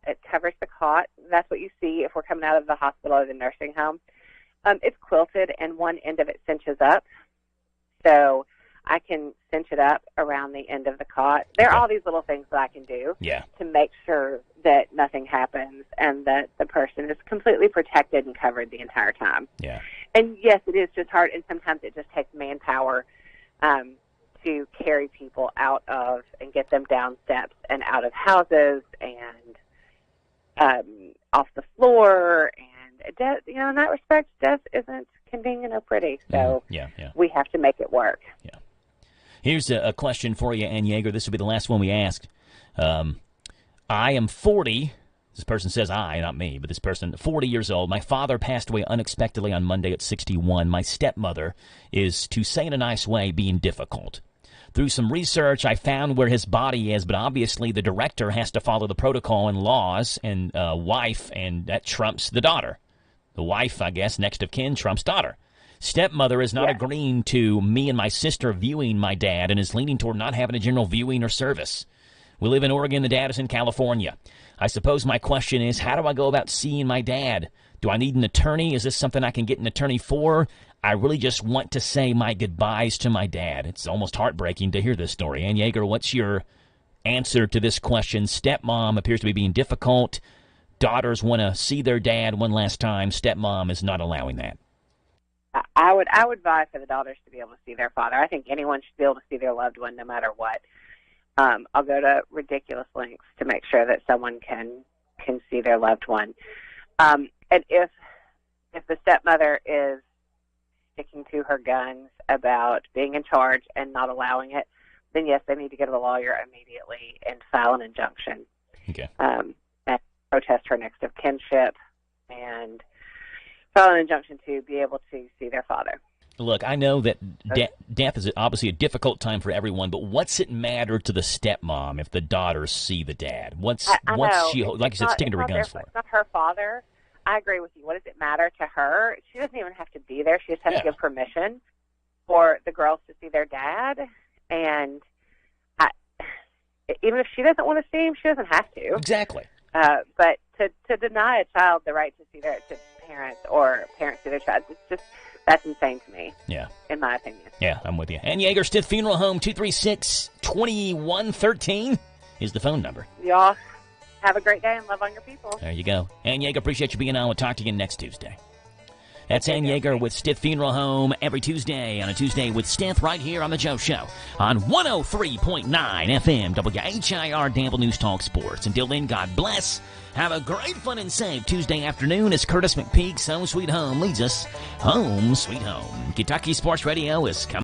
it covers the cot. That's what you see if we're coming out of the hospital or the nursing home. It's quilted, and one end of it cinches up. So I can cinch it up around the end of the cot. There are all these little things that I can do to make sure that nothing happens and that the person is completely protected and covered the entire time. Yeah. And yes, it is just hard, and sometimes it just takes manpower to carry people out of and get them down steps and out of houses and off the floor. And death, in that respect, death isn't convenient or pretty. So we have to make it work. Yeah. Here's a question for you, Ann Yeager. This will be the last one we asked. I am 40. This person says I, not me, but this person, 40 years old. My father passed away unexpectedly on Monday at 61. My stepmother is, to say in a nice way, being difficult. Through some research, I found where his body is, but obviously the director has to follow the protocol and laws, and wife, and that trumps the daughter. The wife, I guess, next of kin, trumps daughter. Stepmother is not agreeing to me and my sister viewing my dad and is leaning toward not having a general viewing or service. We live in Oregon. The dad is in California. I suppose my question is, how do I go about seeing my dad? Do I need an attorney? Is this something I can get an attorney for? I really just want to say my goodbyes to my dad. It's almost heartbreaking to hear this story. Ann Yeager, what's your answer to this question? Stepmom appears to be being difficult. Daughters want to see their dad one last time. Stepmom is not allowing that. I would vie for the daughters to be able to see their father. I think anyone should be able to see their loved one no matter what. I'll go to ridiculous lengths to make sure that someone can see their loved one. And if the stepmother is sticking to her guns about being in charge and not allowing it, then yes, they need to go to the lawyer immediately and file an injunction. Okay. And protest her next of kinship and file an injunction to be able to see their father. Look, I know that death is obviously a difficult time for everyone, but what's it matter to the stepmom if the daughters see the dad? What's she, like you said, sticking to her guns for? It's not her father. I agree with you. What does it matter to her? She doesn't even have to be there. She just has to give permission for the girls to see their dad. And even if she doesn't want to see him, she doesn't have to. Exactly. But to deny a child the right to see their parents or parents see their child, it's just, that's insane to me. Yeah. In my opinion. Yeah, I'm with you. Ann Yeager, Stith Funeral Home, 236-2113 is the phone number. Y'all have a great day and love on your people. There you go. Ann Yeager, appreciate you being on. We'll talk to you next Tuesday. That's Ann Yeager with Stith Funeral Home every Tuesday on a Tuesday with Stith right here on The Joe Show on 103.9 FM WHIR Danville News Talk Sports. Until then, God bless. Have a great, fun, and safe Tuesday afternoon as Curtis McPeak's Home Sweet Home leads us home sweet home. Kentucky Sports Radio is coming.